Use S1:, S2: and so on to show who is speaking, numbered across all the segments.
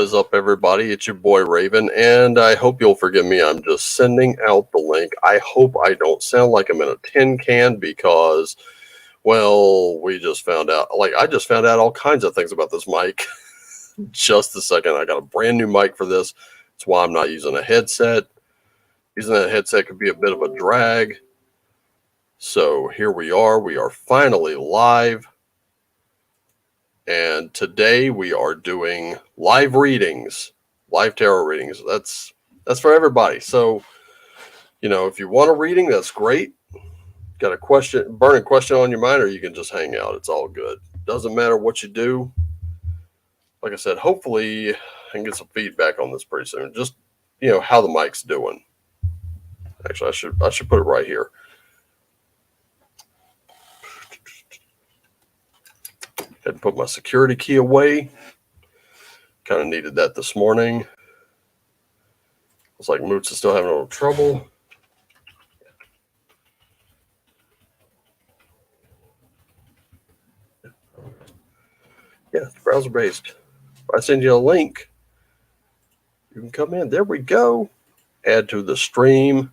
S1: is up, everybody? It's your boy Raven, and I hope you'll forgive me. I'm just sending out the link. I hope I don't sound like I'm in a tin can because, well, we just found out. I just found out all kinds of things about this mic. Just a second. I got a brand new mic for this. That's why I'm not using a headset. Using a headset could be a bit of a drag. So here we are. We are finally live. And today we are doing live readings, live tarot readings. That's for everybody. So, if you want a reading, that's great. Got a burning question on your mind, or you can just hang out. It's all good. Doesn't matter what you do. Like I said, hopefully I can get some feedback on this pretty soon. Just, how the mic's doing. Actually, I should put it right here. Had to put my security key away. Kind of needed that this morning. Looks like Mootz is still having a little trouble. Yeah, it's browser based. If I send you a link, you can come in. There we go. Add to the stream.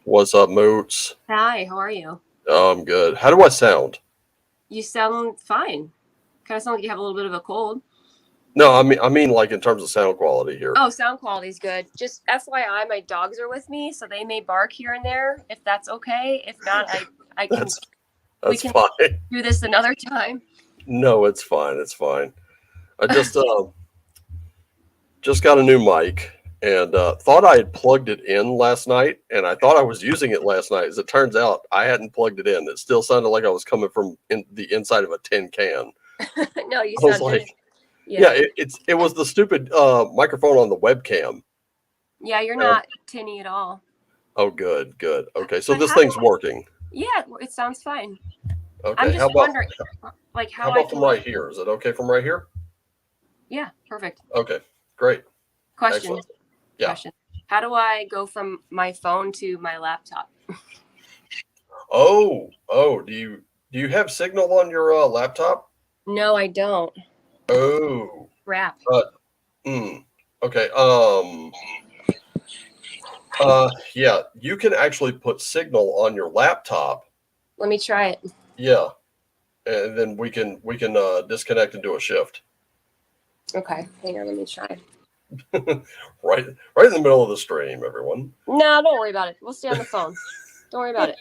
S1: What's up, Mootz?
S2: Hi, how are you?
S1: I'm good. How do I sound?
S2: You sound fine. Kind of sound like you have a little bit of a cold.
S1: No, I mean like in terms of sound quality here.
S2: Oh, sound quality's good. Just FYI, my dogs are with me, so they may bark here and there. If that's okay. If not, I can.
S1: We can fine.
S2: Do this another time.
S1: No, it's fine. It's fine. I just got a new mic and thought I had plugged it in last night, and I thought I was using it last night. As it turns out, I hadn't plugged it in. It still sounded like I was coming from the inside of a tin can.
S2: No, you sound
S1: like, yeah, it was the stupid microphone on the webcam.
S2: Yeah, you're not tinny at all.
S1: Oh, good. Okay, so this thing's working.
S2: Yeah, it sounds fine.
S1: Okay,
S2: I'm just wondering, how
S1: about from right here? Is it okay from right here?
S2: Yeah, perfect.
S1: Okay, great.
S2: Question.
S1: Excellent. Yeah.
S2: Question. How do I go from my phone to my laptop?
S1: Oh, do you have Signal on your laptop?
S2: No, I don't.
S1: Oh.
S2: Crap.
S1: Okay. Yeah, you can actually put Signal on your laptop.
S2: Let me try it.
S1: Yeah. And then we can disconnect and do a shift.
S2: Okay. Hang on, let me try.
S1: right in the middle of the stream, everyone.
S2: No, don't worry about it. We'll stay on the phone. Don't worry about it.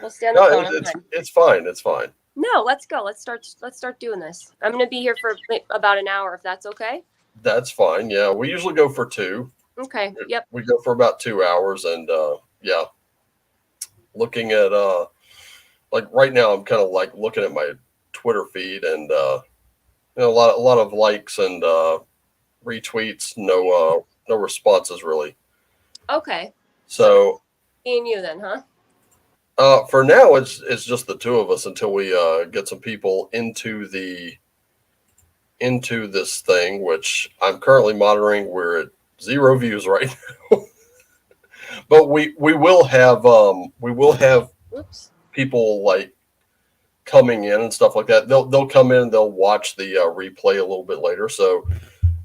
S2: We'll stay on the phone.
S1: It's fine. It's fine.
S2: No, let's go. Let's start doing this. I'm going to be here for about an hour, if that's okay.
S1: That's fine. Yeah, we usually go for 2.
S2: Okay. Yep.
S1: We go for about 2 hours, and yeah. Looking at like right now, I'm kind of like looking at my Twitter feed, and a lot of likes and retweets. No responses really.
S2: Okay.
S1: So
S2: me and you then, huh?
S1: For now, it's just the 2 of us until we get some people into this thing, which I'm currently monitoring. We're at 0 views right now, but we will have
S2: Oops.
S1: people like coming in and stuff like that. They'll come in and they'll watch the replay a little bit later. So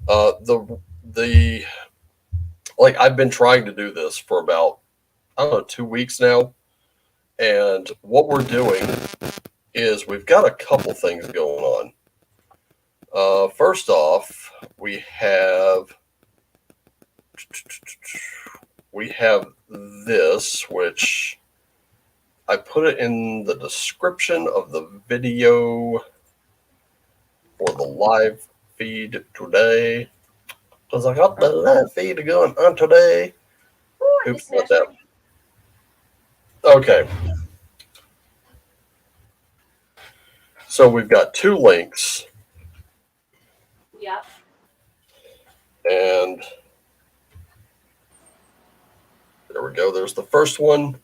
S1: the like I've been trying to do this for about 2 weeks now. And what we're doing is we've got a couple things going on. First off, we have this, which I put it in the description of the video for the live feed today. Because I got the live feed going on today. Oops, what's that? Okay. So we've got 2 links.
S2: Yep.
S1: And there we go. There's the first one.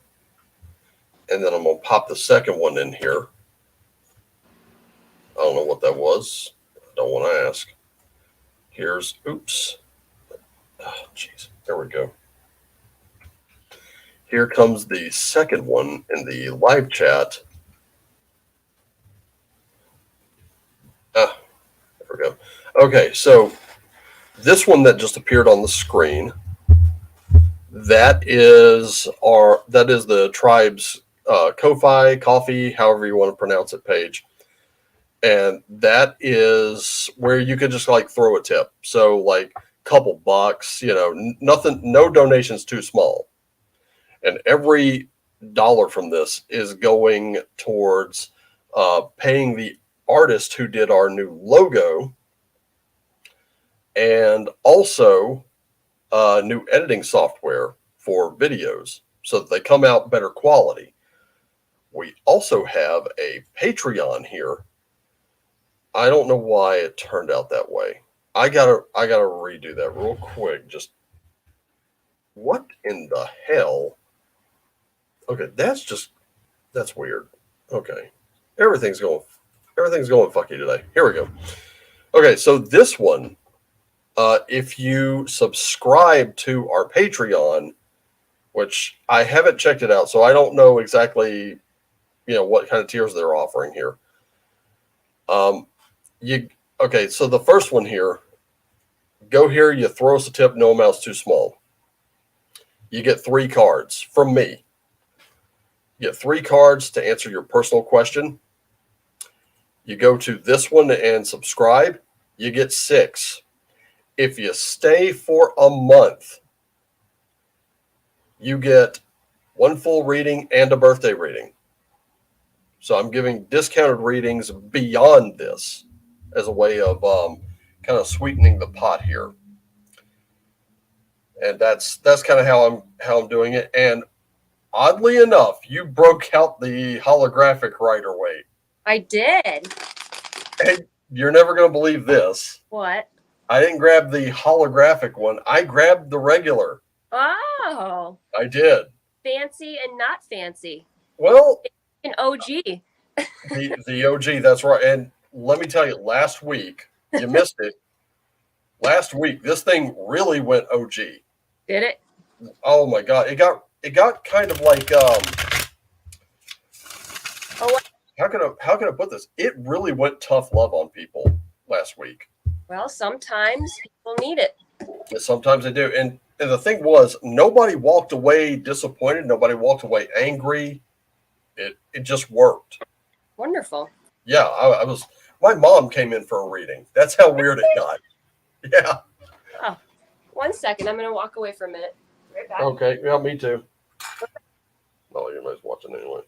S1: And then I'm going to pop the second one in here. I don't know what that was. I don't want to ask. Oops. Oh, jeez. There we go. Here comes the second one in the live chat. There we go. Okay, so this one that just appeared on the screen, that is the tribe's Ko-Fi, coffee, however you want to pronounce it, page. And that is where you could just like throw a tip. So like couple bucks, nothing, no donations too small. And every dollar from this is going towards paying the artist who did our new logo, and also new editing software for videos so that they come out better quality. We also have a Patreon here. I don't know why it turned out that way. I gotta redo that real quick. Just what in the hell? Okay, that's weird. Okay, everything's going fucky today. Here we go. Okay, so this one, if you subscribe to our Patreon, which I haven't checked it out, so I don't know exactly, what kind of tiers they're offering here. So the first one here, go here, you throw us a tip, no amount's too small. You get 3 cards from me. You get 3 cards to answer your personal question. You go to this one and subscribe, you get 6. If you stay for a month, you get 1 full reading and a birthday reading. So I'm giving discounted readings beyond this as a way of kind of sweetening the pot here. And that's kind of how I'm doing it. And oddly enough, you broke out the holographic Rider-Waite.
S2: I did.
S1: And you're never going to believe this.
S2: What?
S1: I didn't grab the holographic one. I grabbed the regular.
S2: Oh.
S1: I did.
S2: Fancy and not fancy.
S1: Well,
S2: an OG.
S1: the OG, that's right. And let me tell you, last week, you missed it. Last week, this thing really went OG.
S2: Did it?
S1: Oh my God. It got kind of like how can I put this? It really went tough love on people last week.
S2: Well, sometimes people need it.
S1: Sometimes they do. And the thing was, nobody walked away disappointed. Nobody walked away angry. It just worked.
S2: Wonderful.
S1: Yeah, I was. My mom came in for a reading. That's how weird it got. Yeah.
S2: Oh, 1 second. I'm going to walk away for a minute. Right back.
S1: Okay. Yeah, me too. Well, anybody's watching anyway.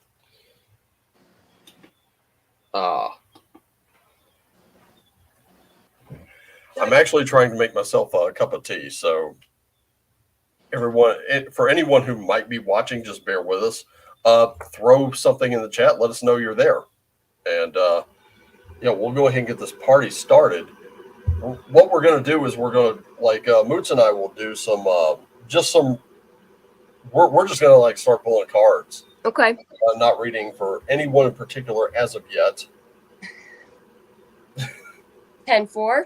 S1: I'm actually trying to make myself a cup of tea. So for anyone who might be watching, just bear with us. Throw something in the chat. Let us know you're there. And, we'll go ahead and get this party started. What we're going to do is we're going to, like, Mootz and I will do we're just going to, start pulling cards.
S2: Okay.
S1: Not reading for anyone in particular as of yet.
S2: 10-4.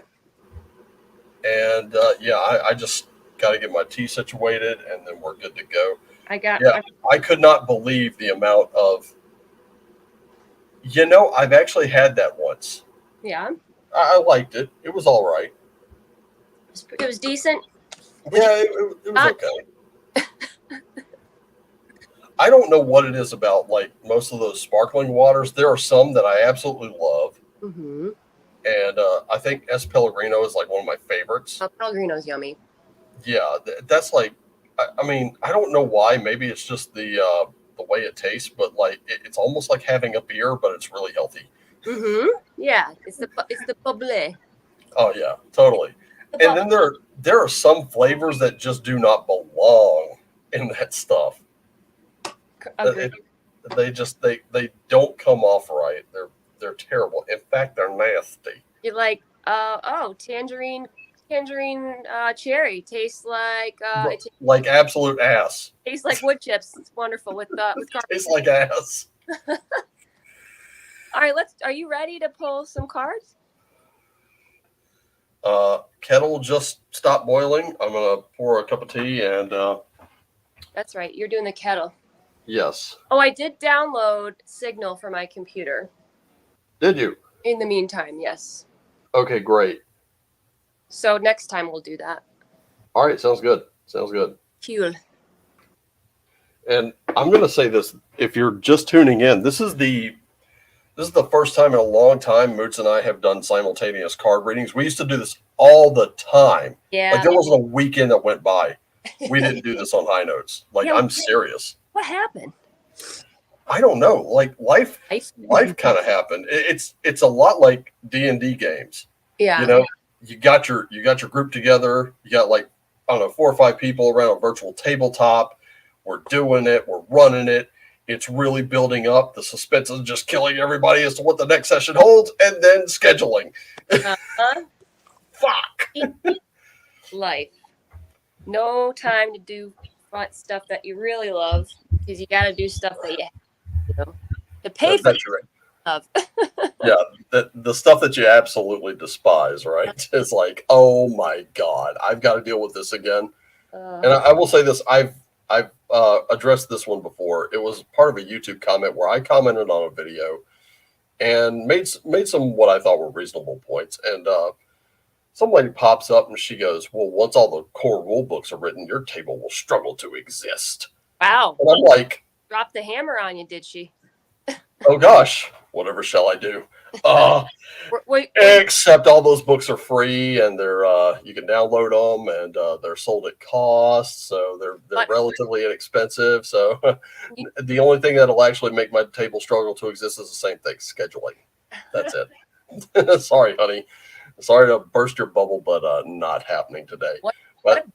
S1: And, I just got to get my tea situated, and then we're good to go. I could not believe the amount of, I've actually had that once.
S2: Yeah.
S1: I liked it. It was all right.
S2: It was decent.
S1: Yeah, it was okay. I don't know what it is about, most of those sparkling waters. There are some that I absolutely love.
S2: Mm-hmm.
S1: And I think S. Pellegrino is one of my favorites.
S2: Oh, Pellegrino's yummy.
S1: Yeah, that's I don't know why. Maybe it's just the way it tastes, but it's almost like having a beer, but it's really healthy.
S2: Mm-hmm. Yeah, it's the bubbly.
S1: Oh yeah, totally. And then there are some flavors that just do not belong in that stuff. They don't come off right. They're terrible. In fact, they're nasty.
S2: You're like, tangerine cherry tastes like
S1: like absolute ass.
S2: Tastes like wood chips. It's wonderful with
S1: tastes like ass.
S2: All right, are you ready to pull some cards?
S1: Kettle just stopped boiling. I'm gonna pour a cup of tea and
S2: That's right. You're doing the kettle.
S1: Yes.
S2: Oh, I did download Signal for my computer.
S1: Did you?
S2: In the meantime, yes.
S1: Okay, great.
S2: So next time we'll do that.
S1: All right, sounds good. Sounds good.
S2: Cool.
S1: And I'm going to say this: if you're just tuning in, this is the first time in a long time Mootz and I have done simultaneous card readings. We used to do this all the time.
S2: Yeah.
S1: Like there wasn't a weekend that went by we didn't do this on High Notes. Like
S2: Yeah,
S1: I'm serious.
S2: What happened?
S1: I don't know. Like life kind of happened. It's a lot like D&D games.
S2: Yeah.
S1: You know, you got your group together. You got like, I don't know, 4 or 5 people around a virtual tabletop. We're doing it. We're running it. It's really building up. The suspense is just killing everybody as to what the next session holds, and then scheduling. Fuck.
S2: Life. No time to do fun stuff that you really love because you got to do stuff that you know, to pay for. Love.
S1: Yeah, the stuff that you absolutely despise, right? It's like, oh my god, I've got to deal with this again. And I will say this: I've addressed this one before. It was part of a YouTube comment where I commented on a video and made some what I thought were reasonable points. And some lady pops up and she goes, "Well, once all the core rule books are written, your table will struggle to exist."
S2: Wow!
S1: And I'm like,
S2: dropped the hammer on you, did she?
S1: Oh gosh, whatever shall I do?
S2: Wait.
S1: Except all those books are free and they're you can download them and they're sold at cost, so they're relatively inexpensive. So the only thing that'll actually make my table struggle to exist is the same thing: scheduling. That's it. Sorry, honey. Sorry to burst your bubble, but not happening today.
S2: What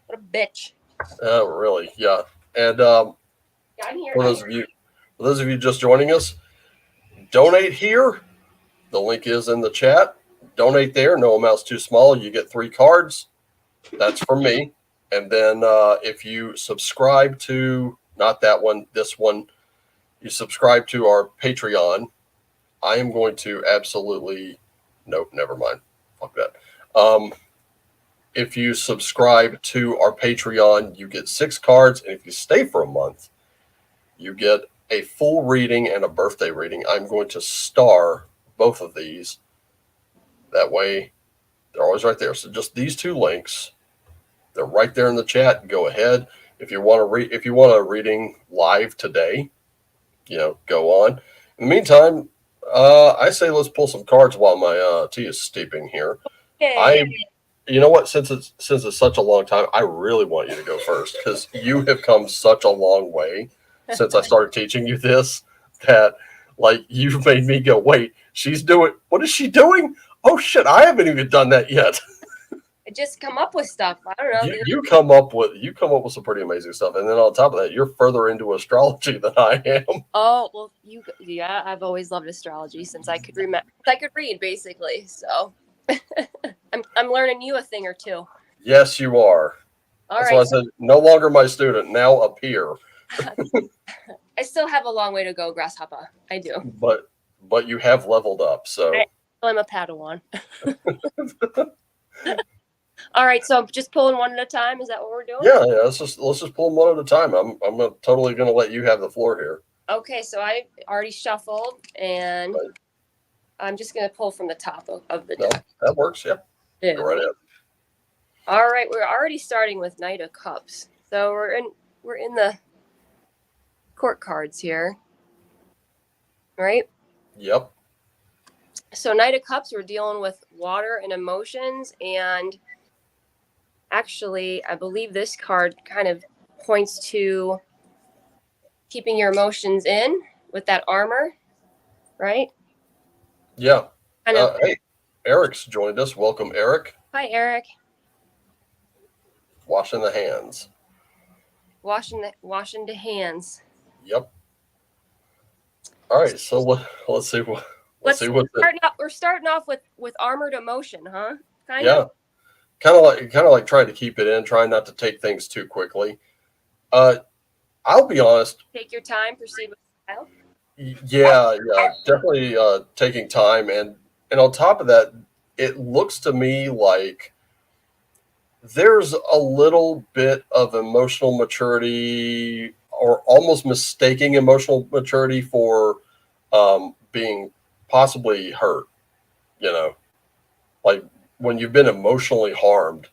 S2: a bitch.
S1: Really, yeah. And
S2: I'm here.
S1: For those of you just joining us, donate here. The link is in the chat. Donate there. No amount's too small. You get 3 cards. That's from me. And then if you subscribe to, not that one, this one, you subscribe to our Patreon, I am going to absolutely, nope, never mind. Fuck that. If you subscribe to our Patreon, you get 6 cards. And if you stay for a month, you get a full reading and a birthday reading. I'm going to star both of these. That way, they're always right there. So just these 2 links, they're right there in the chat. Go ahead. If you want a reading live today, go on. In the meantime, I say let's pull some cards while my tea is steeping here. Okay. You know what? Since it's such a long time, I really want you to go first because you have come such a long way since I started teaching you this, that like you've made me go, wait, what is she doing? Oh shit, I haven't even done that yet.
S2: I just come up with stuff. I don't know.
S1: You come up with some pretty amazing stuff. And then on top of that, you're further into astrology than I am.
S2: Oh, well, I've always loved astrology since I could read basically. So I'm learning you a thing or two.
S1: Yes, you are. That's why I said no longer my student, now a peer.
S2: I still have a long way to go, Grasshopper. I do.
S1: But you have leveled up, so
S2: I'm a Padawan. All right, so just pulling one at a time. Is that what we're doing?
S1: Yeah. Let's just pull them one at a time. I'm totally gonna let you have the floor here.
S2: Okay, so I already shuffled, and I'm just gonna pull from the top of the deck.
S1: That works. Yeah. Go right ahead.
S2: All right, we're already starting with Knight of Cups. So we're in the court cards here, right?
S1: Yep.
S2: So Knight of Cups, we're dealing with water and emotions, and actually, I believe this card kind of points to keeping your emotions in with that armor, right?
S1: Yeah. Hey, Eric's joined us. Welcome, Eric.
S2: Hi, Eric.
S1: Washing the hands.
S2: Washing the hands.
S1: Yep. All right, so let's see what.
S2: We're starting off with armored emotion, huh? Kind of
S1: like trying to keep it in, trying not to take things too quickly. I'll be honest.
S2: Take your time, proceed with style.
S1: Yeah, definitely taking time, and on top of that, it looks to me like there's a little bit of emotional maturity, or almost mistaking emotional maturity for being possibly hurt. Like when you've been emotionally harmed,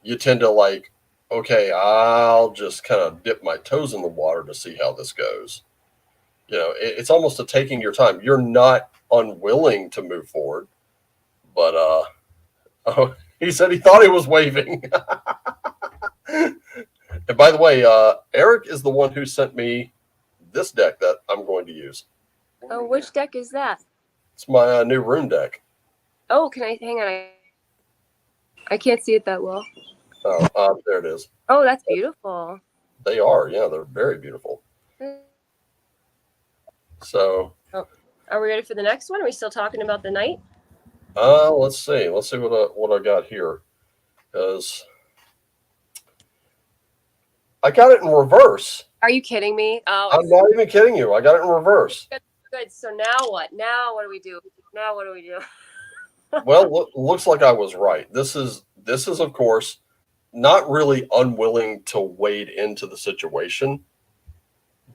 S1: you tend to like, okay, I'll just kind of dip my toes in the water to see how this goes. It's almost a taking your time. You're not unwilling to move forward, but oh, he said he thought he was waving. And by the way, Eric is the one who sent me this deck that I'm going to use.
S2: Oh, which deck is that?
S1: It's my new rune deck.
S2: Oh, can I hang on? I can't see it that well.
S1: Oh, there it is.
S2: Oh, that's beautiful.
S1: They are, yeah, they're very beautiful. So,
S2: are we ready for the next one? Are we still talking about the knight?
S1: Let's see what I got here, because I got it in reverse.
S2: Are you kidding me? Oh,
S1: I'm not even kidding you. I got it in reverse.
S2: Good. So now what? Now what do we do?
S1: Well, looks like I was right. This is of course not really unwilling to wade into the situation,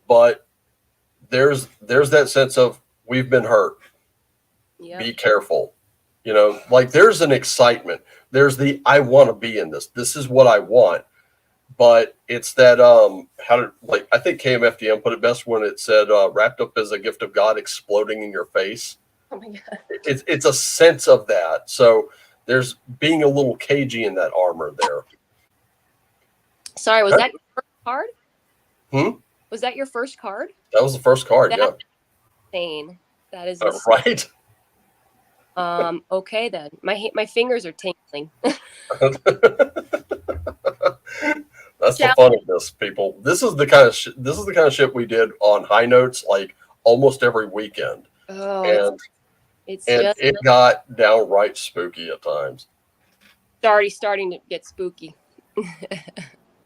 S1: but there's that sense of we've been hurt. Yep. Be careful. Like there's an excitement. There's the I want to be in this. This is what I want. But it's that I think KMFDM put it best when it said wrapped up as a gift of God exploding in your face.
S2: Oh my God.
S1: It's a sense of that. So there's being a little cagey in that armor there.
S2: Sorry, was that your first card? Was that your first card?
S1: That was the first card, yeah.
S2: Insane. That is
S1: right.
S2: Okay then. My fingers are tingling.
S1: That's the fun of this, people. This is the kind of shit we did on High Notes like almost every weekend.
S2: Oh,
S1: it got downright spooky at times.
S2: It's already starting to get spooky.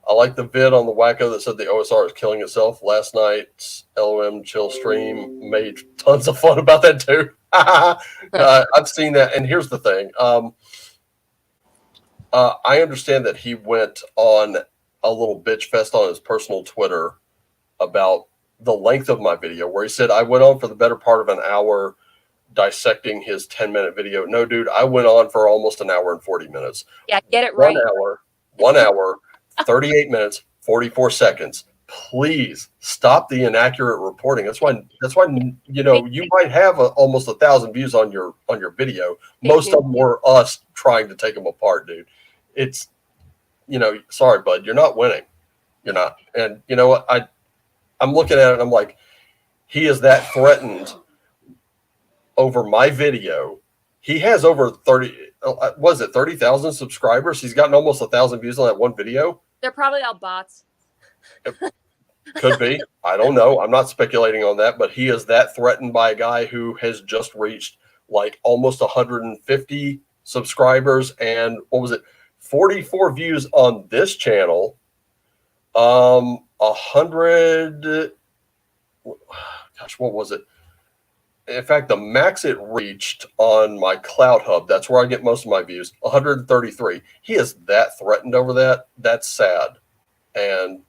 S1: I like the vid on the Wacko that said the OSR is killing itself. Last night's LOM chill stream made tons of fun about that too. I've seen that, and here's the thing. I understand that he went on a little bitch fest on his personal Twitter about the length of my video, where he said I went on for the better part of an hour dissecting his 10-minute video. No, dude, I went on for almost an hour and 40 minutes.
S2: Yeah, get it right.
S1: 1 hour, 38 minutes, 44 seconds. Please stop the inaccurate reporting. That's why you might have almost 1,000 views on your video. Most of them were us trying to take them apart, dude. It's sorry, bud, you're not winning. You're not. And you know what? I'm looking at it and I'm like, he is that threatened over my video. He has over 30,000 subscribers. He's gotten almost 1,000 views on that one video.
S2: They're probably all bots.
S1: Could be. I don't know. I'm not speculating on that, but he is that threatened by a guy who has just reached like almost 150 subscribers and 44 views on this channel. 100. Gosh, what was it? In fact, the max it reached on my Cloud Hub, that's where I get most of my views, 133. He is that threatened over that. That's sad. And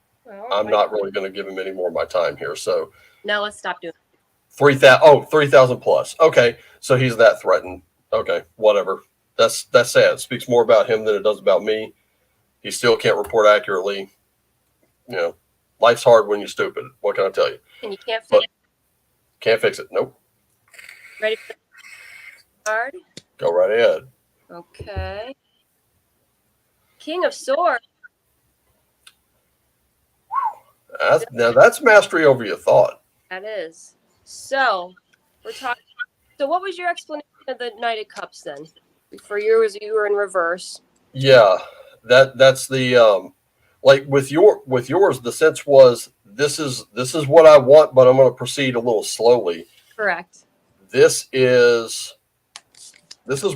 S1: I'm not really going to give him any more of my time here. So
S2: no, let's stop doing it.
S1: 3,000 plus. Okay. So he's that threatened. Okay. Whatever. That's sad. It speaks more about him than it does about me. He still can't report accurately. Life's hard when you're stupid. What can I tell you?
S2: And you can't fix it.
S1: Can't fix it. Nope.
S2: Ready for the card?
S1: Go right ahead.
S2: Okay. King of Swords.
S1: That's mastery over your thought.
S2: That is. So we're talking. So what was your explanation of the Knight of Cups then? For yours, you were in reverse.
S1: Yeah, that's the like with yours. The sense was this is what I want, but I'm going to proceed a little slowly.
S2: Correct.
S1: This is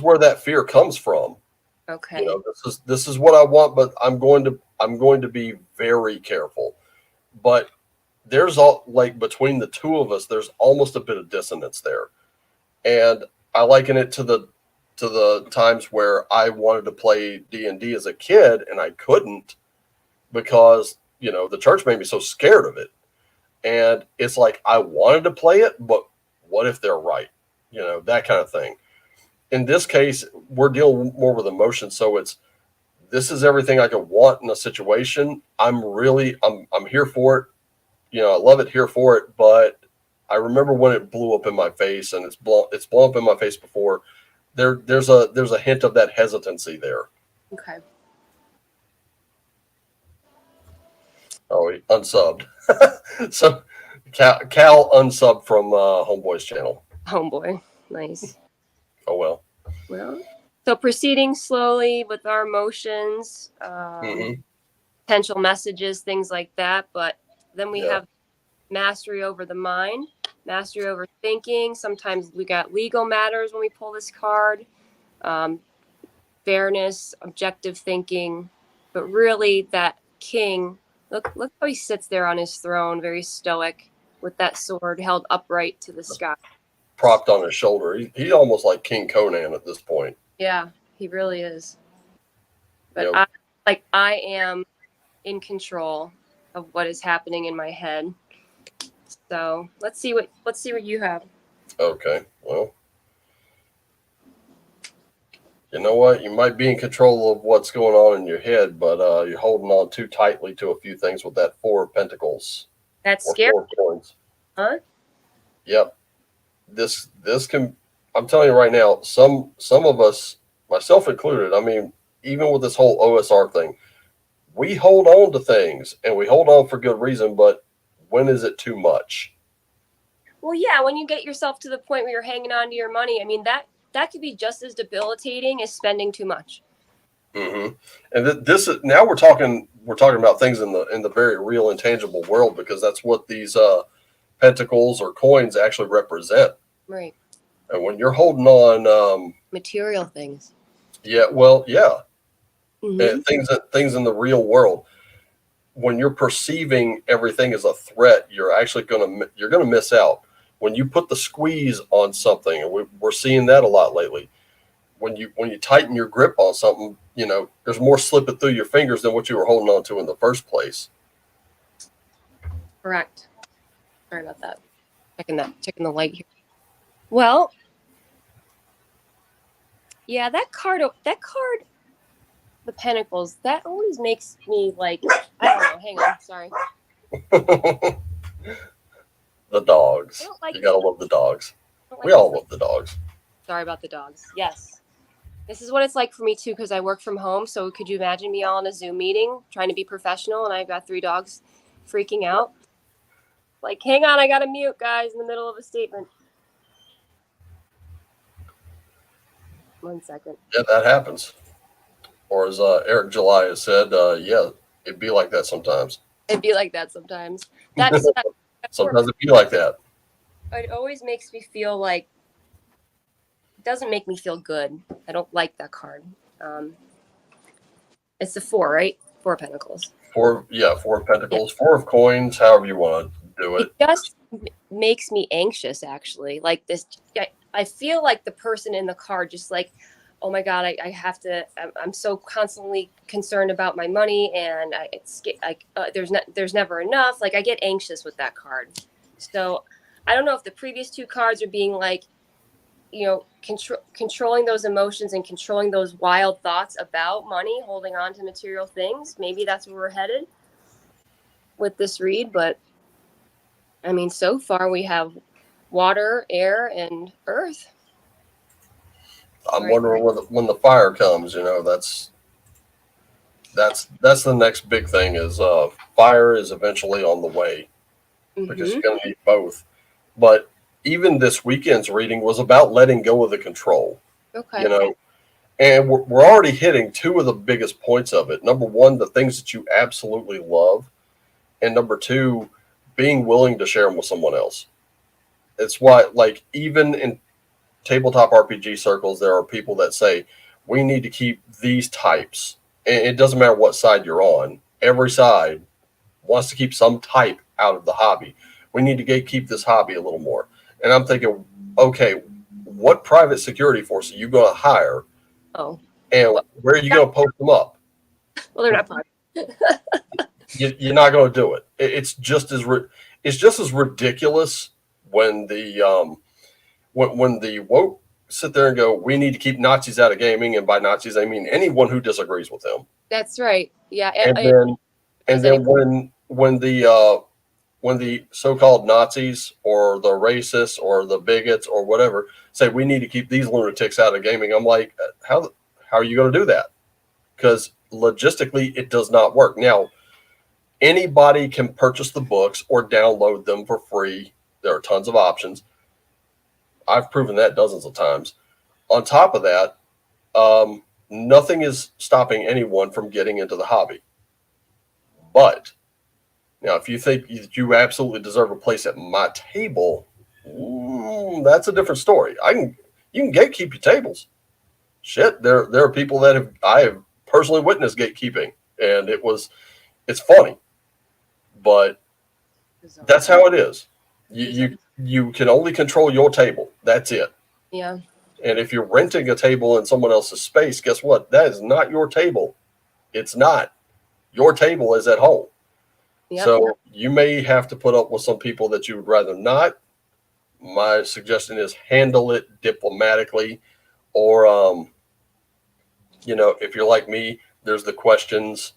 S1: where that fear comes from.
S2: Okay.
S1: This is what I want, but I'm going to be very careful. But there's between the two of us, there's almost a bit of dissonance there, and I liken it to the times where I wanted to play D&D as a kid and I couldn't because the church made me so scared of it, and it's like I wanted to play it, but what if they're right? That kind of thing. in this case, we're dealing more with emotion. So this is everything I could want in a situation. I'm here for it. You know, I love it here for it, but I remember when it blew up in my face, and it's blown up in my face before. There's a hint of that hesitancy there.
S2: Okay.
S1: Oh, he unsubbed. So Cal unsubbed from Homeboy's channel.
S2: Homeboy. Nice.
S1: Oh, well.
S2: Well, so proceeding slowly with our emotions, potential messages, things like that. But then we have mastery over the mind, mastery over thinking. Sometimes we got legal matters when we pull this card. Fairness, objective thinking. But really, that king, look how he sits there on his throne, very stoic, with that sword held upright to the sky.
S1: Propped on his shoulder. He's almost like King Conan at this point.
S2: Yeah, he really is. But I am in control of what is happening in my head. So let's see what you have.
S1: Okay, well, you know what? You might be in control of what's going on in your head, but you're holding on too tightly to a few things with that 4 of Pentacles.
S2: That's scary.
S1: 4 of Coins.
S2: Huh?
S1: Yep. This can. I'm telling you right now. Some of us, myself included. I mean, even with this whole OSR thing, we hold on to things, and we hold on for good reason. But when is it too much?
S2: Well, yeah, when you get yourself to the point where you're hanging on to your money, I mean that could be just as debilitating as spending too much.
S1: Mm-hmm. And this is now we're talking about things in the very real, intangible world, because that's what these pentacles or coins actually represent.
S2: Right.
S1: And when you're holding on
S2: material things.
S1: Yeah, well, yeah.
S2: Mm-hmm.
S1: Things in the real world. When you're perceiving everything as a threat, you're actually gonna miss out. When you put the squeeze on something, and we're seeing that a lot lately. When you tighten your grip on something, you know, there's more slipping through your fingers than what you were holding on to in the first place.
S2: Correct. Sorry about that. Checking the light here. Well, yeah, that card, the Pentacles, that always makes me like, I don't know. Hang on, sorry.
S1: The dogs. You gotta love the dogs. We all love the dogs.
S2: Sorry about the dogs. Yes. This is what it's like for me too, because I work from home. So could you imagine me all in a Zoom meeting trying to be professional, and I've got 3 dogs freaking out? Like, hang on, I gotta mute, guys, in the middle of a statement. 1 second.
S1: Yeah, that happens. Or as Eric July has said, yeah, it'd be like that sometimes.
S2: It'd be like that sometimes. That's
S1: sometimes it'd be like that.
S2: It always makes me feel like, it doesn't make me feel good. I don't like that card. It's the 4, right? 4 of Pentacles.
S1: 4 of Pentacles, 4 of Coins, however you want to do it.
S2: It just makes me anxious, actually. Like this, I feel like the person in the card just like, oh my God, I have to, I'm so constantly concerned about my money, and there's never enough. Like, I get anxious with that card. So I don't know if the previous 2 cards are being like, you know, controlling those emotions and controlling those wild thoughts about money, holding on to material things. Maybe that's where we're headed with this read. But I mean, so far we have water, air, and earth.
S1: I'm wondering when the fire comes, you know, that's the next big thing is fire is eventually on the way, because you're going to need both. But even this weekend's reading was about letting go of the control.
S2: Okay.
S1: You know, and we're already hitting 2 of the biggest points of it. Number 1, the things that you absolutely love. And number 2, being willing to share them with someone else. It's why, like, even in tabletop RPG circles, there are people that say, we need to keep these types. And it doesn't matter what side you're on. Every side wants to keep some type out of the hobby. We need to keep this hobby a little more. And I'm thinking, okay, what private security force are you going to hire?
S2: Oh.
S1: And where are you going to post them up?
S2: Well, they're not private.
S1: You're not going to do it. It's just as ridiculous when the when the sit there and go, we need to keep Nazis out of gaming, and by Nazis I mean anyone who disagrees with them.
S2: That's right. Yeah.
S1: And then when the so-called Nazis or the racists or the bigots or whatever say we need to keep these lunatics out of gaming, I'm like, how are you going to do that? Because logistically, it does not work. Now, anybody can purchase the books or download them for free. There are tons of options. I've proven that dozens of times. On top of that, nothing is stopping anyone from getting into the hobby. But now, if you think you absolutely deserve a place at my table, that's a different story. You can gatekeep your tables. Shit, there are people that I have personally witnessed gatekeeping, and it's funny, but that's how it is. You can only control your table. That's it.
S2: Yeah.
S1: And if you're renting a table in someone else's space, guess what? That is not your table. It's not. Your table is at home. Yep. So you may have to put up with some people that you would rather not. My suggestion is handle it diplomatically, or if you're like me, there's the questions.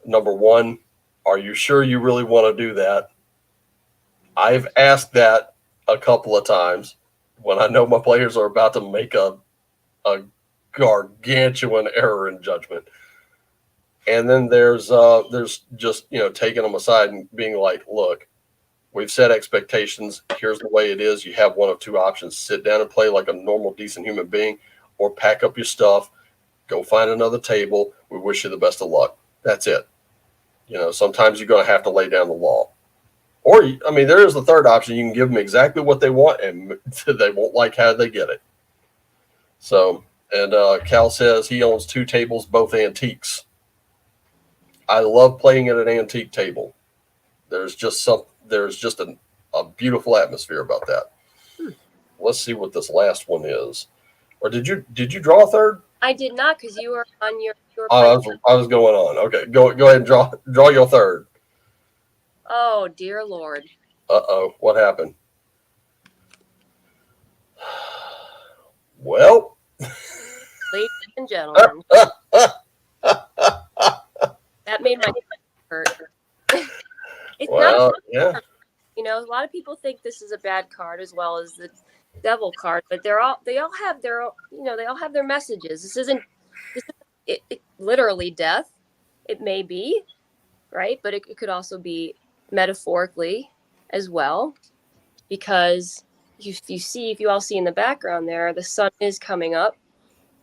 S1: Number one, are you sure you really want to do that? I've asked that a couple of times when I know my players are about to make a gargantuan error in judgment. And then there's just, taking them aside and being like, look, we've set expectations. Here's the way it is. You have one of two options. Sit down and play like a normal, decent human being, or pack up your stuff, go find another table. We wish you the best of luck. That's it. Sometimes you're going to have to lay down the law. Or, there is the third option. You can give them exactly what they want, and they won't like how they get it. So, and Cal says he owns 2 tables, both antiques. I love playing at an antique table. There's just a beautiful atmosphere about that. Let's see what this last one is. Or did you draw a third?
S2: I did not, because you were on your.
S1: I was going on. Okay, go ahead and draw your third.
S2: Oh dear Lord.
S1: Uh-oh, what happened? Well,
S2: ladies and gentlemen, that made my hurt. It's not.
S1: Yeah.
S2: A lot of people think this is a bad card as well as the devil card, but they all have their messages. This isn't literally death. It may be, right, but it could also be metaphorically as well, because if you all see in the background there, the sun is coming up,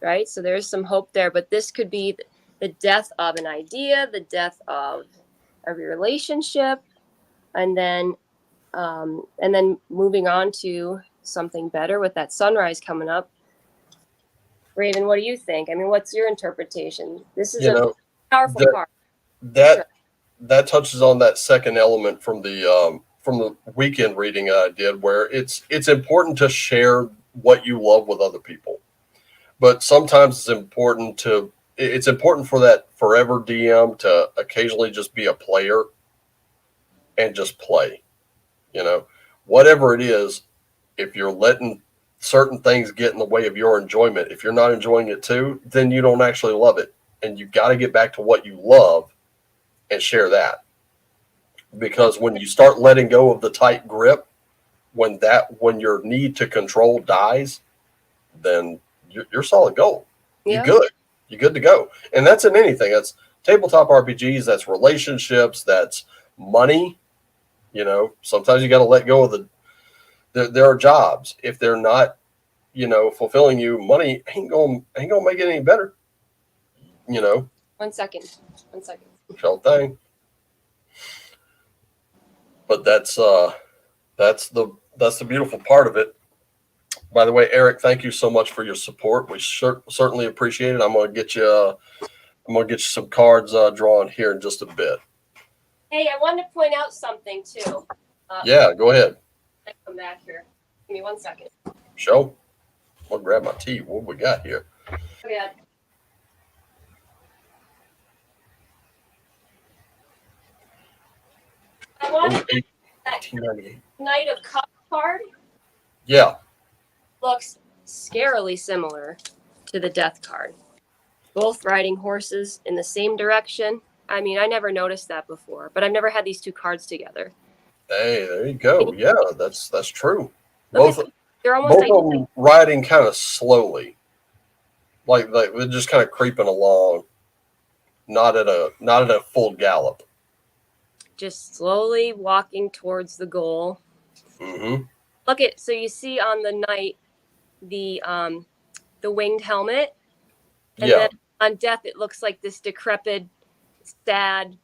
S2: right? So there's some hope there, but this could be the death of an idea, the death of a relationship, and then moving on to something better with that sunrise coming up. Raven, what do you think? What's your interpretation? This is a powerful card.
S1: That touches on that second element from the weekend reading I did, where it's important to share what you love with other people, but sometimes it's important for that forever DM to occasionally just be a player and just play. Whatever it is, if you're letting certain things get in the way of your enjoyment, if you're not enjoying it too, then you don't actually love it, and you've got to get back to what you love and share that. Because when you start letting go of the tight grip, when your need to control dies, then you're solid gold. Yeah. You're good to go. And that's in anything. That's tabletop RPGs, that's relationships, that's money. Sometimes you got to let go of there are jobs. If they're not, fulfilling you, money ain't gonna make it any better.
S2: 1 second.
S1: Shall thing. But that's the beautiful part of it. By the way, Eric, thank you so much for your support. We certainly appreciate it. I'm gonna get you some cards drawn here in just a bit.
S2: Hey, I wanted to point out something too.
S1: Yeah, go ahead.
S2: I come back here. Give me 1 second.
S1: Show. I'll grab my tea. What we got here?
S2: Yeah. I want that Knight of Cups card.
S1: Yeah.
S2: Looks scarily similar to the death card. Both riding horses in the same direction. I mean, I never noticed that before, but I've never had these two cards together.
S1: Hey, there you go. Yeah, that's true.
S2: Look
S1: Both
S2: at they're almost
S1: both of them riding kind of slowly, like they're just kind of creeping along, not at a full gallop.
S2: just slowly walking towards the goal.
S1: Mm-hmm.
S2: Look at so you see on the knight the winged helmet, and then on death it looks like this decrepit, sad.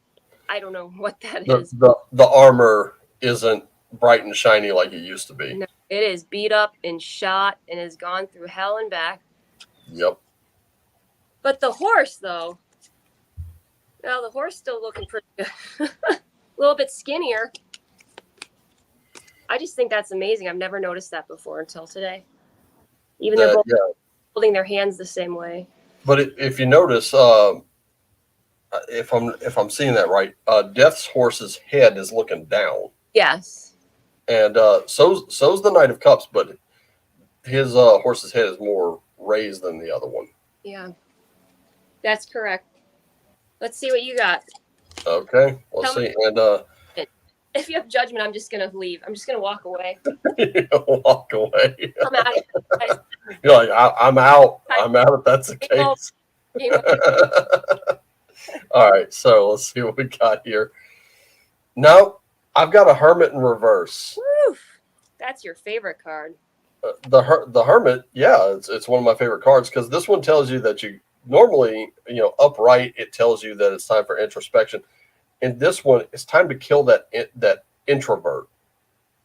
S2: I don't know what that is.
S1: The armor isn't bright and shiny like it used to be.
S2: No, it is beat up and shot and has gone through hell and back.
S1: Yep.
S2: But the horse, though, well, the horse still looking pretty good. A little bit skinnier. I just think that's amazing. I've never noticed that before until today. Even they're both holding their hands the same way.
S1: But if you notice, if I'm seeing that right, Death's horse's head is looking down.
S2: Yes.
S1: And so's the Knight of Cups, but his horse's head is more raised than the other one.
S2: Yeah, that's correct. Let's see what you got.
S1: Okay, let's see. And
S2: if you have judgment, I'm just gonna leave. I'm just gonna walk away.
S1: Walk away.
S2: I'm out.
S1: You're like, I'm out. I'm out if that's the case. All right, so let's see what we got here. No, I've got a Hermit in reverse.
S2: Woo, that's your favorite card.
S1: The Hermit, yeah, it's one of my favorite cards because this one tells you that you normally, upright, it tells you that it's time for introspection. In this one, it's time to kill that introvert.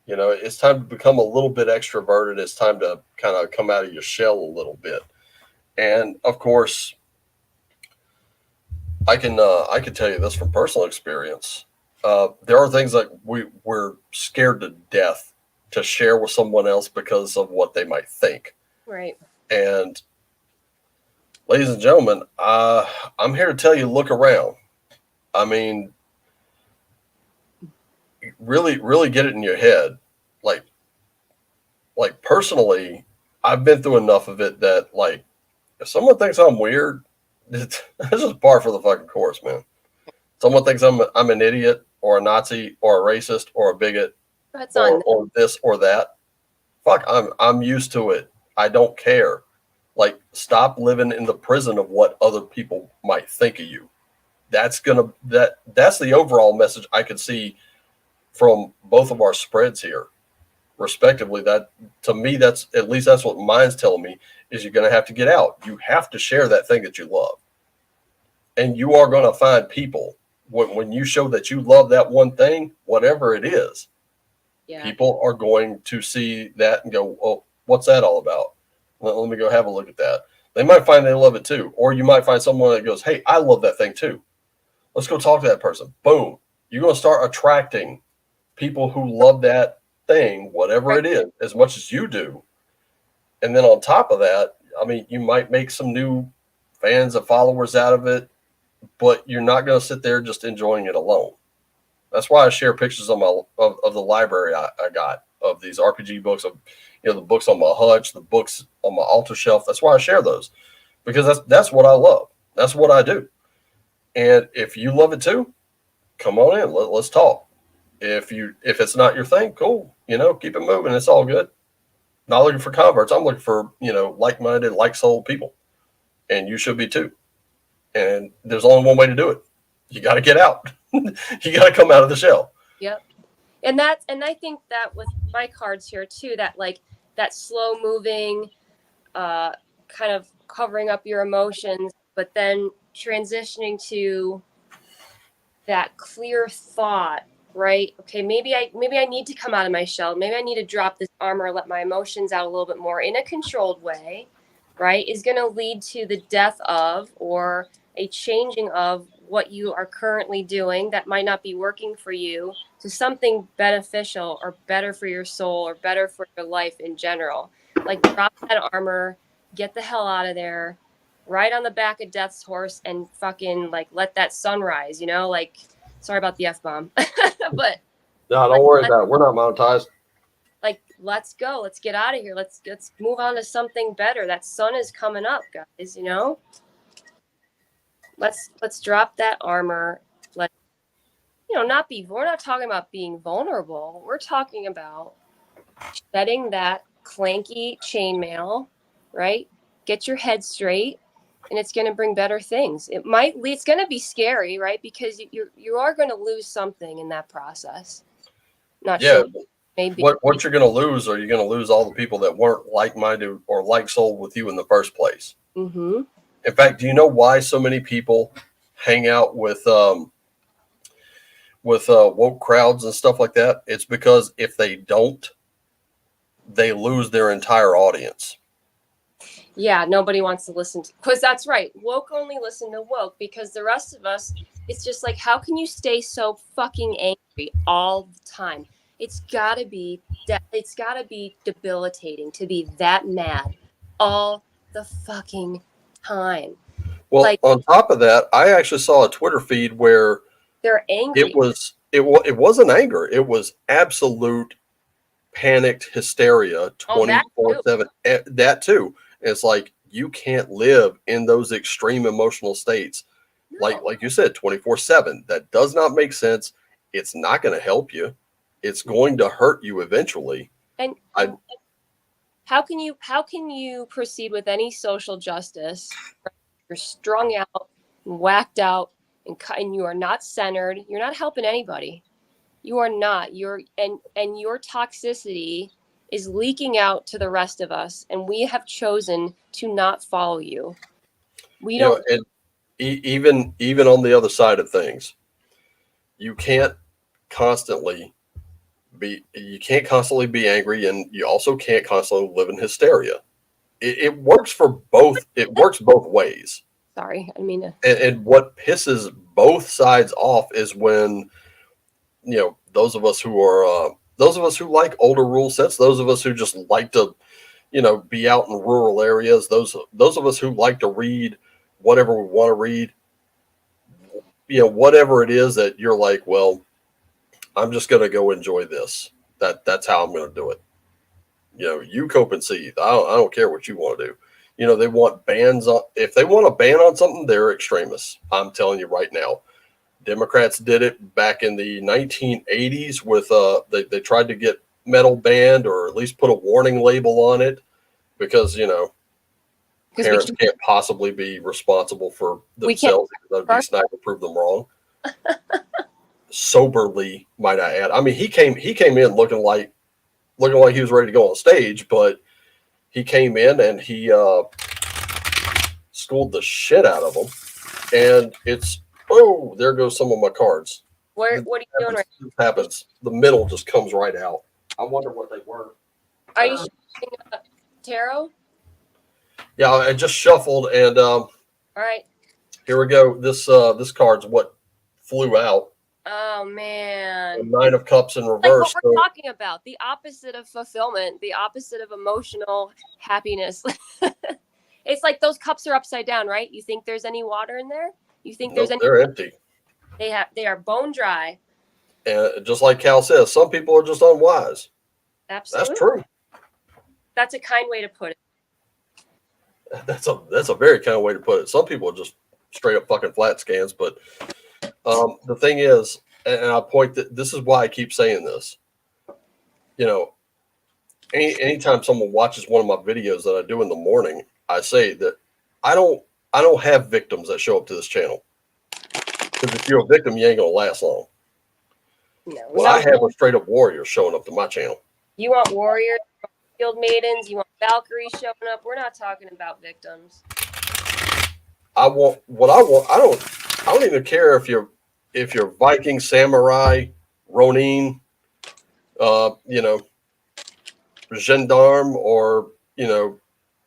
S1: It's time to become a little bit extroverted. It's time to kind of come out of your shell a little bit. And of course, I can tell you this from personal experience. There are things like we're scared to death to share with someone else because of what they might think.
S2: Right.
S1: And ladies and gentlemen, I'm here to tell you, look around. I mean, really, really get it in your head. Like personally, I've been through enough of it that if someone thinks I'm weird, that's just par for the fucking course, man. Someone thinks I'm an idiot or a Nazi or a racist or a bigot or this or that. Fuck, I'm used to it. I don't care. Stop living in the prison of what other people might think of you. That's the overall message I could see from both of our spreads here, respectively. That to me, that's what mine's telling me is you're going to have to get out. You have to share that thing that you love, and you are going to find people when you show that you love that one thing, whatever it is. Yeah. People are going to see that and go, "Oh, what's that all about? Let me go have a look at that." They might find they love it too, or you might find someone that goes, "Hey, I love that thing too. Let's go talk to that person." Boom. You're going to start attracting people who love that thing, whatever it is, as much as you do. And then on top of that, I mean, you might make some new fans and followers out of it, but you're not going to sit there just enjoying it alone. That's why I share pictures of the library I got of these RPG books, of the books on my hutch, the books on my altar shelf. That's why I share those, because that's what I love. That's what I do. And if you love it too, come on in. Let's talk. If it's not your thing, cool. Keep it moving. It's all good. Not looking for converts. I'm looking for, like-minded, like-souled people. And you should be too. And there's only one way to do it. You got to get out. You got to come out of the shell.
S2: Yep. And I think that with my cards here too, that slow moving, kind of covering up your emotions, but then transitioning to that clear thought, right? Okay, maybe I need to come out of my shell. Maybe I need to drop this armor, let my emotions out a little bit more in a controlled way, right? Is going to lead to the death of or a changing of what you are currently doing that might not be working for you to something beneficial or better for your soul or better for your life in general. Drop that armor, get the hell out of there, ride on the back of Death's horse and fucking let that sun rise, sorry about the F-bomb. But
S1: no, don't worry about it. We're not monetized.
S2: let's go. Let's get out of here. Let's move on to something better. That sun is coming up, guys, you know? Let's drop that armor. Let we're not talking about being vulnerable. We're talking about shedding that clanky chainmail, right? Get your head straight, and it's going to bring better things. It's going to be scary, right? Because you are going to lose something in that process. Not sure. Maybe.
S1: What you're going to lose, are you going to lose all the people that weren't like-minded or like-souled with you in the first place?
S2: Mm-hmm.
S1: In fact, do you know why so many people hang out with woke crowds and stuff like that? It's because if they don't, they lose their entire audience.
S2: Yeah, nobody wants to listen to, because that's right. Woke only listen to woke, because the rest of us, it's just like, how can you stay so fucking angry all the time? It's gotta be debilitating to be that mad all the fucking time.
S1: Well,
S2: like,
S1: on top of that, I actually saw a Twitter feed where
S2: they're angry.
S1: It wasn't anger. It was absolute panicked hysteria 24/7. That too. It's like you can't live in those extreme emotional states.
S2: No.
S1: Like you said, 24/7. That does not make sense. It's not going to help you. It's going to hurt you eventually.
S2: And how can you proceed with any social justice? You're strung out, and whacked out, and you are not centered. You're not helping anybody. You are not. And your toxicity is leaking out to the rest of us, and we have chosen to not follow you.
S1: And even on the other side of things, you can't constantly be angry, and you also can't constantly live in hysteria. It works for both. It works both ways.
S2: Sorry, I mean.
S1: And what pisses both sides off is when, those of us who like older rule sets, those of us who just like to, be out in rural areas, those of us who like to read whatever we want to read, whatever it is that you're like, well, I'm just going to go enjoy this. That's how I'm going to do it. You cope and seethe. I don't care what you want to do. They want bans on. If they want a ban on something, they're extremists. I'm telling you right now. Democrats did it back in the 1980s with they tried to get metal banned, or at least put a warning label on it, because parents can't possibly be responsible for themselves. That'd be sniper prove them wrong. Soberly, might I add. I mean, he came in looking like he was ready to go on stage, but he came in and he schooled the shit out of them. And there goes some of my cards.
S2: What are you doing right now?
S1: This happens. The middle just comes right out. I wonder what they were.
S2: Are you shuffling tarot?
S1: Yeah, I just shuffled, and
S2: all right.
S1: Here we go. This card's what flew out.
S2: Oh man.
S1: The Nine of Cups in reverse.
S2: Like what we're talking about. The opposite of fulfillment, the opposite of emotional happiness. It's like those cups are upside down, right? You think there's any water in there? You think there's any?
S1: They're empty.
S2: They are bone dry.
S1: And just like Cal says, some people are just unwise.
S2: Absolutely.
S1: That's true. That's
S2: a kind way to put it.
S1: That's a very kind way to put it. Some people are just straight up fucking flat scans, but the thing is, and I point that this is why I keep saying this. Anytime someone watches one of my videos that I do in the morning, I say that I don't have victims that show up to this channel. Because if you're a victim, you ain't gonna last long. No, I have are straight up warriors showing up to my channel. You
S2: want warriors, field maidens, you want Valkyries showing up. We're not talking about victims.
S1: I don't even care if you're Viking, samurai, Ronin, gendarme, or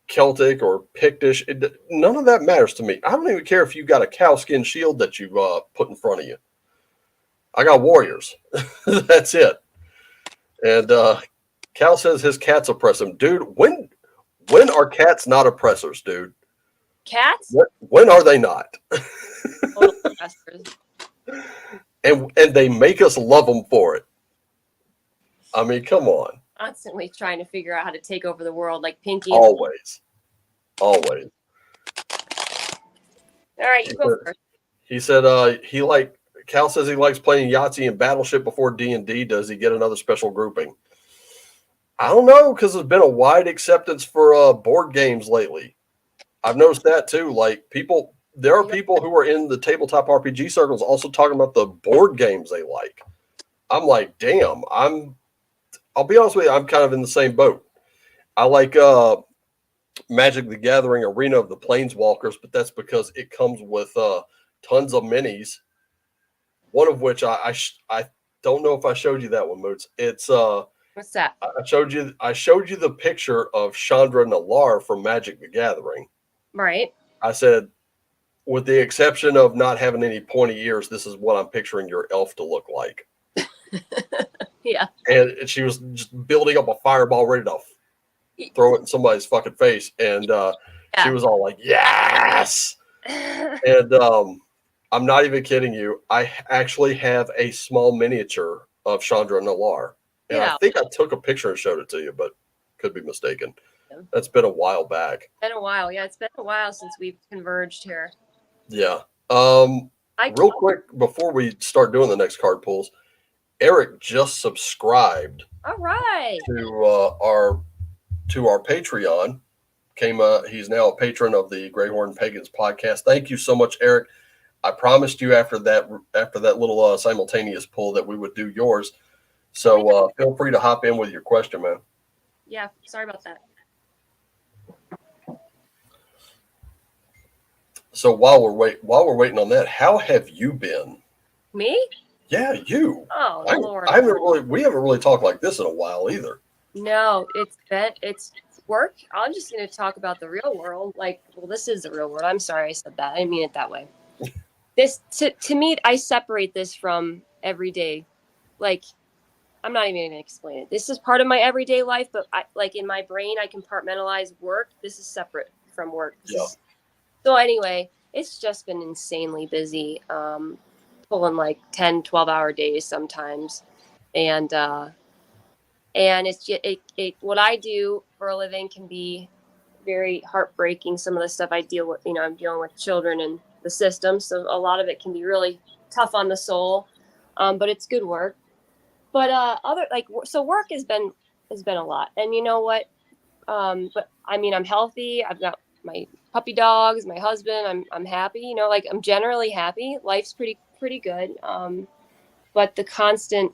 S1: Celtic or Pictish. None of that matters to me. I don't even care if you got a cowskin shield that you put in front of you. I got warriors. That's it. And Cal says his cats oppress him. Dude, when are cats not oppressors, dude?
S2: Cats?
S1: When are they not? and they make us love them for it. I mean, come on.
S2: constantly trying to figure out how to take over the world, like Pinky.
S1: Always.
S2: All right, you go first.
S1: He said Cal says he likes playing Yahtzee and Battleship before D&D. Does he get another special grouping? I don't know, because there's been a wide acceptance for board games lately. I've noticed that too. Like there are people who are in the tabletop RPG circles also talking about the board games they like. I'm like, damn, I'll be honest with you, I'm kind of in the same boat. I like Magic the Gathering Arena of the Planeswalkers, but that's because it comes with tons of minis. One of which I don't know if I showed you that one, Mootz. It's
S2: What's that?
S1: I showed you the picture of Chandra Nalar from Magic the Gathering.
S2: Right.
S1: I said, with the exception of not having any pointy ears, this is what I'm picturing your elf to look like.
S2: Yeah.
S1: And she was just building up a fireball ready to throw it in somebody's fucking face. And she was all like, yes. And I'm not even kidding you. I actually have a small miniature of Chandra Nalar. And I think I took a picture and showed it to you, but could be mistaken. That's been a while back.
S2: Been a while. Yeah, it's been a while since we've converged here.
S1: Yeah. Real quick, before we start doing the next card pulls, Eric just subscribed.
S2: All right.
S1: To our Patreon. He's now a patron of the Greyhorn Pagans podcast. Thank you so much, Eric. I promised you after that little simultaneous pull that we would do yours. So feel free to hop in with your question, man.
S2: Yeah, sorry about that.
S1: So while we're waiting on that, how have you been?
S2: Me?
S1: Yeah, you.
S2: Oh, Lord.
S1: We haven't really talked like this in a while either.
S2: No, it's work. I'm just going to talk about the real world. This is the real world. I'm sorry I said that. I didn't mean it that way. This to me, I separate this from everyday. I'm not even going to explain it. This is part of my everyday life, but in my brain, I compartmentalize work. This is separate from work. So anyway, it's just been insanely busy, pulling 10, 12-hour days sometimes. And it's just, what I do for a living can be very heartbreaking. Some of the stuff I deal with, I'm dealing with children and the system. So a lot of it can be really tough on the soul, but it's good work. But work has been a lot. And you know what? But I mean, I'm healthy. I've got my puppy dogs, my husband. I'm happy. I'm generally happy. Life's pretty good. But the constant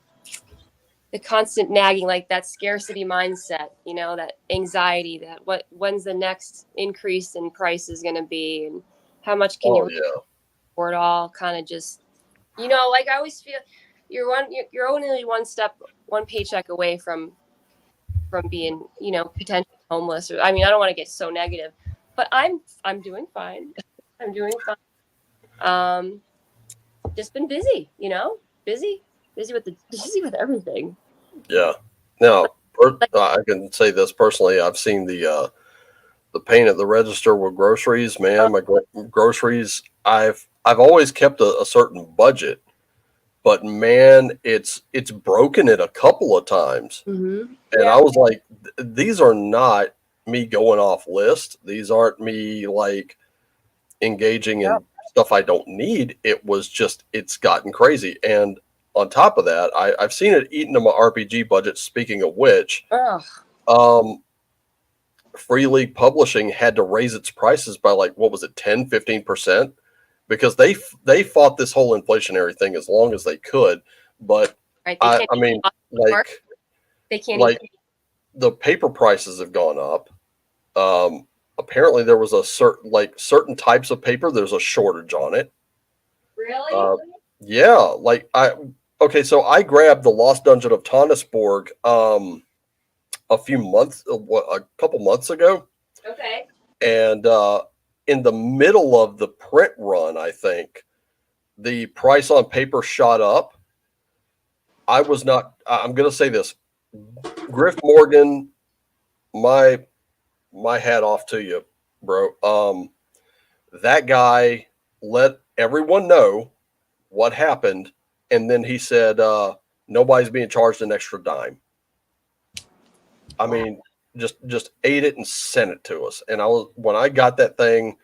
S2: nagging, that scarcity mindset, that anxiety, that when's the next increase in price is going to be, and how much can you afford, all kind of just, I always feel you're only one paycheck away from being, potentially homeless. I don't want to get so negative, but I'm doing fine. I'm doing fine. Just been busy, busy with everything.
S1: Yeah. Now, I can say this personally. I've seen the pain at the register with groceries. Man, my groceries. I've always kept a certain budget, but man, it's broken it a couple of times.
S2: Mm-hmm.
S1: And I was like, these are not me going off list. These aren't me engaging in stuff I don't need. It was just, it's gotten crazy. And on top of that, I've seen it eat into my RPG budget. Speaking of which, Free League Publishing had to raise its prices by 10, 15%, because they fought this whole inflationary thing as long as they could. But
S2: they can't
S1: the paper prices have gone up. Apparently there was a certain types of paper, there's a shortage on it.
S2: Really?
S1: Yeah. So I grabbed the Lost Dungeon of Tonnisborg a couple months ago.
S2: Okay.
S1: And in the middle of the print run, I think the price on paper shot up. I'm going to say this, Griff Morgan, my hat off to you, bro. That guy let everyone know what happened, and then he said nobody's being charged an extra dime. I mean, just ate it and sent it to us. And when I got that thing,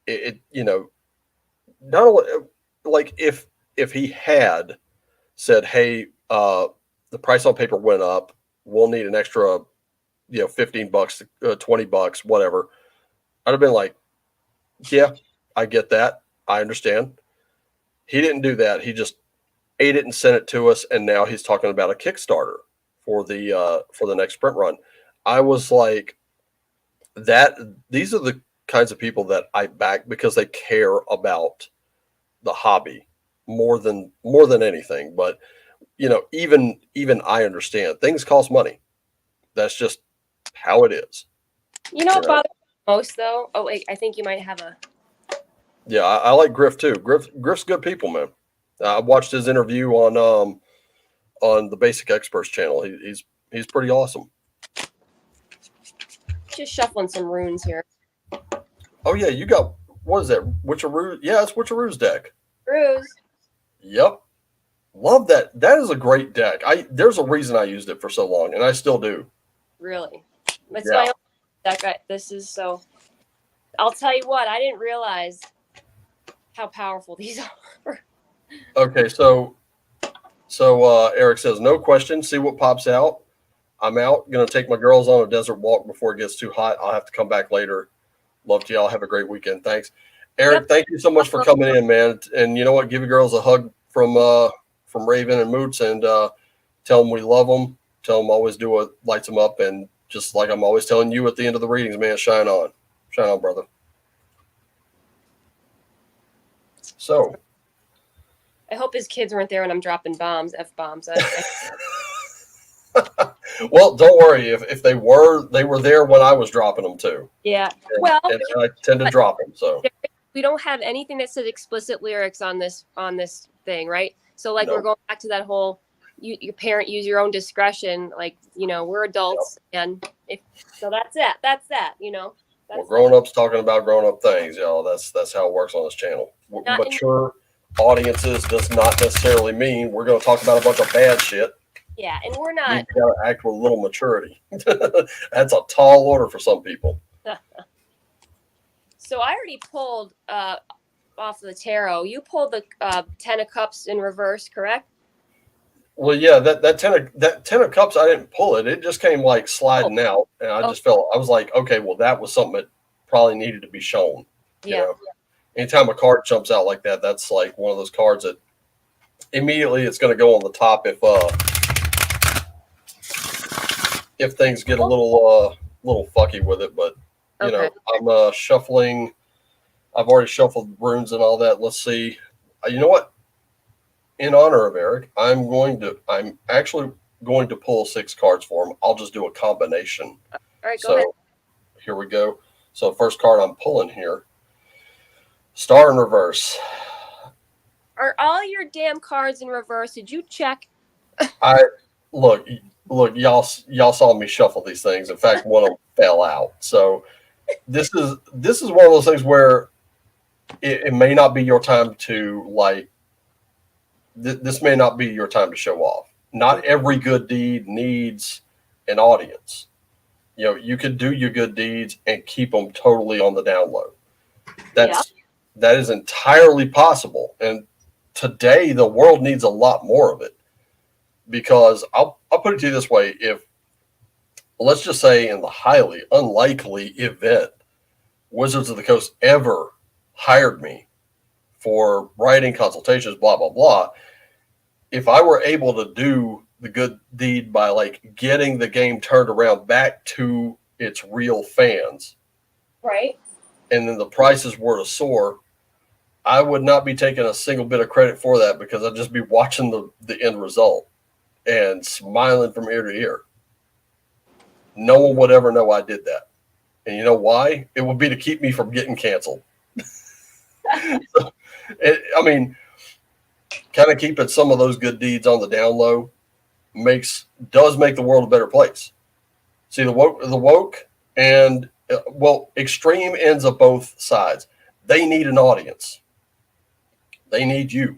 S1: not only like if he had said, "Hey, the price on paper went up. We'll need an extra, $15, $20, whatever." I'd have been like, "Yeah, I get that. I understand." He didn't do that. He just ate it and sent it to us, and now he's talking about a Kickstarter for the next sprint run. I was like, that these are the kinds of people that I back because they care about the hobby more than anything. But even I understand things cost money. That's just how it is.
S2: What bothers me most though? Oh wait, I think you might have a.
S1: Yeah, I like Griff too. Griff's good people, man. I watched his interview on the Basic Experts channel. He's pretty awesome.
S2: Just shuffling some runes here.
S1: Oh yeah, you got, what is that? Witcheroo? Yeah, it's Witcheroo's deck.
S2: Runes.
S1: Yep. Love that. That is a great deck. There's a reason I used it for so long, and I still do.
S2: Really? It's my own deck. This is so. I'll tell you what. I didn't realize how powerful these are.
S1: Okay, so Eric says, no question. See what pops out. I'm out. Gonna take my girls on a desert walk before it gets too hot. I'll have to come back later. Love to y'all. Have a great weekend. Thanks, Eric. Thank you so much for coming in, man. And you know what? Give your girls a hug from Raven and Mootz, and tell them we love them. Tell them always do what lights them up, and just like I'm always telling you at the end of the readings, man, shine on, brother. So,
S2: I hope his kids weren't there when I'm dropping bombs, F-bombs.
S1: Well, don't worry. If they were there when I was dropping them too.
S2: Yeah.
S1: And I tend to drop them. So
S2: we don't have anything that says explicit lyrics on this thing, right? So like, we're going back to that whole your parent use your own discretion. Like, we're adults, and so that's it. That's that.
S1: Well, grown ups talking about grown up things, y'all. That's how it works on this channel. Mature audiences does not necessarily mean we're going to talk about a bunch of bad shit.
S2: Yeah, and we're not.
S1: You got to act with a little maturity. That's a tall order for some people.
S2: So I already pulled off the tarot. You pulled the 10 of Cups in reverse, correct?
S1: Well, yeah, that 10 of Cups, I didn't pull it. It just came like sliding out, and I just felt, I was like, okay, well, that was something that probably needed to be shown. Anytime a card jumps out like that, that's like one of those cards that immediately it's going to go on the top if things get a little fucky with it. But I'm shuffling. I've already shuffled runes and all that. Let's see. You know what? In honor of Eric, I'm actually going to pull 6 cards for him. I'll just do a combination.
S2: All right, go ahead.
S1: Here we go. So first card I'm pulling here, Star in reverse.
S2: Are all your damn cards in reverse? Did you check?
S1: Look, y'all saw me shuffle these things. In fact, one of them fell out. So this is one of those things where it may not be your time to like. This may not be your time to show off. Not every good deed needs an audience. You could do your good deeds and keep them totally on the down low. That is entirely possible. And today the world needs a lot more of it, because I'll put it to you this way. If, let's just say, in the highly unlikely event Wizards of the Coast ever hired me for writing consultations, blah, blah, blah, if I were able to do the good deed by like getting the game turned around back to its real fans,
S2: right,
S1: and then the prices were to soar, I would not be taking a single bit of credit for that, because I'd just be watching the end result and smiling from ear to ear. No one would ever know I did that. And you know why? It would be to keep me from getting canceled. Kind of keeping some of those good deeds on the down low does make the world a better place. See, the woke and extreme ends of both sides. They need an audience. They need you.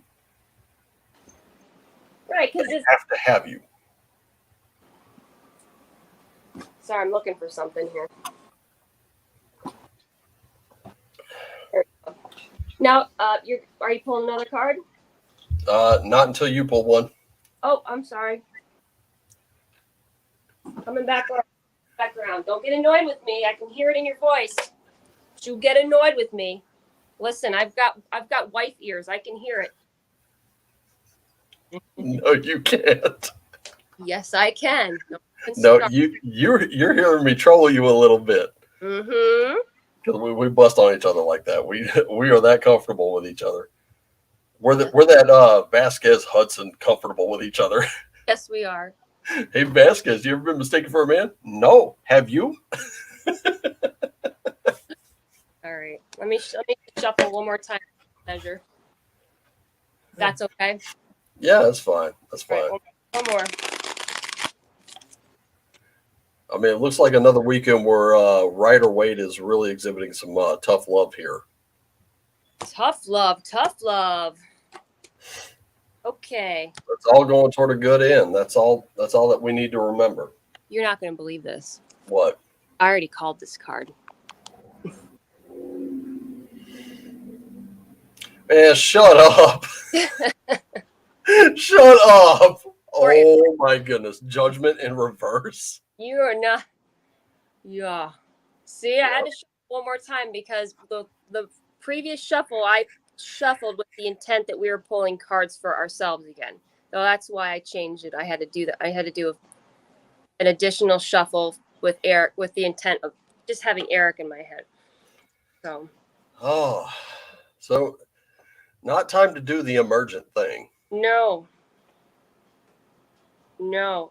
S2: Right, because
S1: they have to have you.
S2: Sorry, I'm looking for something here. There we go. Now, are you pulling another card?
S1: Not until you pull one.
S2: Oh, I'm sorry. Coming background. Don't get annoyed with me. I can hear it in your voice. You get annoyed with me. Listen, I've got wife ears. I can hear it.
S1: No, you can't.
S2: Yes, I can.
S1: No, you're hearing me troll you a little bit.
S2: Mm-hmm.
S1: Because we bust on each other like that. We are that comfortable with each other. We're that Vasquez Hudson comfortable with each other.
S2: Yes, we are.
S1: Hey Vasquez, you ever been mistaken for a man? No. Have you?
S2: All right. Let me shuffle one more time. Measure. That's okay.
S1: Yeah, that's fine. That's fine.
S2: Right, one more.
S1: I mean, it looks like another weekend where Rider Waite is really exhibiting some tough love here.
S2: Tough love. Okay.
S1: It's all going toward a good end. That's all that we need to remember.
S2: You're not going to believe this.
S1: What?
S2: I already called this card.
S1: Man, shut up. Shut up. Oh my goodness. Judgment in reverse.
S2: You are not. Yeah. See, I had to shuffle one more time because the previous shuffle I shuffled with the intent that we were pulling cards for ourselves again. So that's why I changed it. I had to do that. I had to do an additional shuffle with Eric with the intent of just having Eric in my head.
S1: So not time to do the emergent thing.
S2: No.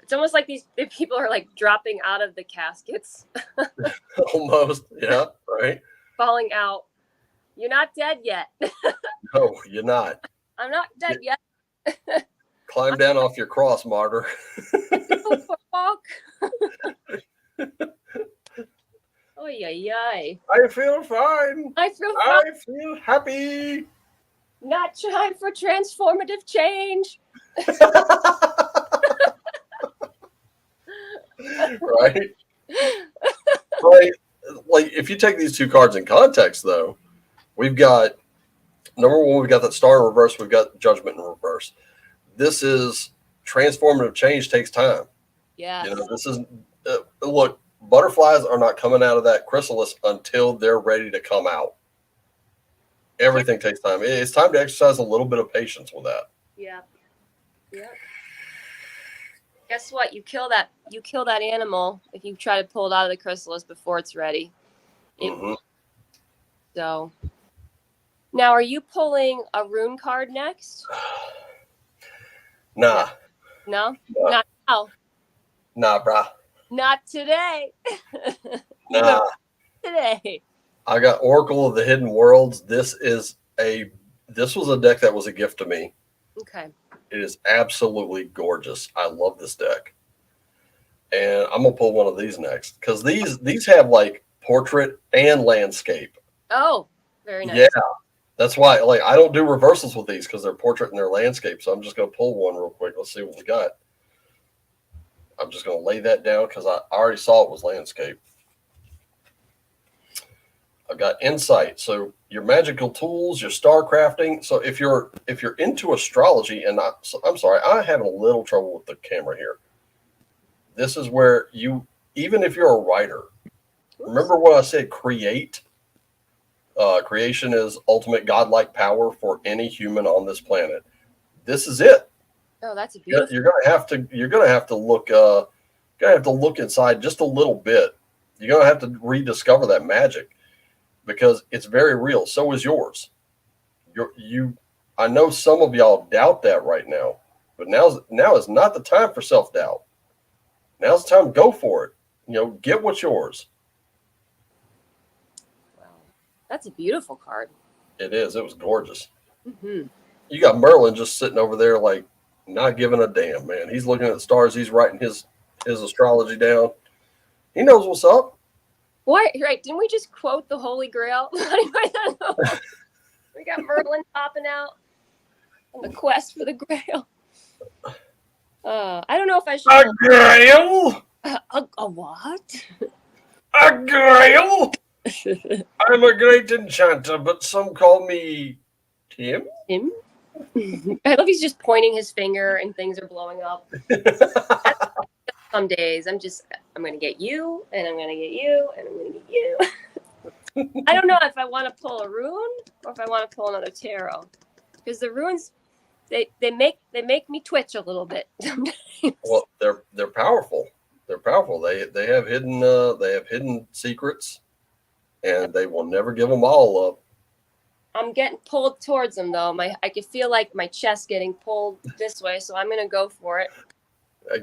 S2: It's almost like the people are like dropping out of the caskets.
S1: Almost. Yeah, right.
S2: Falling out. You're not dead yet.
S1: No, you're not.
S2: I'm not dead yet.
S1: Climb down off your cross, martyr.
S2: Go for a walk. Oh, yeah.
S1: I feel fine.
S2: I feel fine.
S1: I feel happy.
S2: Not time for transformative change.
S1: Right? Right. Like, if you take these two cards in context, though, we've got number one, we've got that star in reverse, we've got judgment in reverse. This is transformative change takes time.
S2: Yeah.
S1: You know, this is look, butterflies are not coming out of that chrysalis until they're ready to come out. Everything takes time. It's time to exercise a little bit of patience with that.
S2: Yeah. Guess what? You kill that animal if you try to pull it out of the chrysalis before it's ready. So now, are you pulling a rune card next?
S1: Nah.
S2: No? Not now.
S1: Nah, brah.
S2: Not today.
S1: Nah.
S2: Today.
S1: I got Oracle of the Hidden Worlds. This was a deck that was a gift to me.
S2: Okay.
S1: It is absolutely gorgeous. I love this deck. And I'm gonna pull one of these next because these have like portrait and landscape.
S2: Oh, very nice.
S1: Yeah. That's why I don't do reversals with these because they're portrait and they're landscape. So I'm just gonna pull one real quick. Let's see what we got. I'm just gonna lay that down because I already saw it was landscape. I've got insight. So your magical tools, your star crafting. So if you're into astrology, and I'm sorry, I'm having a little trouble with the camera here. This is where even if you're a writer, remember what I said, create. Creation is ultimate godlike power for any human on this planet. This is it.
S2: Oh, that's a beautiful.
S1: You're gonna have to look inside just a little bit. You're gonna have to rediscover that magic because it's very real. So is yours. I know some of y'all doubt that right now, but now is not the time for self-doubt. Now's the time to go for it. Get what's yours.
S2: That's a beautiful card.
S1: It is. It was gorgeous.
S2: Mm-hmm.
S1: You got Merlin just sitting over there, like not giving a damn, man. He's looking at the stars. He's writing his astrology down. He knows what's up.
S2: What? Right? Didn't we just quote the Holy Grail? We got Merlin popping out on the quest for the Grail. I don't know if I should.
S1: A Grail?
S2: A what?
S1: A grail? I'm a great enchanter, but some call me Tim.
S2: Him? I love he's just pointing his finger and things are blowing up. Some days I'm going to get you, and I'm going to get you, and I'm going to get you. I don't know if I want to pull a rune or if I want to pull another tarot, because the runes they make me twitch a little bit.
S1: Well, they're powerful. They're powerful. They have hidden secrets, and they will never give them all up.
S2: I'm getting pulled towards them though. I can feel like my chest getting pulled this way, so I'm gonna go for it.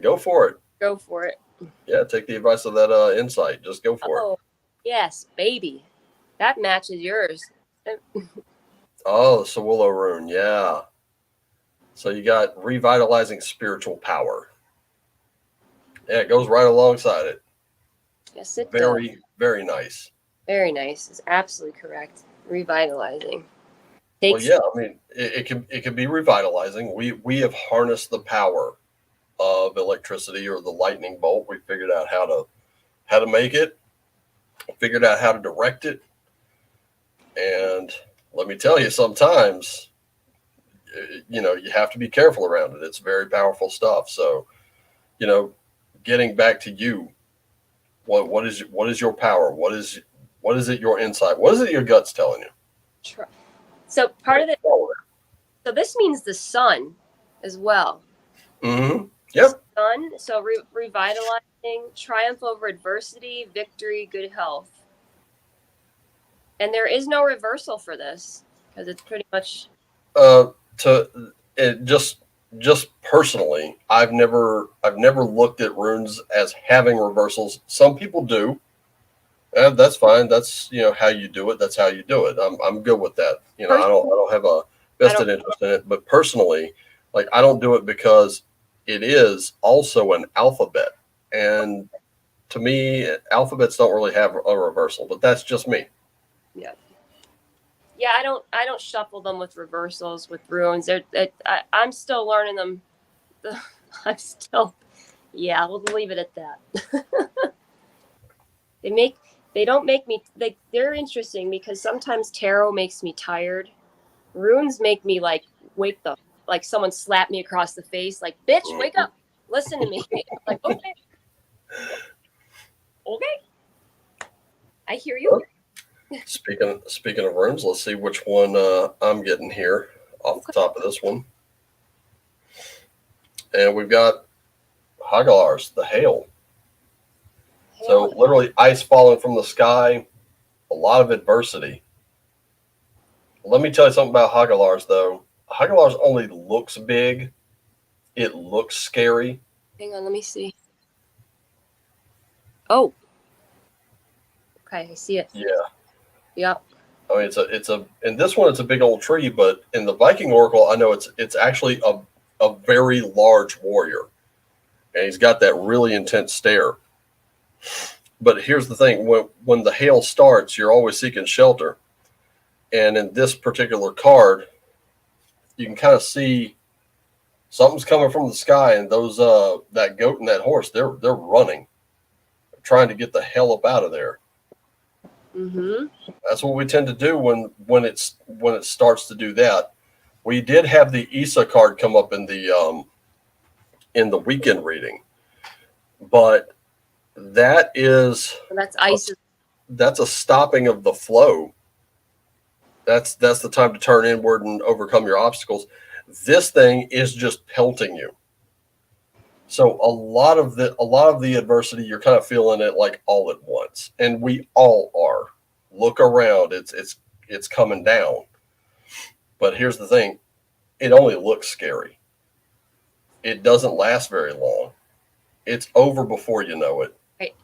S1: Go for it.
S2: Go for it.
S1: Yeah, take the advice of that insight. Just go for it.
S2: Yes, baby. That matches yours.
S1: Oh, the Sawillo rune. Yeah. So you got revitalizing spiritual power. Yeah, it goes right alongside it.
S2: Yes, it
S1: Very,
S2: does.
S1: very nice.
S2: Very nice. It's absolutely correct. Revitalizing.
S1: Well, yeah, I mean, it can be revitalizing. We have harnessed the power of electricity or the lightning bolt. We figured out how to make it, figured out how to direct it, and let me tell you, sometimes you have to be careful around it. It's very powerful stuff. So, getting back to you, what is your power? What is it your insight? What is it your gut's telling you?
S2: So part of it. So this means the sun as well.
S1: Mm-hmm. Yep.
S2: Sun. So revitalizing, triumph over adversity, victory, good health. And there is no reversal for this because it's pretty much.
S1: Just personally, I've never looked at runes as having reversals. Some people do. That's fine. That's how you do it. That's how you do it. I'm good with that. I don't have a vested interest in it. But personally, like, I don't do it because it is also an alphabet, and to me, alphabets don't really have a reversal. But that's just me.
S2: Yeah. Yeah, I don't shuffle them with reversals with runes. I'm still learning them. We'll leave it at that. They don't make me they're interesting because sometimes tarot makes me tired. Runes make me like like someone slapped me across the face, like, bitch, wake up, listen to me. I'm like, okay, I hear you.
S1: Speaking of runes, let's see which one I'm getting here off the top of this one. And we've got Hagalars, the hail. So literally ice falling from the sky, a lot of adversity. Let me tell you something about Hagalars, though. Hagalars only looks big. It looks scary.
S2: Hang on, let me see. Oh. Okay, I see it.
S1: Yeah.
S2: Yep.
S1: I mean, in this one, it's a big old tree, but in the Viking Oracle, I know it's actually a very large warrior. And he's got that really intense stare. But here's the thing. When the hail starts, you're always seeking shelter. And in this particular card, you can kind of see something's coming from the sky, and those that goat and that horse, they're running, trying to get the hell up out of there.
S2: Mm-hmm.
S1: That's what we tend to do when it starts to do that. We did have the Isa card come up in the weekend reading, but that's ice. That's a stopping of the flow. That's the time to turn inward and overcome your obstacles. This thing is just pelting you. So a lot of the adversity, you're kind of feeling it like all at once, and we all are. Look around; it's coming down. But here's the thing: it only looks scary. It doesn't last very long. It's over before you know it.
S2: Right.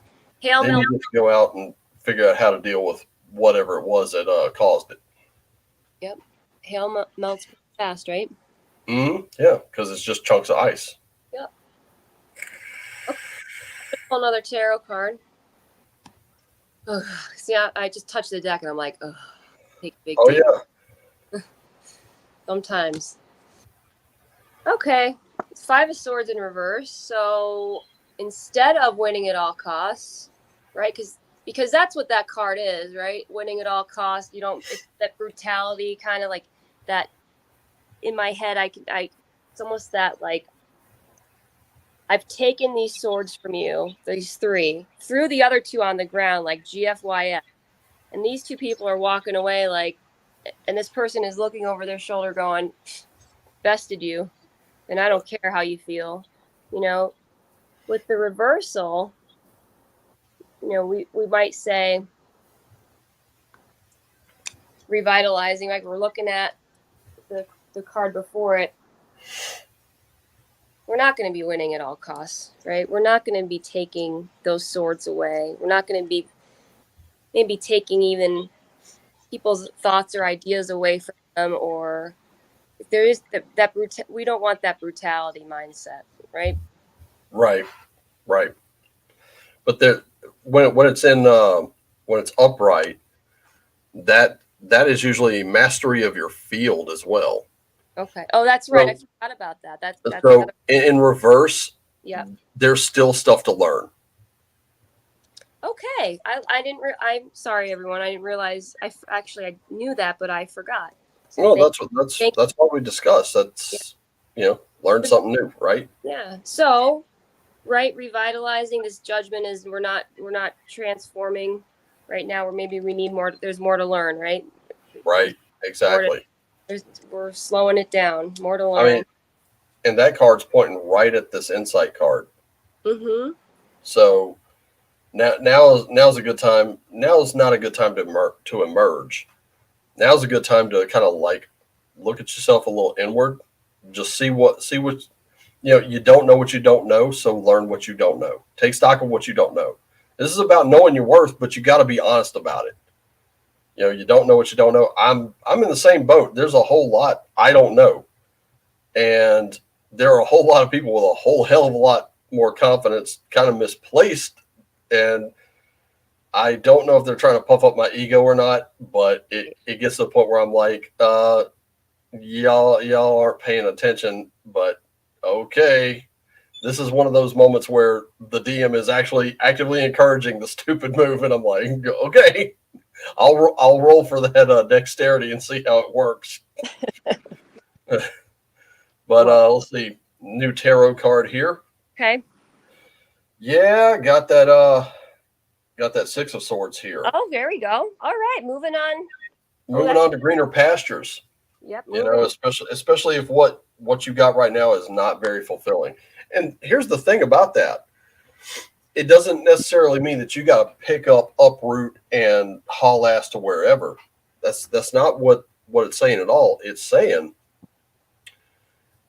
S1: Then you get to go out and figure out how to deal with whatever it was that caused it.
S2: Yep. Hail melts fast, right?
S1: Mm-hmm. Yeah, because it's just chunks of ice.
S2: Yep. Okay. Another tarot card. Ugh. See, I just touched the deck and I'm like, take a big deep.
S1: Yeah.
S2: Sometimes. Okay. It's 5 of Swords in reverse. So instead of winning at all costs, right? Because that's what that card is, right? Winning at all costs. You don't, it's that brutality, kind of like that. In my head, it's almost that like, I've taken these swords from you, these three, threw the other two on the ground like GFYF, and these two people are walking away like, and this person is looking over their shoulder going, bested you, and I don't care how you feel. You know, with the reversal, you know, we might say revitalizing, like we're looking at the card before it. We're not going to be winning at all costs, right? We're not going to be taking those swords away. We're not going to be maybe taking even people's thoughts or ideas away from them, or if there is we don't want that brutality mindset, right?
S1: Right. Right. But there, when it's in when it's upright, that is usually mastery of your field as well.
S2: Okay. Oh, that's right.
S1: So,
S2: I forgot about that. That's the
S1: so
S2: other.
S1: in reverse,
S2: Yeah.
S1: there's still stuff to learn.
S2: Okay. I didn't. I'm sorry, everyone. I didn't realize. I knew that, but I forgot. So
S1: Well, that's what we discussed. That's learn something new, right?
S2: yeah. So, right, revitalizing this judgment is we're not transforming right now. Or maybe we need more. There's more to learn, right?
S1: Right. Exactly.
S2: We're slowing it down. More to
S1: I
S2: learn.
S1: mean, and that card's pointing right at this insight card.
S2: Mm-hmm.
S1: So now's a good time. Now is not a good time to emerge. Now's a good time to kind of like look at yourself a little inward. Just see what you don't know what you don't know, so learn what you don't know. Take stock of what you don't know. This is about knowing your worth, but you got to be honest about it. You don't know what you don't know. I'm in the same boat. There's a whole lot I don't know, and there are a whole lot of people with a whole hell of a lot more confidence, kind of misplaced, and I don't know if they're trying to puff up my ego or not, but it gets to the point where I'm like, y'all aren't paying attention, but okay. This is one of those moments where the DM is actually actively encouraging the stupid move, and I'm like, okay, I'll roll for that dexterity and see how it works. But let's see, new tarot card here.
S2: Okay.
S1: Yeah, got that Six of Swords here.
S2: Oh, there we go. All right, moving on.
S1: Moving on to greener pastures.
S2: Yep.
S1: Especially if what you got right now is not very fulfilling. And here's the thing about that. It doesn't necessarily mean that you got to pick up, uproot, and haul ass to wherever. That's not what it's saying at all. It's saying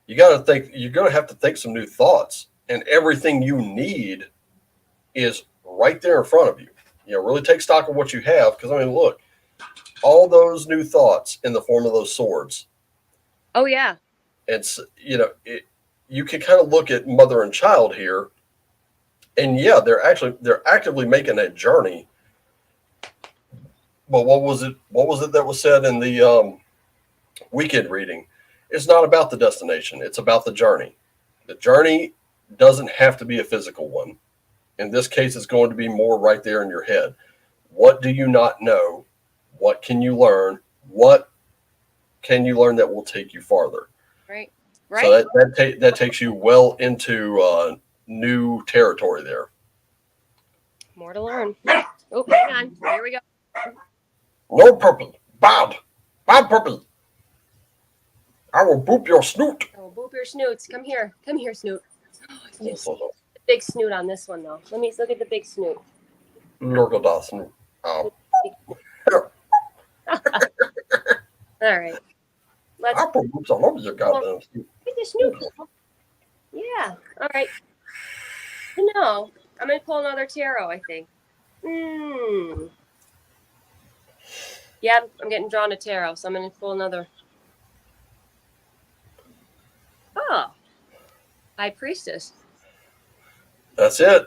S1: you got to think. You're going to have to think some new thoughts, and everything you need is right there in front of you. Really take stock of what you have, because I mean, look, all those new thoughts in the form of those swords.
S2: Oh yeah.
S1: It's you can kind of look at mother and child here, and yeah, they're actively making a journey. But what was it that was said in the weekend reading? It's not about the destination; it's about the journey. The journey doesn't have to be a physical one. In this case, it's going to be more right there in your head. What do you not know? What can you learn? What can you learn that will take you farther?
S2: Right.
S1: So that takes you well into new territory there.
S2: More to learn. Oh, hang on. Here we go.
S1: No purpose. Bad purpose. I will boop your snoot.
S2: I will boop your snoots. Come here, snoot. Yes. Big snoot on this one though. Let me look at the big snoot.
S1: Look at that snoot. Oh.
S2: All right.
S1: I put boops all over your goddamn snoot.
S2: Look at the snoot. Yeah. All right. No, I'm gonna pull another tarot. I think. Yeah, I'm getting drawn to tarot, so I'm gonna pull another. Oh, High Priestess.
S1: That's it.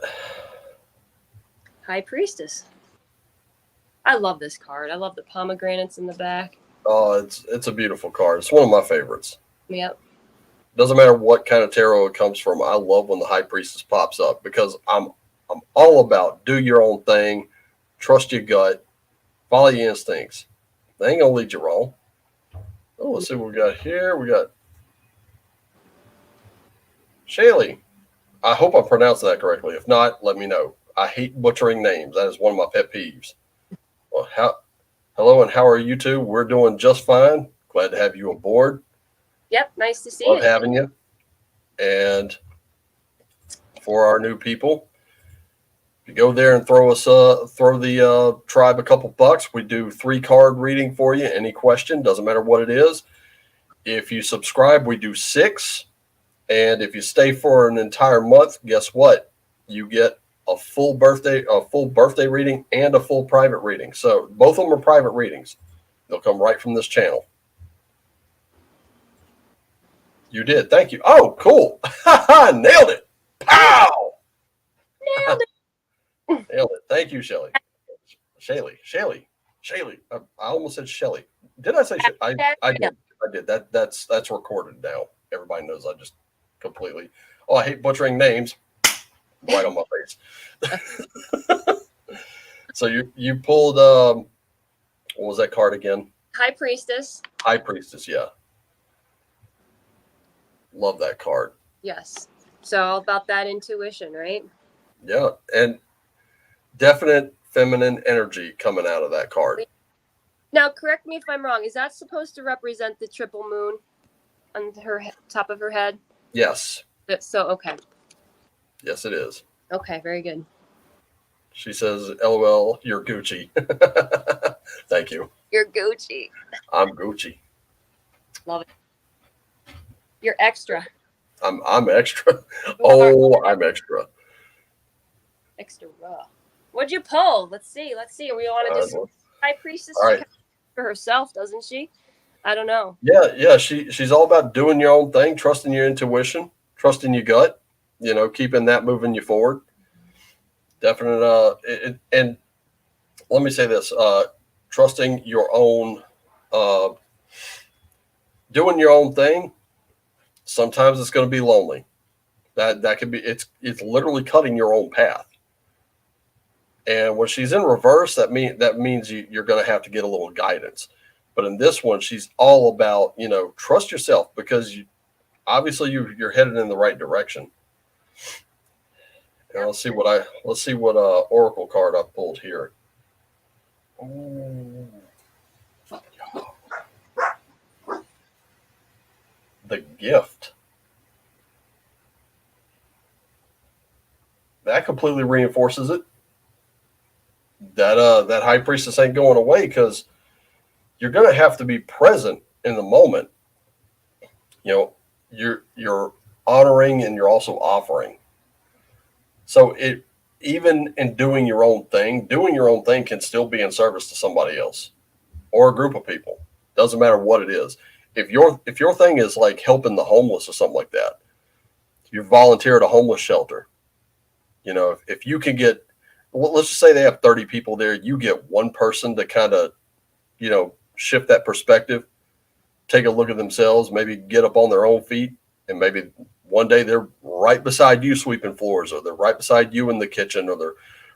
S2: High Priestess. I love this card. I love the pomegranates in the back.
S1: Oh, it's a beautiful card. It's one of my favorites.
S2: Yep.
S1: Doesn't matter what kind of tarot it comes from. I love when the High Priestess pops up because I'm all about do your own thing, trust your gut, follow your instincts. They ain't gonna lead you wrong. Oh, let's see what we got here. We got Shaylee. I hope I'm pronouncing that correctly. If not, let me know. I hate butchering names. That is one of my pet peeves. Well, hello, and how are you two? We're doing just fine. Glad to have you aboard.
S2: Yep, nice to see
S1: Love
S2: you.
S1: having you. And for our new people, if you go there and throw the tribe a couple bucks, we do 3-card reading for you. Any question, doesn't matter what it is. If you subscribe, we do 6. And if you stay for an entire month, guess what? You get a full birthday reading and a full private reading. So both of them are private readings. They'll come right from this channel. You did. Thank you. Oh, cool. Nailed it. Pow.
S2: Nailed it.
S1: Nailed it. Thank you, Shelly. Shaylee. I almost said Shelly. Did I say Shelly? I did. That's recorded now. Everybody knows I just completely. Oh, I hate butchering names. Right on my face. So you pulled what was that card again?
S2: High Priestess.
S1: High Priestess, yeah. Love that card.
S2: Yes. So all about that intuition, right?
S1: Yeah, and definite feminine energy coming out of that card.
S2: Now, correct me if I'm wrong. Is that supposed to represent the triple moon on her top of her head?
S1: Yes.
S2: So, okay.
S1: Yes, it is.
S2: Okay, very good.
S1: She says, LOL, you're Gucci. Thank you.
S2: You're Gucci.
S1: I'm Gucci.
S2: Love it. You're extra.
S1: I'm extra. Oh, I'm extra.
S2: Extra raw. What'd you pull? Let's see. We want to just High Priestess
S1: right.
S2: For herself, doesn't she? I don't know.
S1: Yeah. She's all about doing your own thing, trusting your intuition, trusting your gut. You know, keeping that moving you forward. Definite. And let me say this: trusting your own, doing your own thing. Sometimes it's going to be lonely. That could be. It's literally cutting your own path. And when she's in reverse, that means you're going to have to get a little guidance. But in this one, she's all about, trust yourself because obviously you're headed in the right direction. And let's see what oracle card I pulled here. Ooh. The gift. That completely reinforces it. That High Priestess ain't going away because you're going to have to be present in the moment. You're honoring and you're also offering. So even in doing your own thing can still be in service to somebody else or a group of people. Doesn't matter what it is. If your thing is like helping the homeless or something like that, you volunteer at a homeless shelter. If you can get, well, let's just say they have 30 people there, you get one person to kind of, shift that perspective, take a look at themselves, maybe get up on their own feet, and maybe one day they're right beside you sweeping floors, or they're right beside you in the kitchen, or they're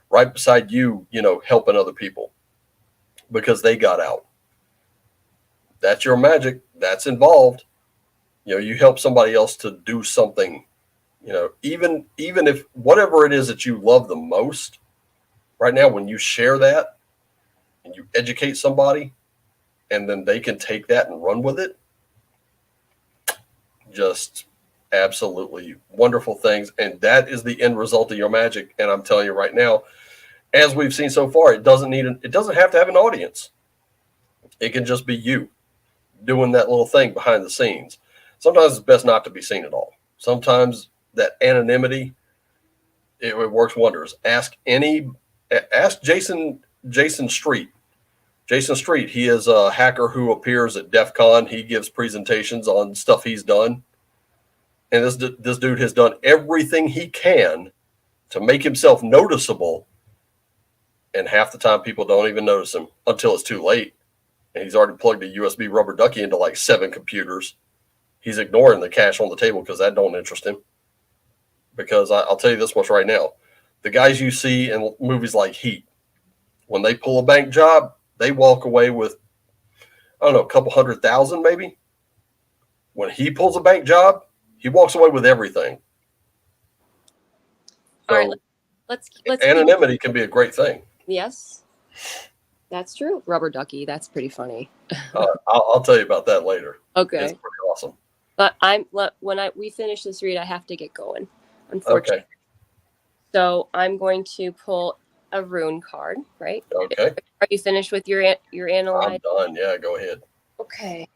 S1: right beside you, helping other people because they got out. That's your magic. That's involved. You help somebody else to do something, even if whatever it is that you love the most right now, when you share that and you educate somebody and then they can take that and run with it, just absolutely wonderful things. And that is the end result of your magic. And I'm telling you right now, as we've seen so far, it doesn't have to have an audience. It can just be you doing that little thing behind the scenes. Sometimes it's best not to be seen at all. Sometimes that anonymity, it works wonders. Ask Jason Street. Jason Street, he is a hacker who appears at DEF CON. He gives presentations on stuff he's done. And this dude has done everything he can to make himself noticeable. And half the time people don't even notice him until it's too late. And he's already plugged a USB rubber ducky into like 7 computers. He's ignoring the cash on the table because that don't interest him. Because I'll tell you this much right now. The guys you see in movies like Heat, when they pull a bank job, they walk away with, I don't know, a couple $100,000 maybe. When he pulls a bank job, he walks away with everything. So
S2: All right, let's
S1: anonymity can be a great thing.
S2: Yes, that's true. Rubber ducky. That's pretty funny.
S1: I'll tell you about that later.
S2: Okay.
S1: It's pretty awesome.
S2: But when we finish this read, I have to get going, unfortunately.
S1: Okay.
S2: So I'm going to pull a rune card, right?
S1: Okay.
S2: Are you finished with your analyze?
S1: I'm done. Yeah, go ahead.
S2: Okay.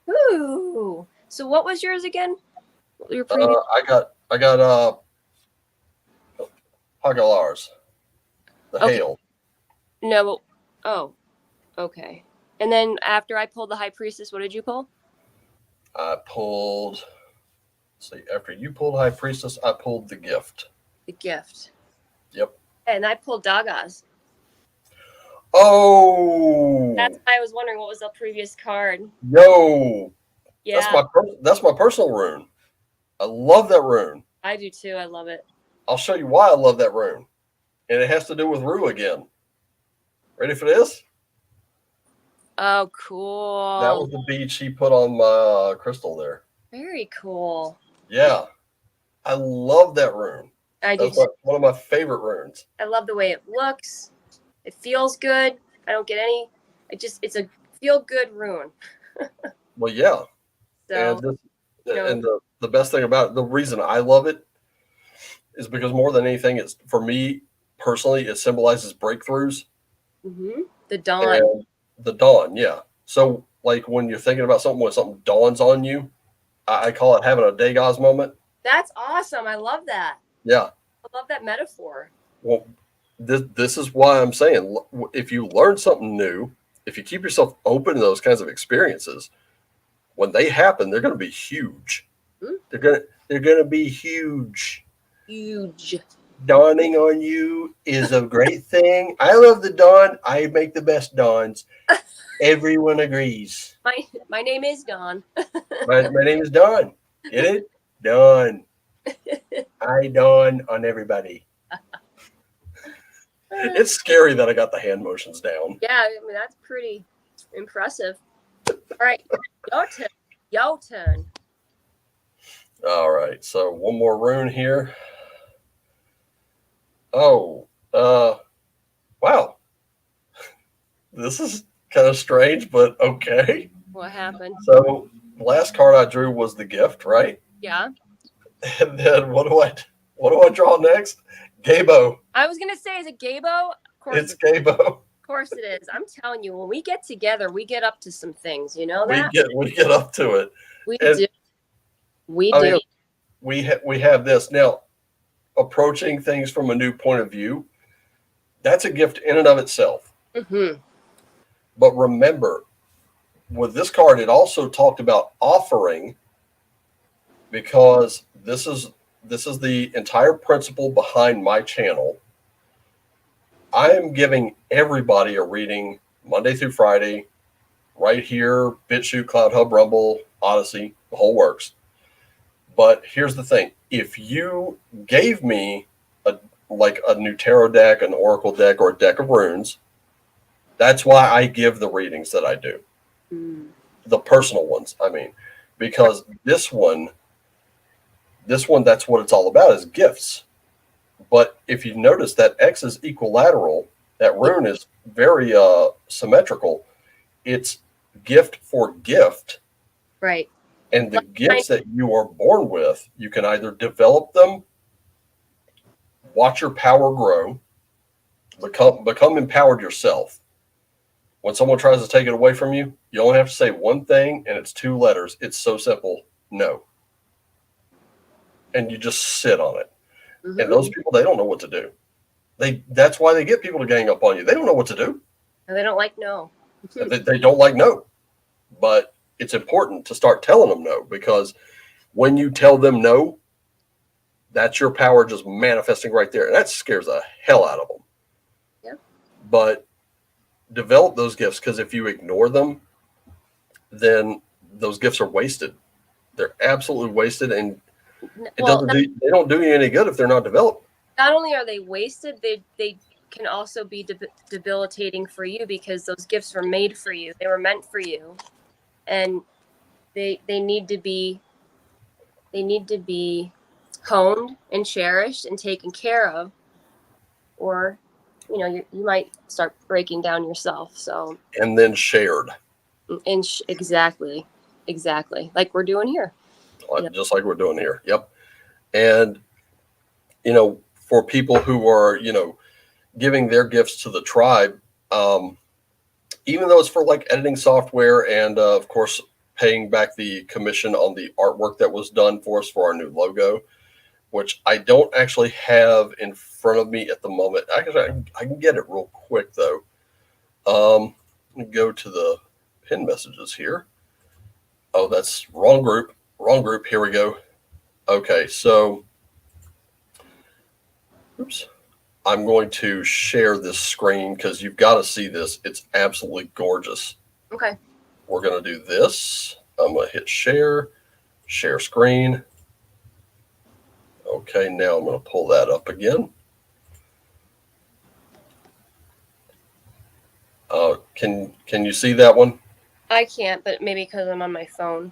S2: Ooh. So what was yours again? Your previous.
S1: I got Hagalars. The
S2: Okay.
S1: hail.
S2: No. Oh. Okay. And then after I pulled the High Priestess, what did you pull?
S1: I pulled. Let's see. After you pulled High Priestess, I pulled the gift.
S2: The gift.
S1: Yep.
S2: And I pulled Dagas.
S1: Oh.
S2: That's why I was wondering what was the previous card.
S1: Yo.
S2: Yeah.
S1: That's my personal rune. I love that rune.
S2: I do too. I love it.
S1: I'll show you why I love that rune. And it has to do with Rue again. Ready for this?
S2: Oh, cool.
S1: That was the bead she put on my crystal there.
S2: Very cool.
S1: Yeah. I love that rune.
S2: I do.
S1: That's one of my favorite runes.
S2: I love the way it looks. It feels good. I don't get any. It's a feel good rune.
S1: Well, yeah.
S2: So,
S1: and the best thing about it, the reason I love it is because more than anything, it's for me personally, it symbolizes breakthroughs.
S2: Mm-hmm. The dawn.
S1: And the dawn, yeah. So, like when you're thinking about something, when something dawns on you, I call it having a Dagas moment.
S2: That's awesome. I love that.
S1: Yeah.
S2: I love that metaphor.
S1: Well, this is why I'm saying if you learn something new, if you keep yourself open to those kinds of experiences, when they happen, they're going to be huge. Mm-hmm. They're going to be huge.
S2: Huge.
S1: Dawning on you is a great thing. I love the dawn. I make the best dawns. Everyone agrees.
S2: My name is Dawn.
S1: my name is Dawn. Get it? Dawn. I dawn on everybody. It's scary that I got the hand motions down.
S2: Yeah, I mean that's pretty impressive. All right, your turn.
S1: All right, so one more rune here. Oh, wow. This is kind of strange, but okay.
S2: What happened?
S1: So, the last card I drew was the gift, right?
S2: Yeah.
S1: And then what do I draw next? Gabo.
S2: I was gonna say, is it Gabo? Of course
S1: It's Gabo.
S2: Of course it is. I'm telling you, when we get together, we get up to some things. You know that?
S1: We get up to it.
S2: We do. We do.
S1: Mean, we have this now. Approaching things from a new point of view, that's a gift in and of itself.
S2: Mm-hmm.
S1: But remember, with this card, it also talked about offering, because this is the entire principle behind my channel. I am giving everybody a reading Monday through Friday, right here, BitChute, Cloud Hub, Rumble, Odyssey, the whole works. But here's the thing. If you gave me a new tarot deck, an oracle deck, or a deck of runes, that's why I give the readings that I do. Mm. The personal ones, I mean. Because this one, that's what it's all about, is gifts. But if you notice that X is equilateral, that rune is very symmetrical. It's gift for gift.
S2: Right.
S1: And the gifts that you are born with, you can either develop them, watch your power grow, become empowered yourself. When someone tries to take it away from you, you only have to say one thing, and it's 2 letters. It's so simple. No. And you just sit on it. Mm-hmm. And those people, they don't know what to do. That's why they get people to gang up on you. They don't know what to do.
S2: And they don't like no.
S1: They don't like no. But it's important to start telling them no, because when you tell them no, that's your power just manifesting right there. And that scares the hell out of them. Yeah. But develop those gifts, because if you ignore them, then those gifts are wasted. They're absolutely wasted, and
S2: Well,
S1: they don't do you any good if they're not developed.
S2: not only are they wasted, they can also be debilitating for you because those gifts were made for you. They were meant for you, and they need to be honed and cherished and taken care of, or you might start breaking down yourself. So,
S1: And then shared,
S2: and exactly, like we're doing here.
S1: just like we're doing here. Yep. And for people who are giving their gifts to the tribe, even though it's for like editing software and of course paying back the commission on the artwork that was done for us for our new logo, which I don't actually have in front of me at the moment. I can get it real quick though. Let me go to the pin messages here. Oh, that's wrong group. Wrong group. Here we go. Okay, so oops. I'm going to share this screen because you've got to see this. It's absolutely gorgeous.
S2: Okay.
S1: We're going to do this. I'm going to hit share screen. Okay, now I'm going to pull that up again. Can you see that one?
S2: I can't, but maybe because I'm on my phone.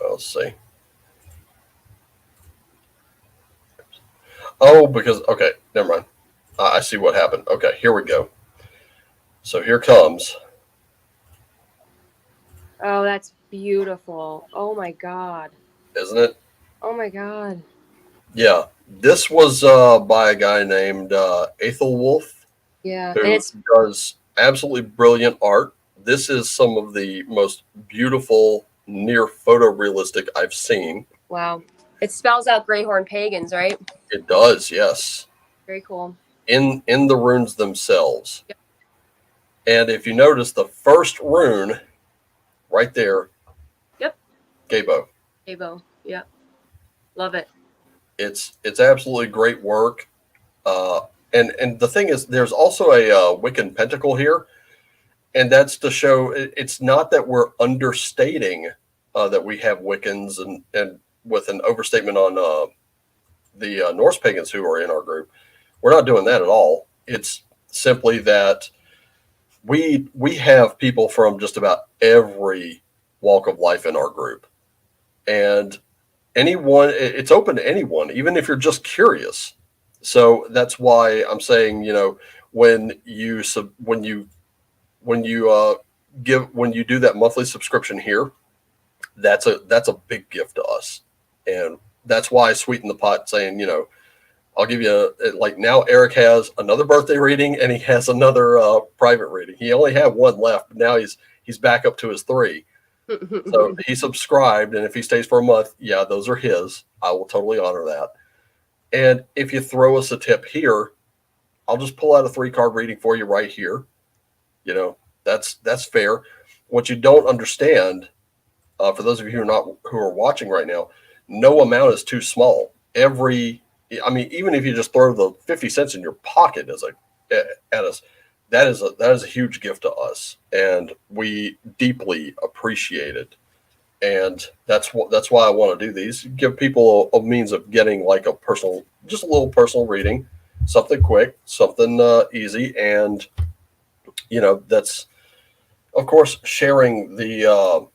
S1: Let's see. Oh, because, okay, never mind. I see what happened. Okay, here we go. So here comes.
S2: Oh, that's beautiful. Oh my God.
S1: Isn't it?
S2: Oh my God.
S1: Yeah, this was by a guy named Ethelwolf.
S2: Yeah,
S1: Who
S2: and it's
S1: does absolutely brilliant art. This is some of the most beautiful, near photorealistic I've seen.
S2: wow. It spells out Greyhorn Pagans, right?
S1: It does, yes.
S2: Very cool.
S1: In the runes themselves.
S2: Yep.
S1: And if you notice the first rune right there.
S2: Yep.
S1: Gabo.
S2: Gabo. Yep. Love it.
S1: It's absolutely great work. And the thing is, there's also a Wiccan pentacle here, and that's to show it's not that we're understating that we have Wiccans and with an overstatement on the Norse pagans who are in our group. We're not doing that at all. It's simply that we have people from just about every walk of life in our group, and it's open to anyone, even if you're just curious. So that's why I'm saying, when you do that monthly subscription here, that's a big gift to us. And that's why I sweeten the pot saying, I'll give you like now Eric has another birthday reading and he has another private reading. He only had one left, but now he's back up to his 3. So he subscribed, and if he stays for a month, yeah, those are his. I will totally honor that. And if you throw us a tip here, I'll just pull out a 3-card reading for you right here. That's fair. What you don't understand, for those of you who are watching right now, no amount is too small. Even if you just throw the 50 cents in your pocket at us, that is a huge gift to us, and we deeply appreciate it. And that's why I want to do these. Give people a means of getting like just a little personal reading, something quick, something easy, and that's of course sharing the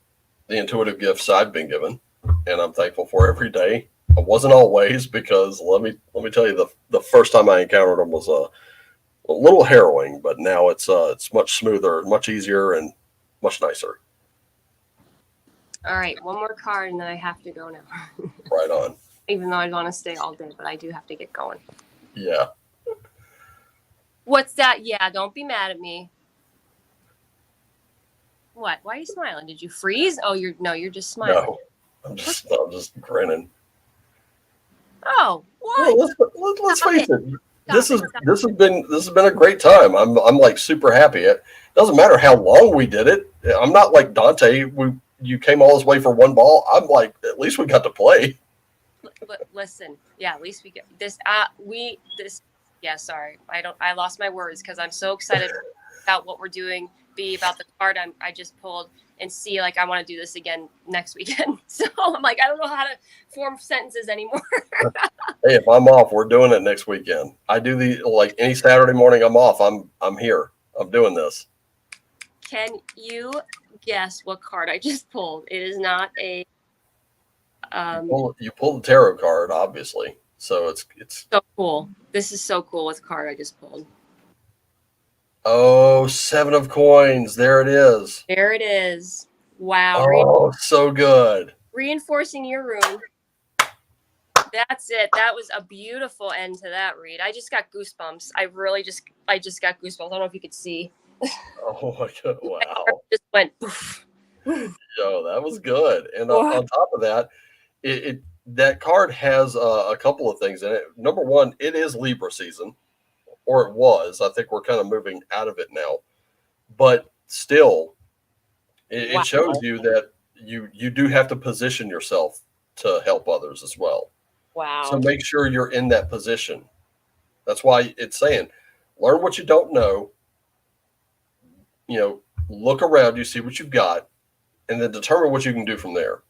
S1: intuitive gifts I've been given, and I'm thankful for every day. I wasn't always, because let me tell you, the first time I encountered them was a little harrowing, but now it's much smoother, much easier, and much nicer.
S2: All right, one more card and then I have to go now.
S1: Right on.
S2: Even though I want to stay all day, but I do have to get going.
S1: Yeah.
S2: What's that? Yeah, don't be mad at me. What? Why are you smiling? Did you freeze? Oh, you're just smiling.
S1: No, I'm just grinning.
S2: Oh, what?
S1: Well, let's face it. This has been a great time. I'm like super happy. It doesn't matter how long we did it. I'm not like Dante. You came all this way for one ball. I'm like, at least we got to play.
S2: Listen, yeah, at least we get this. Yeah, sorry, I lost my words because I'm so excited about what we're doing be about the card I just pulled and see, like, I want to do this again next weekend. So I'm like, I don't know how to form sentences anymore.
S1: Hey, if I'm off, we're doing it next weekend. I do like any Saturday morning I'm off. I'm here. I'm doing this.
S2: Can you guess what card I just pulled? It is not a.
S1: You pulled the tarot card, obviously. So it's
S2: so cool. This is so cool. What card I just pulled?
S1: Oh, 7 of coins. There it is.
S2: There it is. Wow.
S1: Oh, so good.
S2: Reinforcing your rune. That's it. That was a beautiful end to that read. I just got goosebumps. I just got goosebumps. I don't know if you could see.
S1: Oh my god! Wow.
S2: Just went. Poof.
S1: Yo, that was good. And on top of that, that card has a couple of things in it. Number one, it is Libra season, or it was. I think we're kind of moving out of it now, but still, it shows you that you do have to position yourself to help others as well.
S2: Wow.
S1: So make sure you're in that position. That's why it's saying, learn what you don't know. Look around you, see what you've got, and then determine what you can do from there.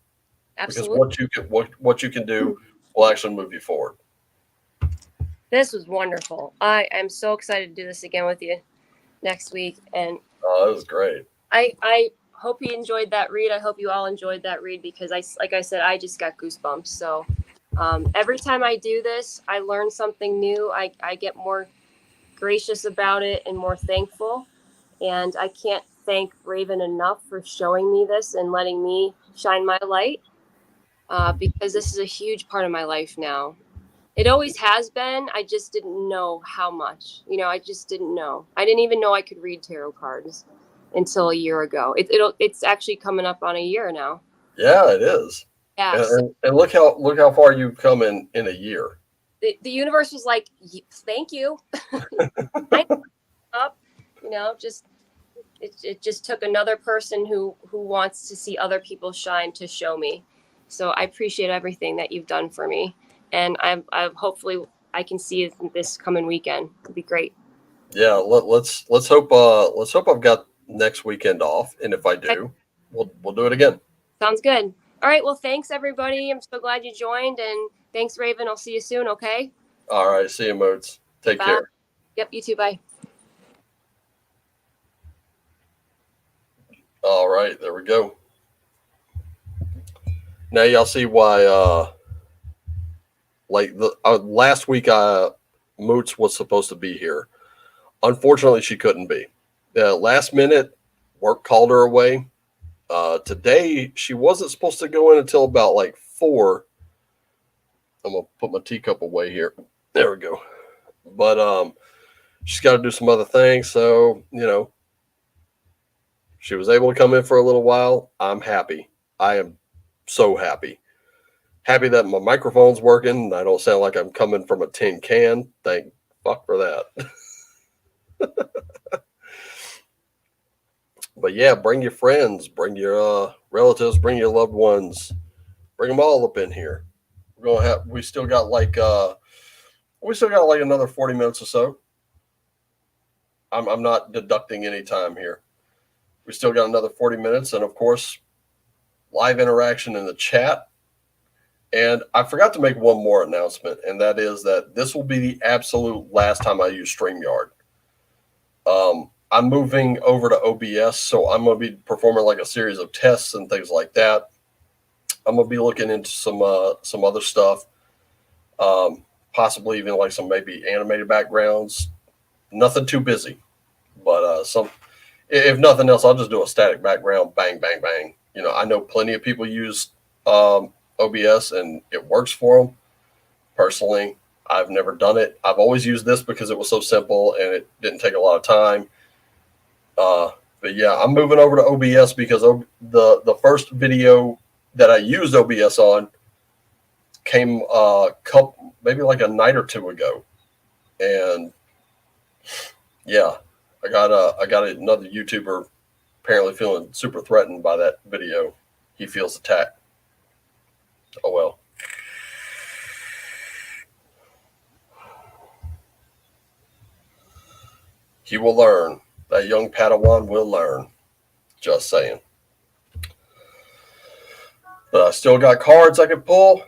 S2: Absolutely.
S1: Because what you can do will actually move you forward.
S2: This was wonderful. I am so excited to do this again with you next week. And
S1: that was great.
S2: I hope you enjoyed that read. I hope you all enjoyed that read, because like I said, I just got goosebumps. So every time I do this, I learn something new. I get more gracious about it and more thankful. And I can't thank Raven enough for showing me this and letting me shine my light, because this is a huge part of my life now. It always has been. I just didn't know how much. I just didn't know. I didn't even know I could read tarot cards until a year ago. It's actually coming up on a year now.
S1: Yeah, it is.
S2: Yeah.
S1: And look how far you've come in a year.
S2: The universe was like, thank you. Up, just it just took another person who wants to see other people shine to show me. So I appreciate everything that you've done for me, and I hopefully I can see it this coming weekend. It'd be great.
S1: Yeah, let's hope I've got next weekend off, and if I do, we'll do it again.
S2: Sounds good. All right. Well, thanks everybody. I'm so glad you joined, and thanks Raven. I'll see you soon. Okay.
S1: All right. See you, Mootz. Take care.
S2: Yep. You too. Bye.
S1: All right. There we go. Now y'all see why. Last week, Mootz was supposed to be here. Unfortunately, she couldn't be. Last minute, work called her away. Today, she wasn't supposed to go in until about 4. I'm going to put my teacup away here. There we go. But she's got to do some other things. So, she was able to come in for a little while. I'm happy. I am so happy. Happy that my microphone's working. I don't sound like I'm coming from a tin can. Thank fuck for that. But yeah, bring your friends, bring your relatives, bring your loved ones, bring them all up in here. We still got another 40 minutes or so. I'm not deducting any time here. We still got another 40 minutes, and of course, live interaction in the chat. And I forgot to make one more announcement, and that is that this will be the absolute last time I use StreamYard. I'm moving over to OBS, so I'm going to be performing a series of tests and things like that. I'm going to be looking into some other stuff, possibly even some maybe animated backgrounds. Nothing too busy, but if nothing else, I'll just do a static background, bang, bang, bang. I know plenty of people use OBS and it works for them. Personally, I've never done it. I've always used this because it was so simple and it didn't take a lot of time. But yeah, I'm moving over to OBS because the first video that I used OBS on came maybe a night or two ago, and yeah, I got another YouTuber apparently feeling super threatened by that video. He feels attacked. Oh well. He will learn. That young Padawan will learn. Just saying. But I still got cards I can pull.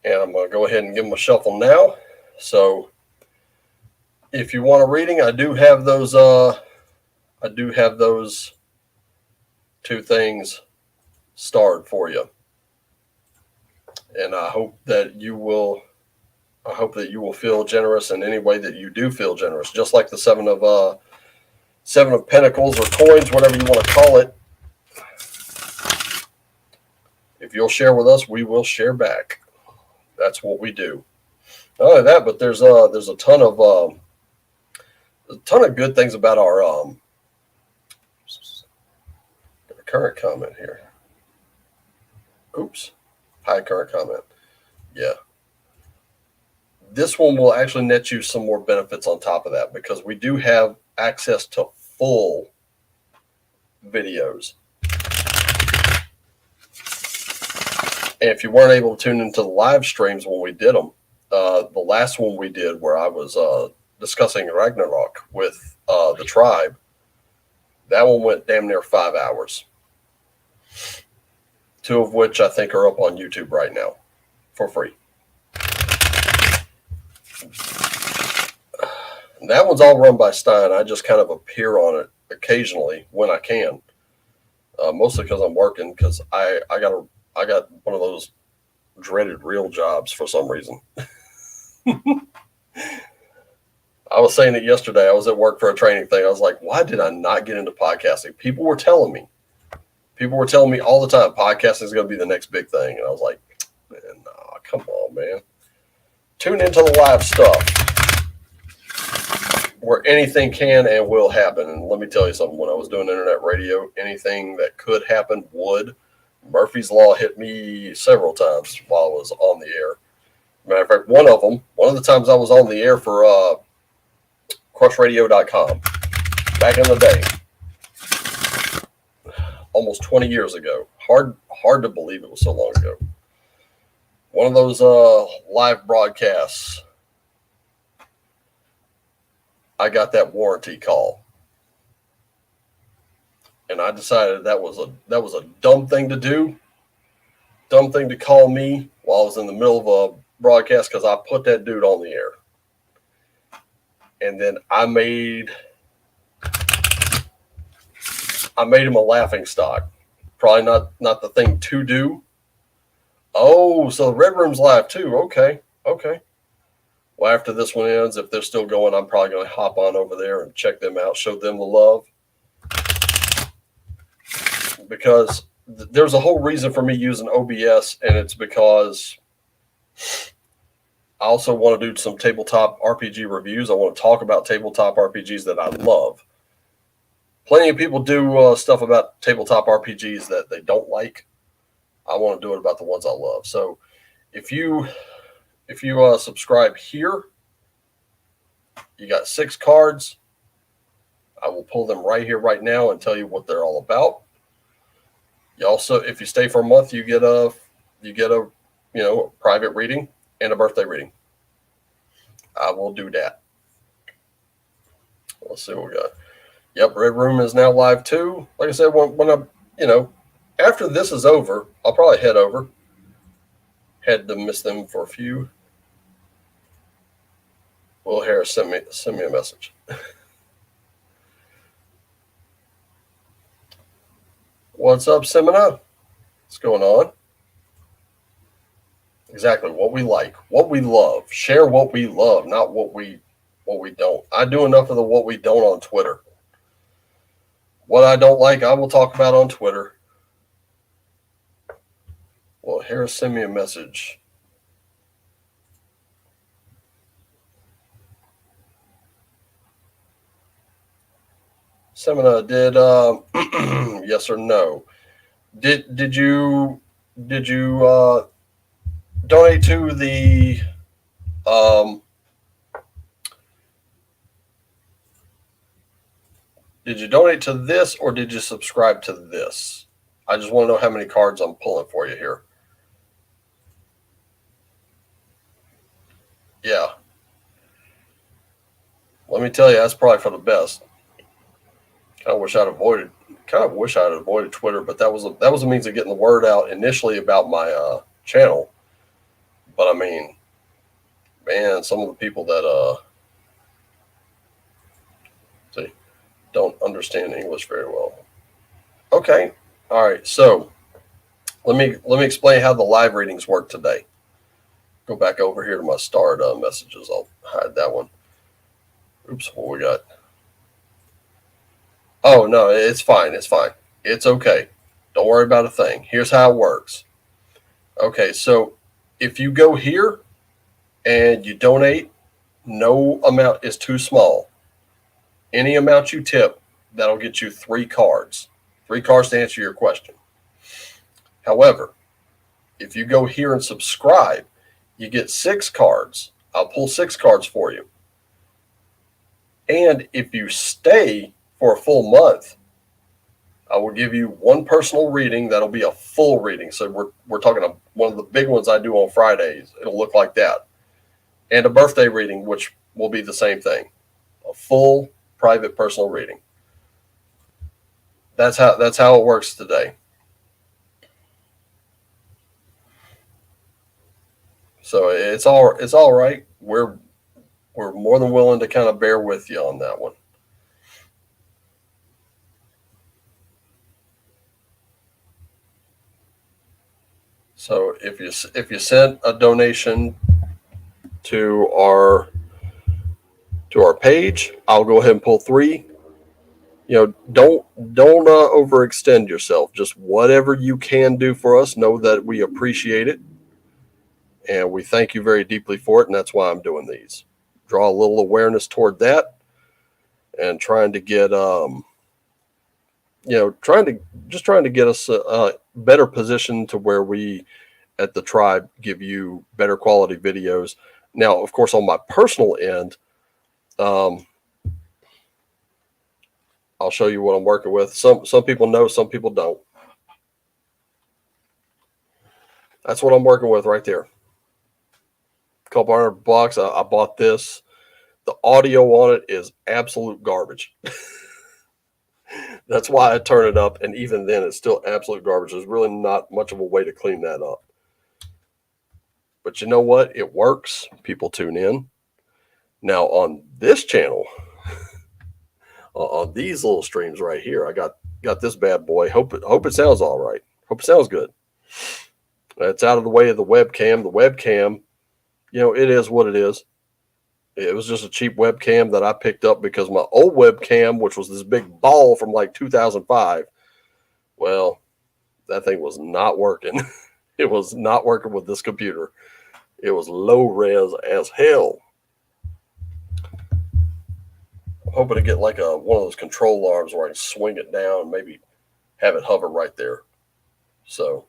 S1: And I'm going to go ahead and give them a shuffle now. So if you want a reading, I do have those two things starred for you. And I hope that you will feel generous in any way that you do feel generous. Just like the seven of pentacles or coins, whatever you want to call it. If you'll share with us, we will share back. That's what we do. Not only that, but there's a ton of good things about our current comment here. Oops. High current comment. Yeah. This one will actually net you some more benefits on top of that, because we do have access to full videos. And if you weren't able to tune into the live streams when we did them, the last one we did where I was discussing Ragnarok with the tribe, that one went damn near 5 hours. 2 of which I think are up on YouTube right now for free. And that one's all run by Stein. I just kind of appear on it occasionally when I can, mostly because I'm working, because I got one of those dreaded real jobs for some reason. I was saying it yesterday. I was at work for a training thing. I was like, why did I not get into podcasting? People were telling me all the time, podcasting is going to be the next big thing. And I was like, man, nah, come on, man. Tune into the live stuff where anything can and will happen. And let me tell you something. When I was doing internet radio, anything that could happen would. Murphy's Law hit me several times while I was on the air. Matter of fact, one of the times I was on the air for crushradio.com back in the day, almost 20 years ago. Hard to believe it was so long ago. One of those live broadcasts, I got that warranty call. And I decided that was a dumb thing to do. Dumb thing to call me while I was in the middle of a broadcast, because I put that dude on the air. And then I made him a laughing stock. Probably not the thing to do. Oh, so the Red Room's live too. Okay. Well, after this one ends, if they're still going, I'm probably going to hop on over there and check them out, show them the love. Because there's a whole reason for me using OBS, and it's because I also want to do some tabletop RPG reviews. I want to talk about tabletop RPGs that I love. Plenty of people do stuff about tabletop RPGs that they don't like. I want to do it about the ones I love. So if you subscribe here, you got 6 cards. I will pull them right here, right now, and tell you what they're all about. You also, if you stay for a month, you get a private reading and a birthday reading. I will do that. Let's see what we got. Yep, Red Room is now live too. Like I said, when I, after this is over, I'll probably head over. Had to miss them for a few. Will Harris send me a message. What's up, Semina? What's going on? Exactly what we like, what we love. Share what we love, not what we don't. I do enough of the what we don't on Twitter. What I don't like, I will talk about on Twitter. Well, Harris, send me a message. Semina, did yes or no? Did you donate to the did you donate to this, or did you subscribe to this? I just want to know how many cards I'm pulling for you here. Yeah. let me tell you, that's probably for the best. Kind of wish I'd avoided Twitter, but that was a means of getting the word out initially about my channel. But I mean, man, some of the people that see, don't understand English very well. Okay, all right. So let me explain how the live readings work today. Go back over here to my starred messages. I'll hide that one. Oops, what we got? Oh no, it's fine. It's fine. It's okay. Don't worry about a thing. Here's how it works. Okay, so if you go here and you donate, no amount is too small. Any amount you tip, that'll get you 3 cards. 3 cards to answer your question. However, if you go here and subscribe, you get 6 cards. I'll pull 6 cards for you. And if you stay for a full month, I will give you 1 personal reading. That'll be a full reading. So we're talking one of the big ones I do on Fridays. It'll look like that. And a birthday reading, which will be the same thing. A full private personal reading. That's how it works today. So it's all right. We're more than willing to kind of bear with you on that one. So if you sent a donation to our page, I'll go ahead and pull 3. Don't overextend yourself. Just whatever you can do for us, know that we appreciate it, and we thank you very deeply for it. And that's why I'm doing these. Draw a little awareness toward that, and trying to get trying to get us a better position to where we at the tribe give you better quality videos. Now, of course, on my personal end, I'll show you what I'm working with. Some people know, some people don't. That's what I'm working with right there. A couple $100. I bought this. The audio on it is absolute garbage. That's why I turn it up, and even then it's still absolute garbage. There's really not much of a way to clean that up. But you know what? It works. People tune in. Now on this channel, on these little streams right here, I got this bad boy. Hope it sounds all right. Hope it sounds good. It's out of the way of the webcam. The webcam, it is what it is. It was just a cheap webcam that I picked up because my old webcam, which was this big ball from like 2005, well, that thing was not working. It was not working with this computer. It was low res as hell. I'm hoping to get like one of those control arms where I can swing it down and maybe have it hover right there. So,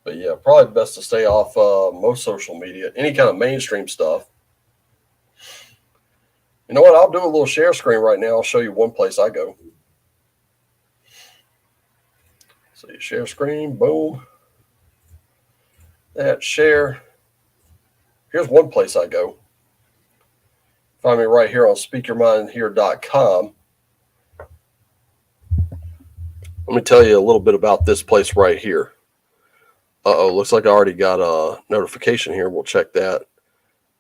S1: but yeah, probably best to stay off most social media, any kind of mainstream stuff. You know what? I'll do a little share screen right now. I'll show you one place I go. So you share screen, boom. That share. Here's one place I go. Find me right here on speakyourmindhere.com. Let me tell you a little bit about this place right here. Looks like I already got a notification here. We'll check that.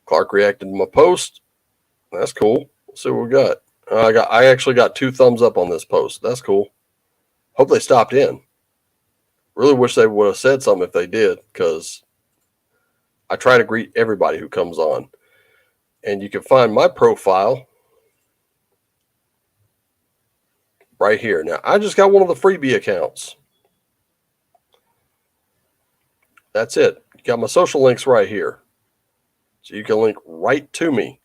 S1: Clark reacted to my post. That's cool. Let's see what we got. I actually got 2 thumbs up on this post. That's cool. Hope they stopped in. Really wish they would have said something if they did, because I try to greet everybody who comes on. And you can find my profile right here. Now, I just got one of the freebie accounts. That's it. You got my social links right here. So you can link right to me.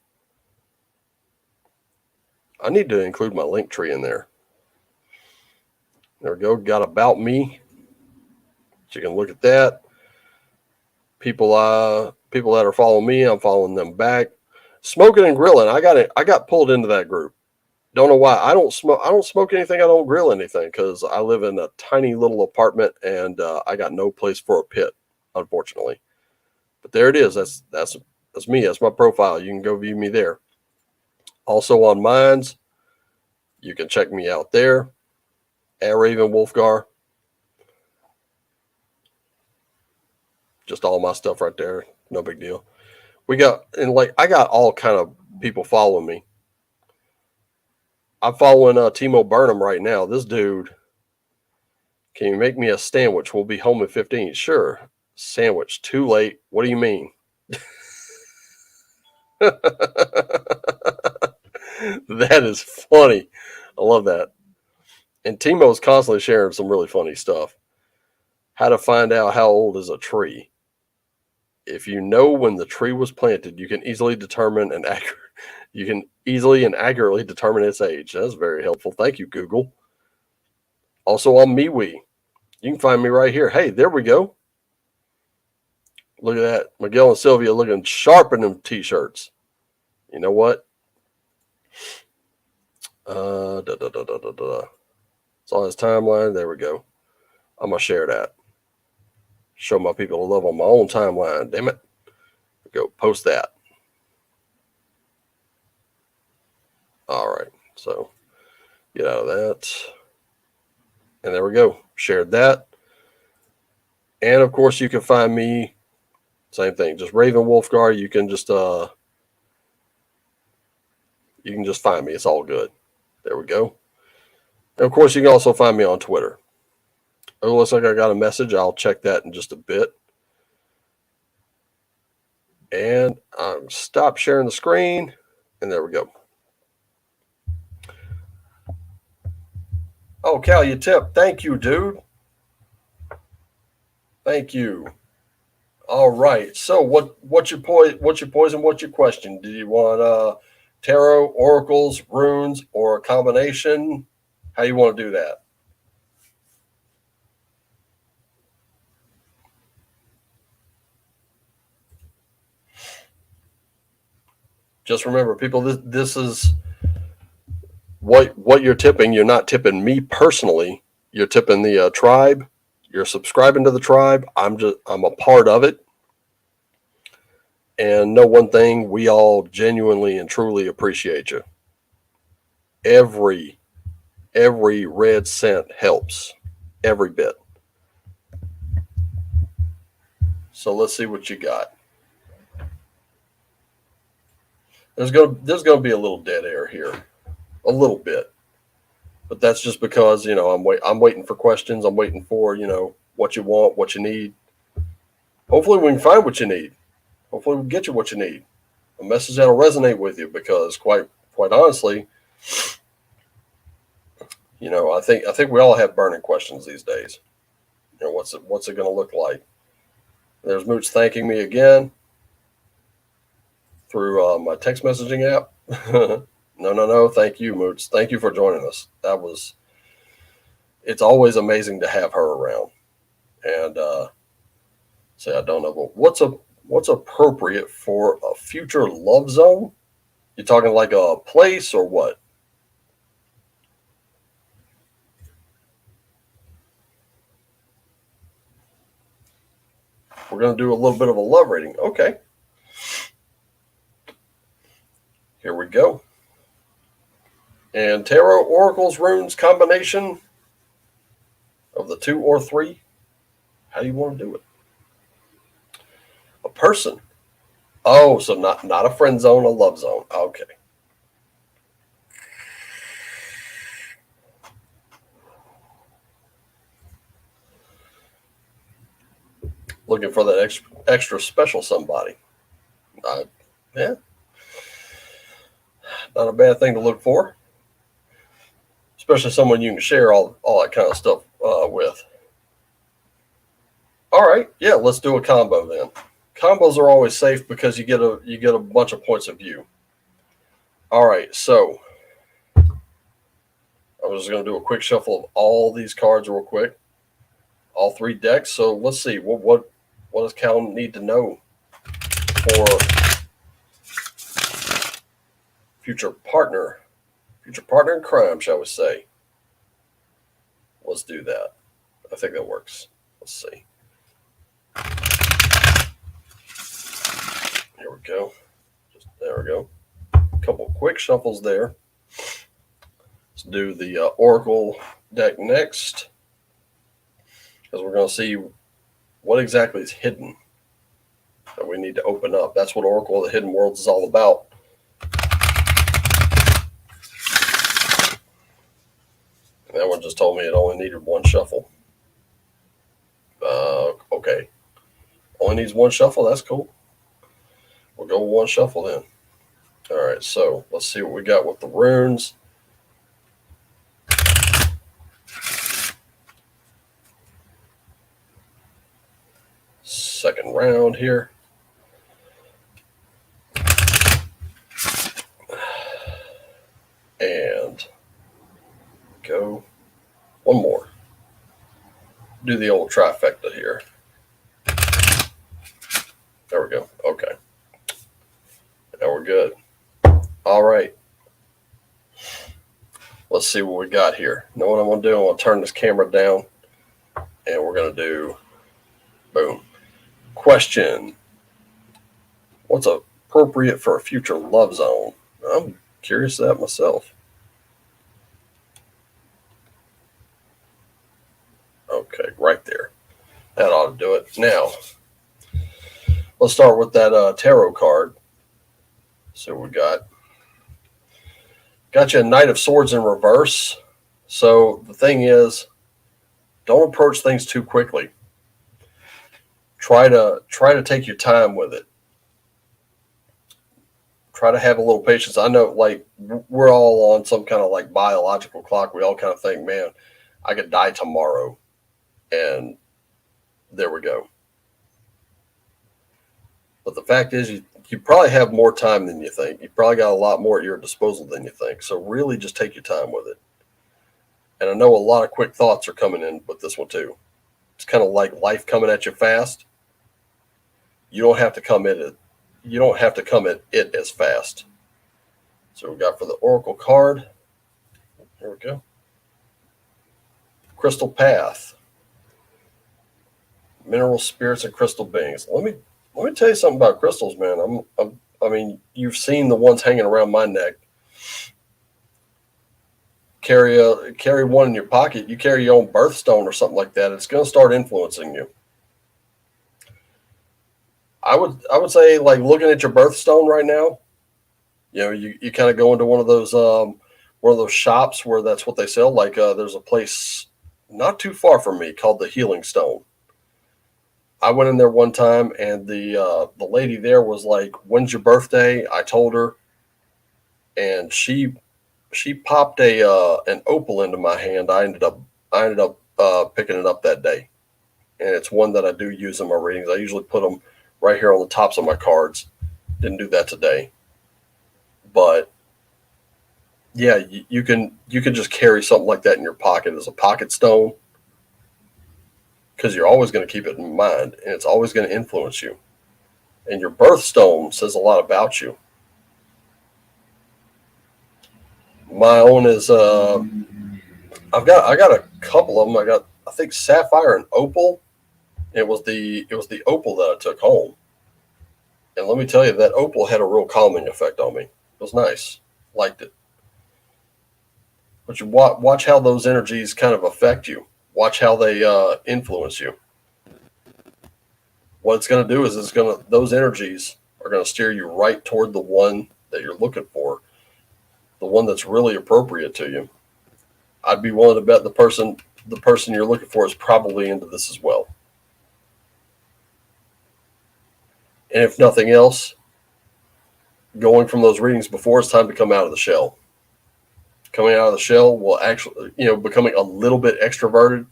S1: I need to include my link tree in there. There we go. Got about me. So you can look at that. People that are following me, I'm following them back. Smoking and grilling. I got pulled into that group. Don't know why. I don't smoke. I don't smoke anything. I don't grill anything because I live in a tiny little apartment and I got no place for a pit, unfortunately. But there it is. That's me. That's my profile. You can go view me there. Also on Minds, you can check me out there at Raven Wolfgar. Just all my stuff right there. No big deal. We got, and like, I got all kind of people following me. I'm following Timo Burnham right now. This dude, can you make me a sandwich? We'll be home in 15. Sure. Sandwich. Too late. What do you mean? That is funny. I love that. And Timo's constantly sharing some really funny stuff. How to find out how old is a tree. If you know when the tree was planted, you can easily determine and accurately determine its age. That's very helpful. Thank you, Google. Also on MeWe. You can find me right here. Hey, there we go. Look at that. Miguel and Sylvia looking sharp in them t-shirts. You know what? It's on his timeline. There we go. I'm going to share that. Show my people the love on my own timeline. Damn it. Go post that. All right. So get out of that. And there we go. Shared that. And of course, you can find me. Same thing. Just Raven Wolfgar. You can just find me. It's all good. There we go. And of course, you can also find me on Twitter. Oh, looks like I got a message. I'll check that in just a bit. And I'll stop sharing the screen. And there we go. Oh, Cal, you tip. Thank you, dude. Thank you. All right. So what's your poison? What's your question? Do you want tarot, oracles, runes, or a combination? How you want to do that? Just remember, people, this is what you're tipping. You're not tipping me personally. You're tipping the tribe. You're subscribing to the tribe. I'm a part of it. And know one thing, we all genuinely and truly appreciate you. Every red cent helps. Every bit. So let's see what you got. There's gonna be a little dead air here. A little bit. But that's just because, I'm waiting for questions. I'm waiting for, what you want, what you need. Hopefully we can find what you need. Hopefully we can get you what you need. A message that'll resonate with you, because quite honestly, I think we all have burning questions these days. What's it going to look like? There's Mootz thanking me again through my text messaging app. No. Thank you, Mootz. Thank you for joining us. It's always amazing to have her around. And say I don't know, but what's appropriate for a future love zone? You talking like a place or what? We're going to do a little bit of a love rating. Okay. Here we go. And tarot, oracles, runes, combination of the 2 or 3. How do you want to do it? A person. Oh, so not a friend zone, a love zone. Okay. Looking for that extra special somebody. Yeah. Not a bad thing to look for. Especially someone you can share all that kind of stuff with. All right. Yeah, let's do a combo then. Combos are always safe because you get a bunch of points of view. All right, so I was just going to do a quick shuffle of all these cards real quick. All 3 decks. So let's see what does Cal need to know for future partner, future partner in crime, shall we say. Let's do that. I think that works. Let's see. Here we go. There we go. A couple quick shuffles there. Let's do the Oracle deck next, because we're going to see what exactly is hidden that we need to open up. That's what Oracle of the Hidden Worlds is all about. That one just told me it only needed one shuffle. Okay. Only needs one shuffle? That's cool. We'll go one shuffle then. All right, so let's see what we got with the runes. Second round here. And go one more. Do the old trifecta here. There we go. Okay. Now we're good. All right. Let's see what we got here. You know what I'm going to do? I'm going to turn this camera down, and we're going to do, boom. Question. What's appropriate for a future love zone? I'm curious of that myself. Okay, right there. That ought to do it. Now, let's start with that tarot card. So we got you a Knight of Swords in reverse. So the thing is, don't approach things too quickly. Try to take your time with it. Try to have a little patience. I know, like, we're all on some kind of like biological clock. We all kind of think, man, I could die tomorrow. And there we go. But the fact is, you probably have more time than you think. You probably got a lot more at your disposal than you think. So really just take your time with it. And I know a lot of quick thoughts are coming in with this one too. It's kind of like life coming at you fast. You don't have to come at it as fast. So we got for the Oracle card. Here we go. Crystal Path. Mineral spirits and crystal beings. Let me tell you something about crystals, man. I mean, you've seen the ones hanging around my neck. Carry one in your pocket. You carry your own birthstone or something like that. It's going to start influencing you. I would say, like, looking at your birthstone right now, you know, you kind of go into one of those shops where that's what they sell. Like, there's a place not too far from me called the Healing Stone. I went in there one time, and the lady there was like, "When's your birthday?" I told her, and she popped an opal into my hand. I ended up picking it up that day, and it's one that I do use in my readings. I usually put them right here on the tops of my cards. Didn't do that today, but yeah, you can just carry something like that in your pocket as a pocket stone, because you're always going to keep it in mind, and it's always going to influence you. And your birthstone says a lot about you. My own is I got a couple of them. I got, I think, sapphire and opal. It was the opal that I took home, and let me tell you, that opal had a real calming effect on me. It was nice, liked it. But you watch how those energies kind of affect you. Watch how they influence you. What it's going to do is those energies are going to steer you right toward the one that you're looking for, the one that's really appropriate to you. I'd be willing to bet the person you're looking for is probably into this as well. And if nothing else, going from those readings before, it's time to come out of the shell. Coming out of the shell will actually, becoming a little bit extroverted,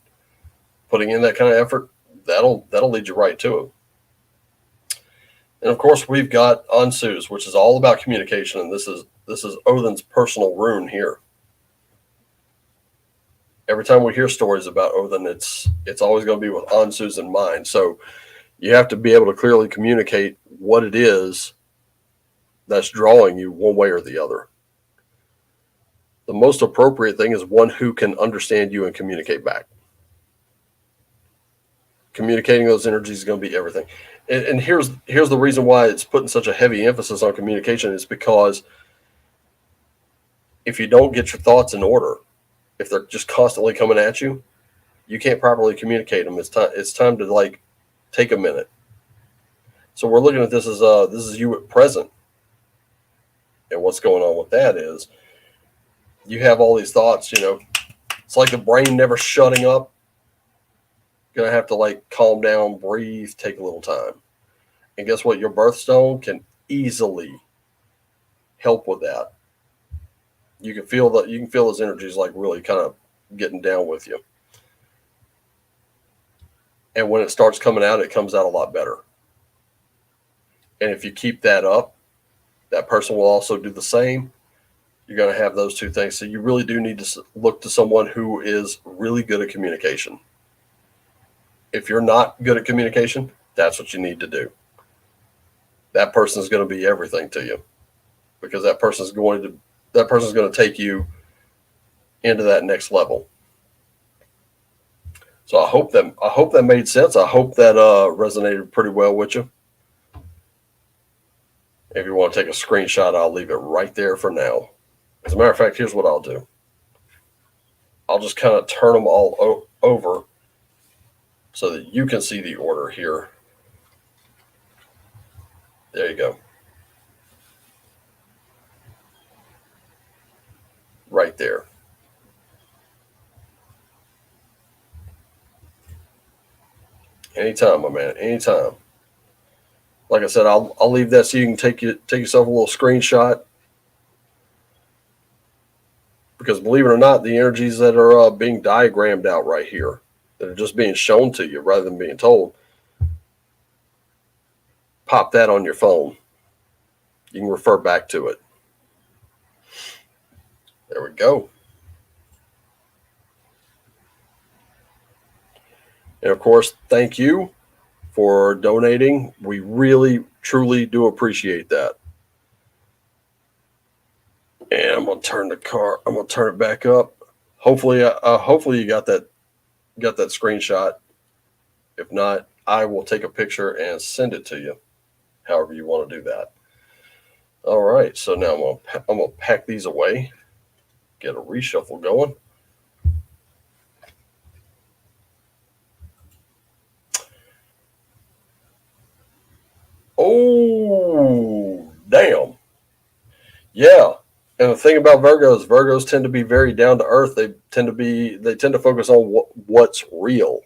S1: putting in that kind of effort, that'll lead you right to it. And of course, we've got Untitled, which is all about communication, and this is Odin's personal rune here. Every time we hear stories about Odin, it's always going to be with Untitled in mind. So you have to be able to clearly communicate what it is that's drawing you one way or the other. The most appropriate thing is one who can understand you and communicate back. Communicating those energies is going to be everything. And here's the reason why it's putting such a heavy emphasis on communication is because if you don't get your thoughts in order, if they're just constantly coming at you, you can't properly communicate them. It's time to like take a minute. So we're looking at this as you at present. And what's going on with that is you have all these thoughts, it's like the brain never shutting up. You're going to have to like calm down, breathe, take a little time. And guess what? Your birthstone can easily help with that. You can feel those energies like really kind of getting down with you. And when it starts coming out, it comes out a lot better. And if you keep that up, that person will also do the same. You're going to have those two things. So you really do need to look to someone who is really good at communication. If you're not good at communication, that's what you need to do. That person is going to be everything to you, because that person's going to take you into that next level. So I hope that made sense. I hope that resonated pretty well with you. If you want to take a screenshot, I'll leave it right there for now. As a matter of fact, here's what I'll do. I'll just kind of turn them all over so that you can see the order here. There you go. Right there. Anytime, my man. Anytime. Like I said, I'll leave that so you can take yourself a little screenshot. Because believe it or not, the energies that are being diagrammed out right here, that are just being shown to you rather than being told, pop that on your phone. You can refer back to it. There we go. And of course, thank you for donating. We really, truly do appreciate that. And I'm gonna turn it back up. Hopefully you got that screenshot. If not, I will take a picture and send it to you. However you want to do that. All right. So now I'm gonna pack these away. Get a reshuffle going. Oh, damn. Yeah. And the thing about Virgos tend to be very down to earth. They tend to focus on what's real.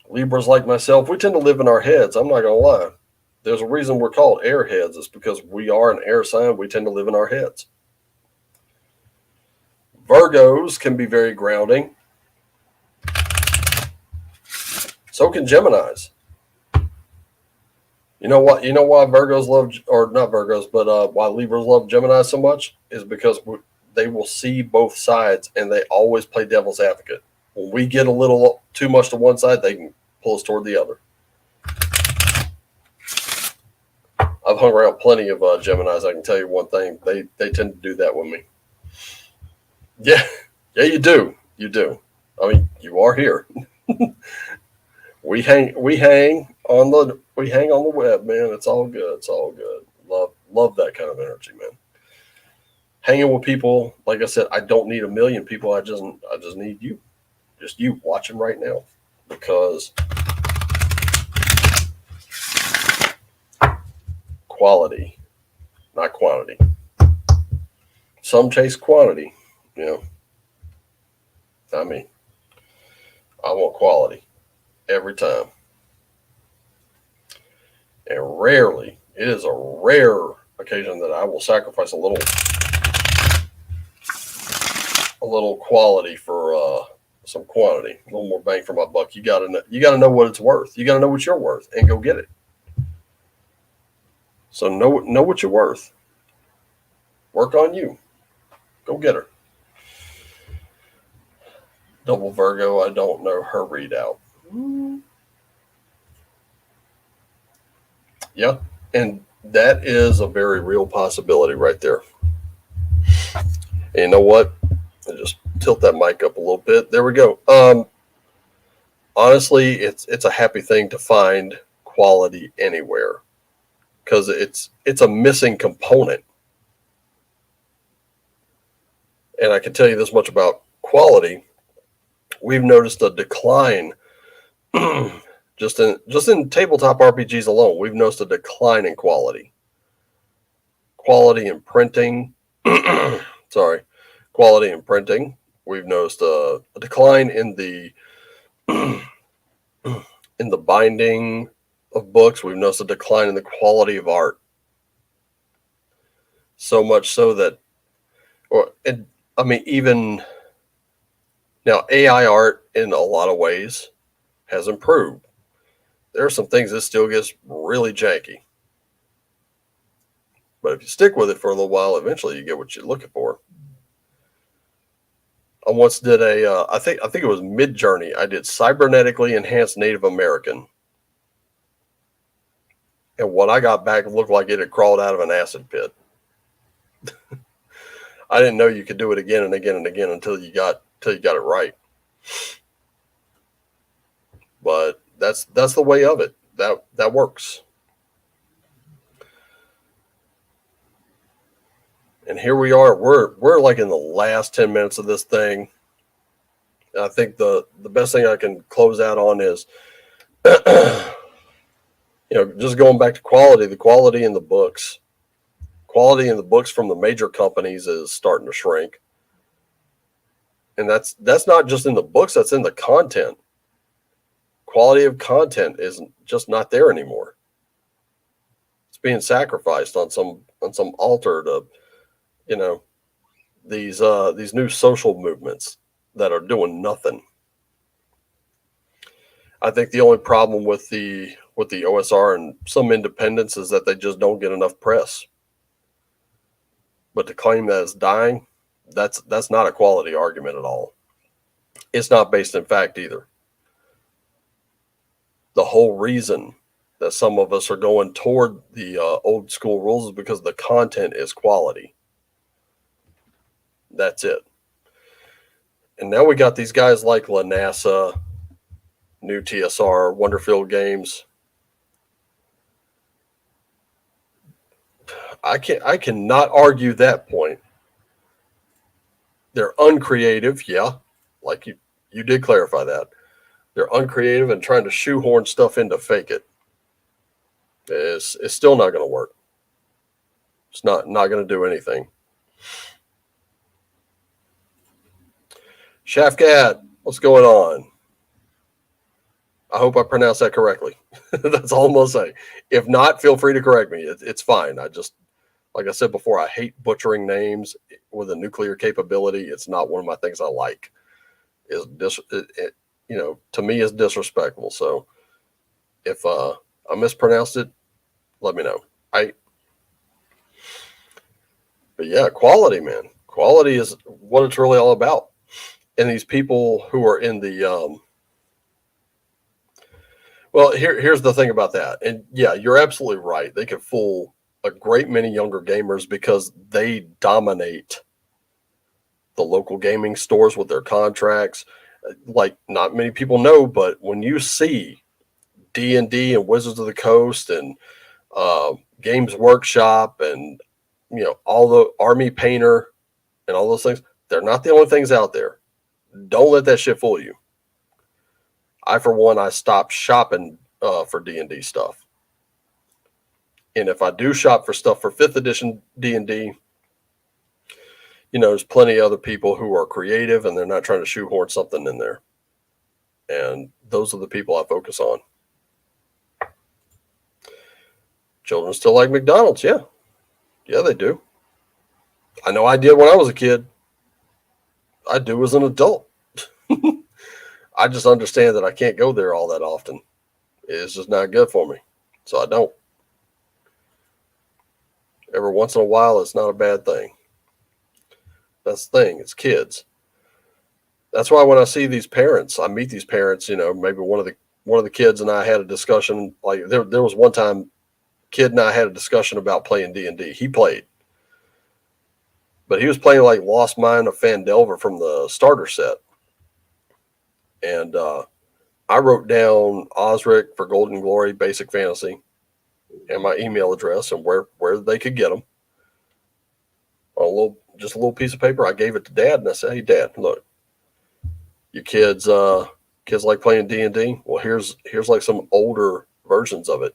S1: Libras like myself, we tend to live in our heads. I'm not going to lie. There's a reason we're called airheads. It's because we are an air sign. We tend to live in our heads. Virgos can be very grounding. So can Geminis. You know what? You know why Virgos love, or not Virgos, but why Libras love Gemini so much is because they will see both sides and they always play devil's advocate. When we get a little too much to one side, they can pull us toward the other. I've hung around plenty of Geminis. I can tell you one thing: they tend to do that with me. Yeah, you do. You do. I mean, you are here. We hang on the web, man. It's all good. It's all good. Love that kind of energy, man. Hanging with people, like I said, I don't need a million people. I just need you. Just you watching right now. Because quality, not quantity. Some chase quantity, I mean, I want quality every time. And rarely, it is a rare occasion that I will sacrifice a little quality for some quantity, a little more bang for my buck. You gotta know what it's worth. You gotta know what you're worth and go get it. So know what you're worth. Work on you. Go get her. Double Virgo, I don't know her readout. Yeah, and that is a very real possibility right there. And you know what? I just tilt that mic up a little bit. There we go. Honestly, it's a happy thing to find quality anywhere because it's a missing component. And I can tell you this much about quality: we've noticed a decline just in tabletop RPGs alone. We've noticed a decline in quality in printing. Sorry, quality in printing. We've noticed a decline in the in the binding of books. We've noticed a decline in the quality of art. So much so that, even now, AI art in a lot of ways has improved. There are some things that still gets really janky. But if you stick with it for a little while, eventually you get what you're looking for. I once did I think it was Mid-Journey. I did cybernetically enhanced Native American. And what I got back looked like it had crawled out of an acid pit. I didn't know you could do it again and again and again until you got it right. But that's the way of it. That works. And here we are. We're like in the last 10 minutes of this thing. And I think the best thing I can close out on is just going back to quality. The quality in the books. Quality in the books from the major companies is starting to shrink. And that's not just in the books, that's in the content. Quality of content is just not there anymore. It's being sacrificed on some altar to, these new social movements that are doing nothing. I think the only problem with the OSR and some independents is that they just don't get enough press. But to claim that it's dying, that's not a quality argument at all. It's not based in fact either. The whole reason that some of us are going toward the old school rules is because the content is quality. That's it. And now we got these guys like LaNASA, New TSR, Wonderfield Games. I cannot argue that point. They're uncreative, yeah. Like you did clarify that. They're uncreative and trying to shoehorn stuff in to fake it. It's still not going to work. It's not going to do anything. Shafkat, what's going on? I hope I pronounced that correctly. That's all I'm going to say. If not, feel free to correct me. It's fine. Like I said before, I hate butchering names with a nuclear capability. It's not one of my things I like. To me, it's disrespectful. So if I mispronounced it, let me know. But yeah, quality, man. Quality is what it's really all about. And these people who are in the here's the thing about that. And yeah, you're absolutely right. They can fool a great many younger gamers because they dominate the local gaming stores with their contracts. Like, not many people know, but when you see D&D and Wizards of the Coast and Games Workshop and all the Army Painter and all those things, they're not the only things out there. Don't let that shit fool you. I stopped shopping for D&D stuff. And if I do shop for stuff for 5th edition D&D, there's plenty of other people who are creative and they're not trying to shoehorn something in there. And those are the people I focus on. Children still like McDonald's, yeah. Yeah, they do. I know I did when I was a kid. I do as an adult. I just understand that I can't go there all that often. It's just not good for me. So I don't. Every once in a while, it's not a bad thing. That's the thing. It's kids. That's why when I see these parents, I meet these parents, maybe one of the kids and I had a discussion. Like there was one time, kid and I had a discussion about playing D&D. He played. But he was playing like Lost Mine of Fandelver from the starter set. And I wrote down Osric for Golden Glory, Basic Fantasy, and my email address and where they could get them. On just a little piece of paper. I gave it to Dad, and I said, "Hey, Dad, look, you kids like playing D&D. Well, here's like some older versions of it.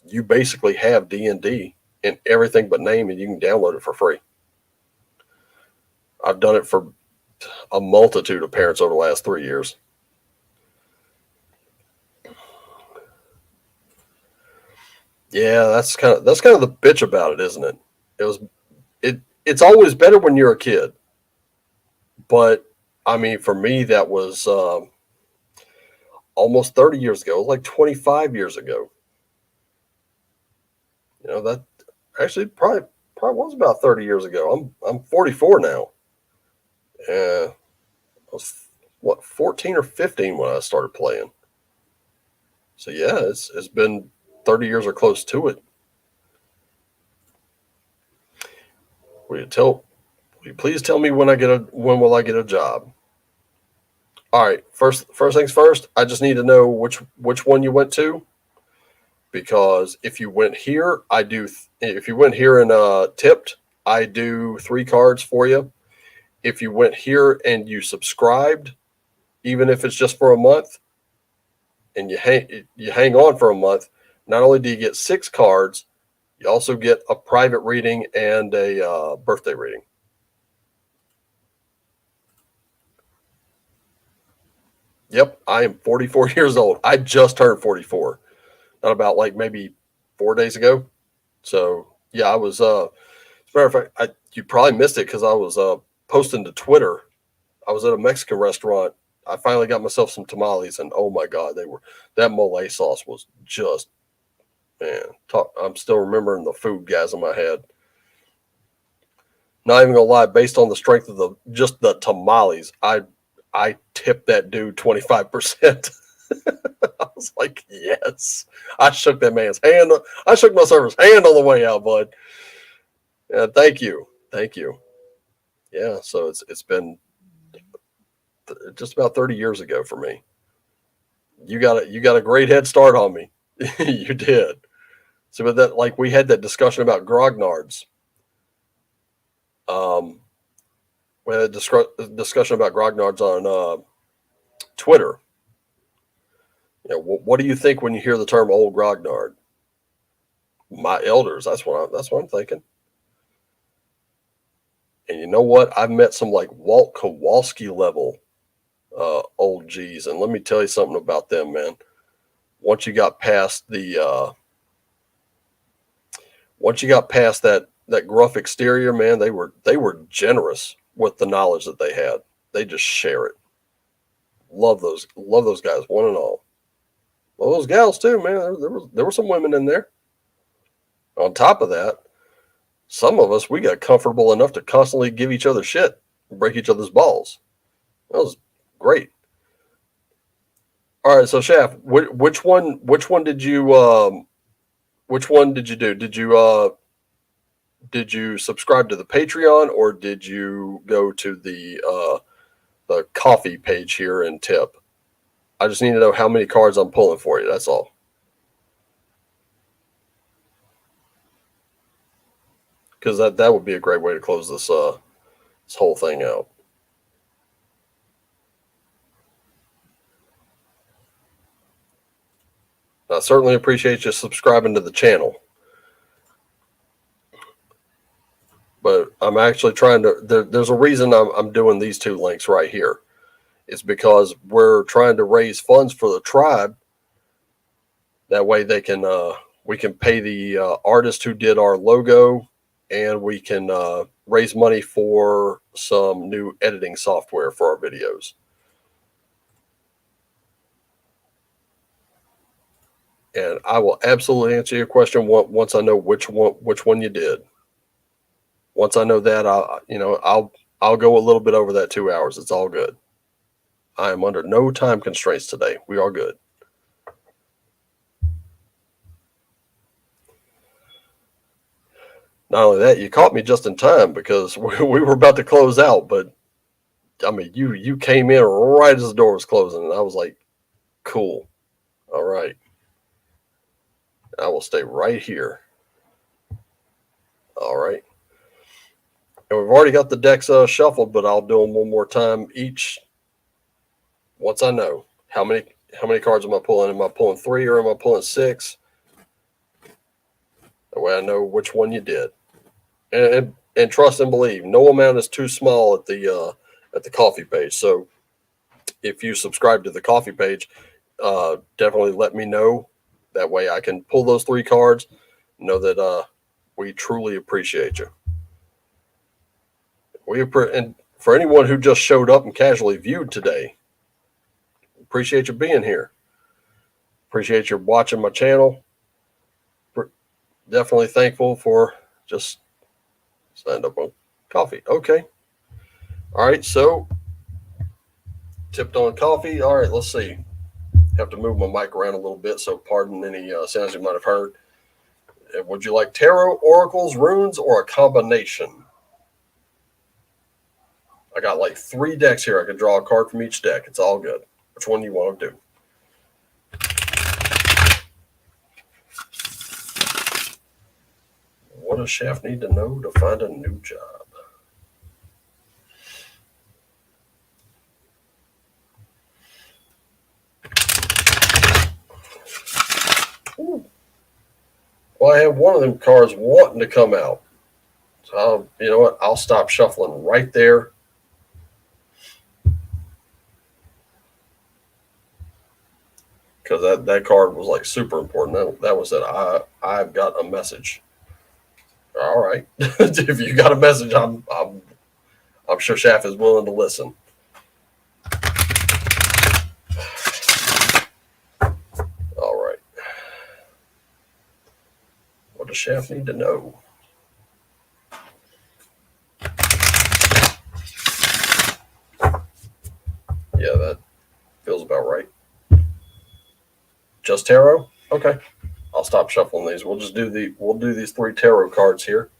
S1: You basically have D&D in everything but name, and you can download it for free." I've done it for a multitude of parents over the last 3 years. Yeah, that's kind of the bitch about it, isn't it? It's always better when you're a kid, but I mean, for me, that was almost 30 years ago, like 25 years ago. That actually probably was about 30 years ago. I'm 44 now. I was 14 or 15 when I started playing. So yeah, it's been 30 years or close to it. Will you please tell me when will I get a job? All right, first things first, I just need to know which one you went to, because if you went here, if you went here and tipped, I do 3 cards for you. If you went here and you subscribed, even if it's just for a month, and you hang on for a month, not only do you get 6 cards, you also get a private reading and a birthday reading. Yep, I am 44 years old. I just turned 44, not about like maybe 4 days ago. So yeah, I was. As a matter of fact, you probably missed it because I was posting to Twitter. I was at a Mexican restaurant. I finally got myself some tamales, and oh my god, that mole sauce was just, man. I'm still remembering the foodgasm I had. Not even gonna lie, based on the strength of the tamales, I tipped that dude 25%. I was like, yes. I shook that man's hand. I shook my server's hand on the way out, bud. Yeah, thank you. Yeah, so it's been just about 30 years ago for me. You got a great head start on me. You did. So with that, like, we had that discussion about grognards. We had a discussion about grognards on Twitter. What do you think when you hear the term old grognard? My elders. That's what I'm thinking. And you know what? I've met some like Walt Kowalski level old G's, and let me tell you something about them, man. Once you got past that gruff exterior, man, they were generous with the knowledge that they had. They just share it. Love those guys, one and all. Love those gals too, man. There were some women in there. On top of that, some of us, we got comfortable enough to constantly give each other shit and break each other's balls. That was great. All right, so Shaft, which one did you do? Did you subscribe to the Patreon, or did you go to the coffee page here and tip? I just need to know how many cards I'm pulling for you. That's all. Because that would be a great way to close this whole thing out. I certainly appreciate you subscribing to the channel. But I'm actually trying to, there's a reason I'm doing these 2 links right here. It's because we're trying to raise funds for the tribe. That way we can pay the artist who did our logo, and we can raise money for some new editing software for our videos. And I will absolutely answer your question once I know which one you did. Once I know that, I'll go a little bit over that 2 hours. It's all good. I am under no time constraints today. We are good. Not only that, you caught me just in time because we were about to close out. But I mean, you came in right as the door was closing, and I was like, "Cool, all right, I will stay right here." All right, and we've already got the decks shuffled, but I'll do them one more time each. Once I know how many cards am I pulling? Am I pulling 3 or am I pulling 6? That way I know which one you did. And trust and believe, no amount is too small at the coffee page. So if you subscribe to the coffee page, definitely let me know. That way I can pull those 3 cards. Know that we truly appreciate you. And for anyone who just showed up and casually viewed today, appreciate you being here. Appreciate you watching my channel. Definitely thankful for just stand up on coffee. Okay. All right. So tipped on coffee. All right. Let's see. Have to move my mic around a little bit. So pardon any sounds you might have heard. Would you like tarot, oracles, runes, or a combination? I got like 3 decks here. I can draw a card from each deck. It's all good. Which one do you want to do? What does Shaft need to know to find a new job? Ooh. Well, I have one of them cards wanting to come out. So, you know what? I'll stop shuffling right there. Because that card was like super important. That was that I've got a message. All right. If you got a message, I'm sure Shaft is willing to listen. All right. What does Shaft need to know? Yeah, that feels about right. Just tarot? Okay. I'll stop shuffling these. We'll do these 3 tarot cards here.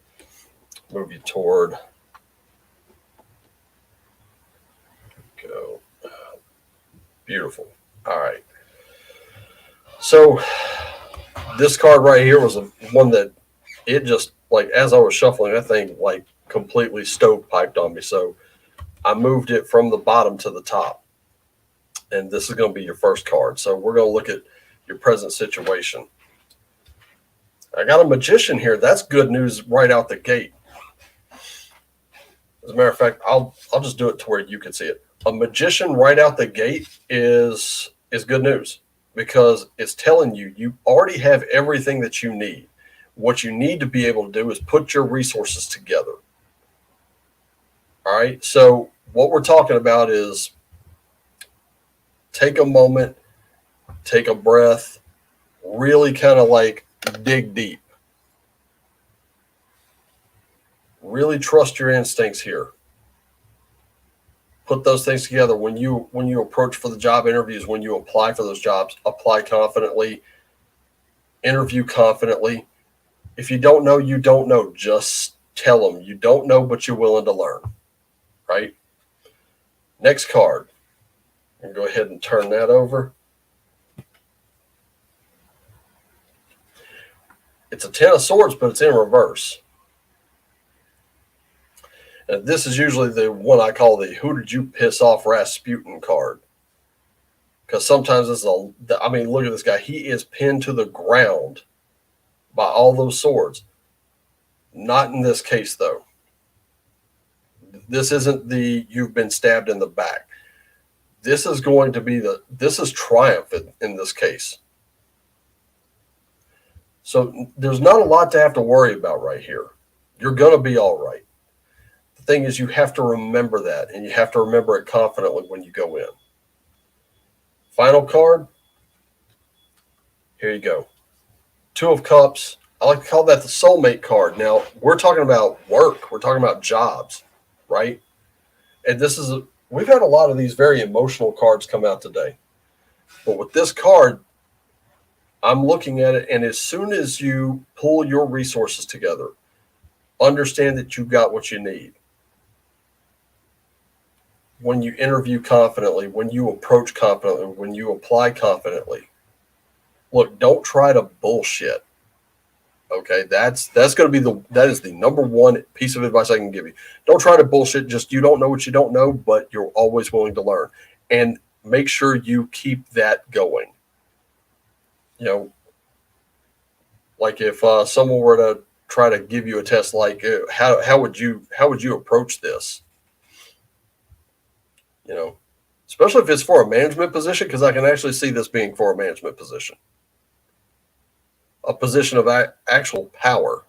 S1: Move you toward. Go. Beautiful. All right. So this card right here was one that it just, like, as I was shuffling, that thing like completely stovepiped on me. So I moved it from the bottom to the top. And this is going to be your first card. So we're going to look at your present situation. I got a magician here. That's good news right out the gate. As a matter of fact, I'll just do it to where you can see it. A magician right out the gate is good news because it's telling you already have everything that you need. What you need to be able to do is put your resources together. All right. So what we're talking about is take a moment, take a breath, really kind of like dig deep. Really trust your instincts here. Put those things together. When you approach for the job interviews, when you apply for those jobs, apply confidently, interview confidently. If you don't know, you don't know. Just tell them you don't know, but you're willing to learn. Right? Next card. And go ahead and turn that over. It's a 10 of swords, but it's in reverse. And this is usually the one I call the "Who did you piss off, Rasputin" card. Because sometimes look at this guy. He is pinned to the ground by all those swords. Not in this case, though. This isn't you've been stabbed in the back. This is going to be this is triumph in this case. So there's not a lot to have to worry about right here. You're going to be all right. The thing is, you have to remember that, and you have to remember it confidently when you go in. Final card. Here you go. 2 of Cups. I like to call that the soulmate card. Now, we're talking about work. We're talking about jobs, right? And we've had a lot of these very emotional cards come out today. But with this card, I'm looking at it, and as soon as you pull your resources together, Understand that you got what you need. When you interview confidently, when you approach confidently, when you apply confidently, look, don't try to bullshit. Okay, that's going to be that is the number one piece of advice I can give you. Don't try to bullshit. Just you don't know what you don't know, but you're always willing to learn, and make sure you keep that going. You know, like if someone were to try to give you a test, like how would you approach this? You know, especially if it's for a management position, because I can actually see this being for a management position, a position of actual power.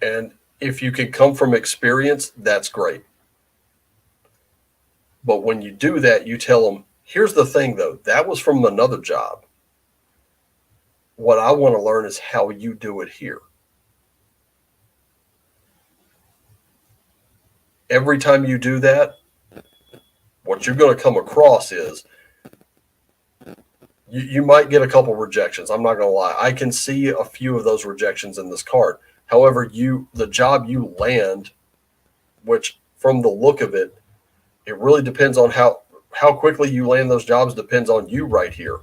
S1: And if you can come from experience, that's great. But when you do that, you tell them, here's the thing though, that was from another job. What I want to learn is how you do it here. Every time you do that, what you're going to come across is you might get a couple rejections. I'm not going to lie. I can see a few of those rejections in this card. However, the job you land, which from the look of it, it really depends on how quickly you land those jobs depends on you right here.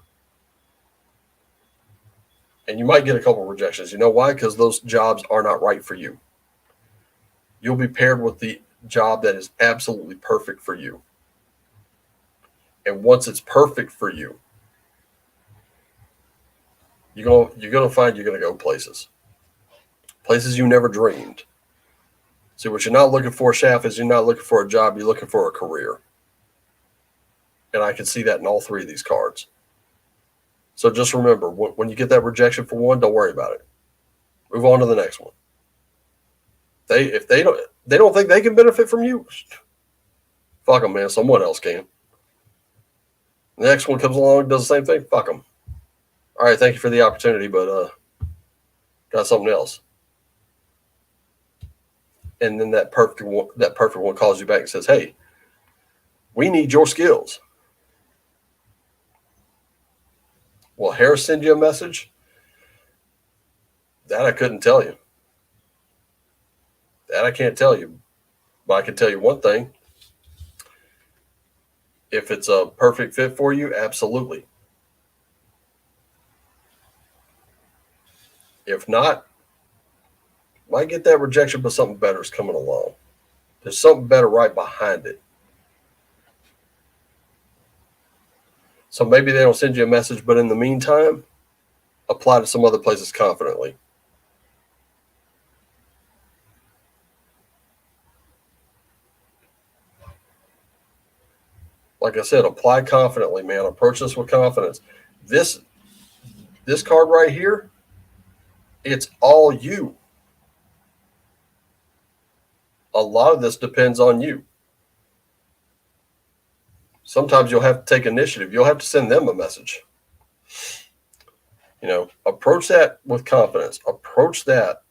S1: And you might get a couple rejections. You know why? Because those jobs are not right for you. You'll be paired with the job that is absolutely perfect for you. And once it's perfect for you, you're gonna find you're gonna go places you never dreamed. See, what you're not looking for, Shaft, is you're not looking for a job, you're looking for a career. And I can see that in all three of these cards. So just remember, when you get that rejection for one, don't worry about it. Move on to the next one. If they don't think they can benefit from you, fuck them, man. Someone else can. The next one comes along, does the same thing. Fuck them. All right, thank you for the opportunity, but got something else. And then that perfect one calls you back and says, "Hey, we need your skills." Will Harris send you a message? That I couldn't tell you. That I can't tell you. But I can tell you one thing. If it's a perfect fit for you, absolutely. If not, might get that rejection, but something better is coming along. There's something better right behind it. So maybe they don't send you a message, but in the meantime, apply to some other places confidently. Like I said, apply confidently, man. Approach this with confidence. This card right here, it's all you. A lot of this depends on you. Sometimes you'll have to take initiative. You'll have to send them a message. Approach that with confidence. Approach that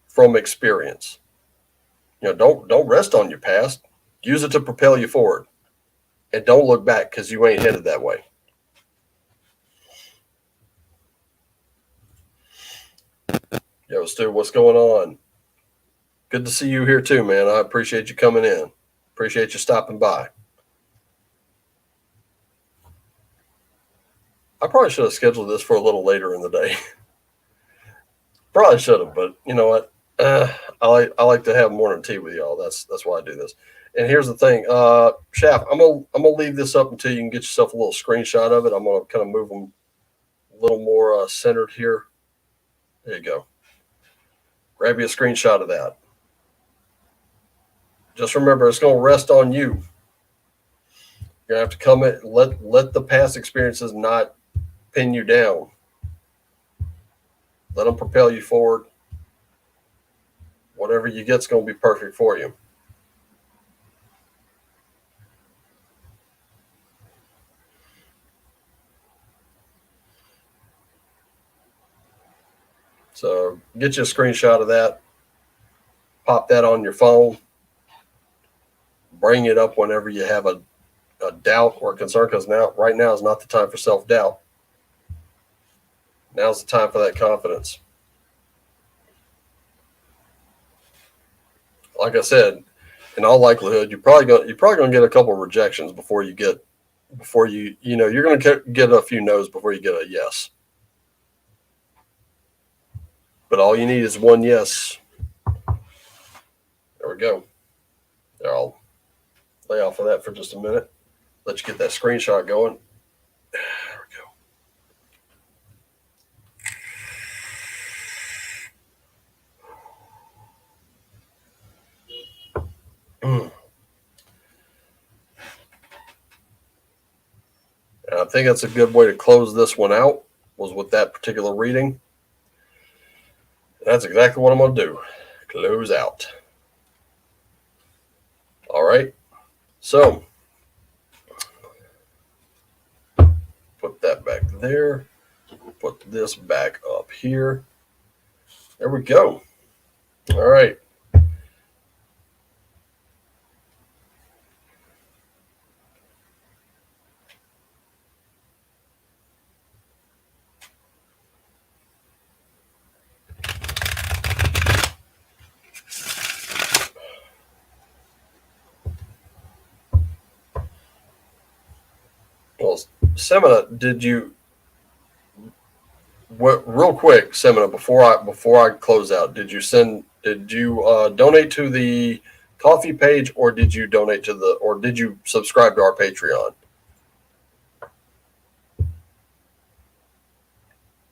S1: from experience. Don't rest on your past. Use it to propel you forward. And don't look back, because you ain't headed that way. Yo, Stu, what's going on? Good to see you here too, man. I appreciate you coming in. Appreciate you stopping by. I probably should have scheduled this for a little later in the day. Probably should have, but you know what? I like to have morning tea with y'all. That's why I do this. And here's the thing, Shaft, I'm gonna leave this up until you can get yourself a little screenshot of it. I'm gonna kind of move them a little more centered here. There you go. Grab you a screenshot of that. Just remember, it's gonna rest on you. You're gonna have to come in, let the past experiences not pin you down. Let them propel you forward. Whatever you get's gonna be perfect for you. So get you a screenshot of that. Pop that on your phone. Bring it up whenever you have a doubt or concern, because right now is not the time for self-doubt. Now's the time for that confidence. Like I said, in all likelihood, you're probably gonna get a couple of rejections before you you're gonna get a few no's before you get a yes. But all you need is one yes. There we go. There, I'll lay off of that for just a minute. Let you get that screenshot going. There we go. And I think that's a good way to close this one out, was with that particular reading. That's exactly what I'm going to do. Close out. All right. So, put that back there. Put this back up here. There we go. All right. Well, Semina, real quick, Semina, before I close out, did you donate to the coffee page, or did you did you subscribe to our Patreon?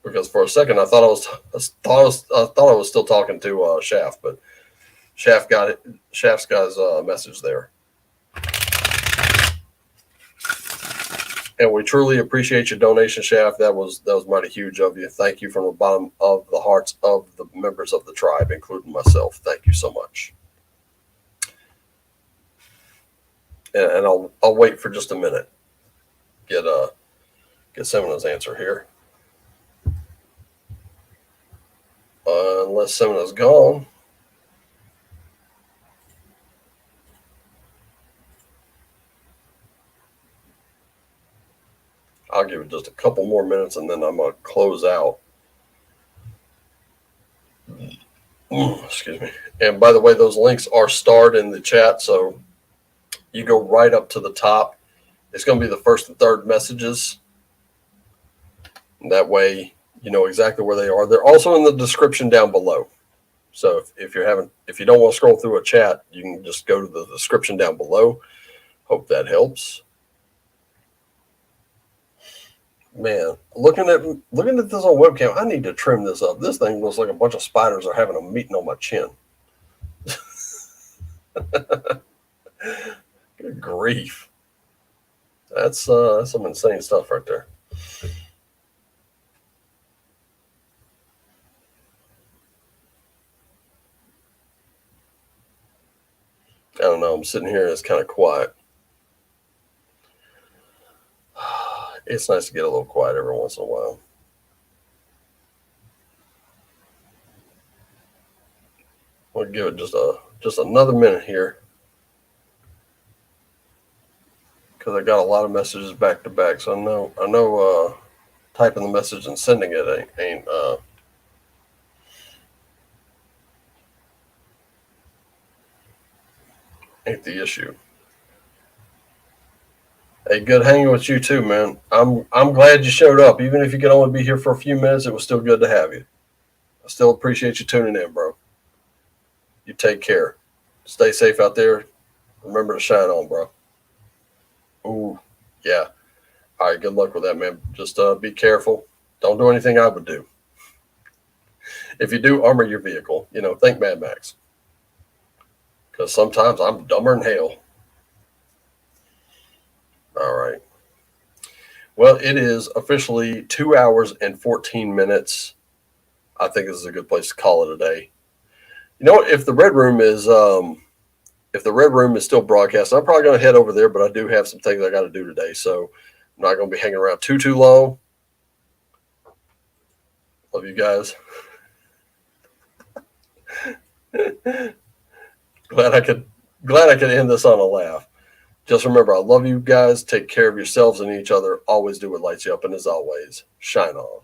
S1: Because for a second I thought I was still talking to Shaft, but Shaft's got his message there. And we truly appreciate your donation, Shaft. That was mighty huge of you. Thank you from the bottom of the hearts of the members of the tribe, including myself. Thank you so much. And I'll wait for just a minute. Get Semina's answer here. Unless Semina's gone. I'll give it just a couple more minutes and then I'm going to close out. Excuse me. And by the way, those links are starred in the chat, so you go right up to the top. It's going to be the first and third messages. And that way, you know exactly where they are. They're also in the description down below. So if you don't want to scroll through a chat, you can just go to the description down below. Hope that helps. Man, looking at this on webcam, I need to trim this up. This thing looks like a bunch of spiders are having a meeting on my chin. Good grief. That's some insane stuff right there. I don't know. I'm sitting here and it's kind of quiet. It's nice to get a little quiet every once in a while. We'll give it just another minute here, because I got a lot of messages back to back. So I know typing the message and sending it ain't the issue. Hey, good hanging with you too, man. I'm glad you showed up. Even if you could only be here for a few minutes, it was still good to have you. I still appreciate you tuning in, bro. You take care. Stay safe out there. Remember to shine on, bro. Ooh, yeah. All right, good luck with that, man. Just be careful. Don't do anything I would do. If you do, armor your vehicle. Think Mad Max. Because sometimes I'm dumber than hell. All right. Well, it is officially 2 hours and 14 minutes. I think this is a good place to call it a day. If the Red Room is still broadcasting, I'm probably going to head over there, but I do have some things I got to do today, so I'm not going to be hanging around too long. Love you guys. Glad I could end this on a laugh. Just remember, I love you guys. Take care of yourselves and each other. Always do what lights you up, and as always, shine on.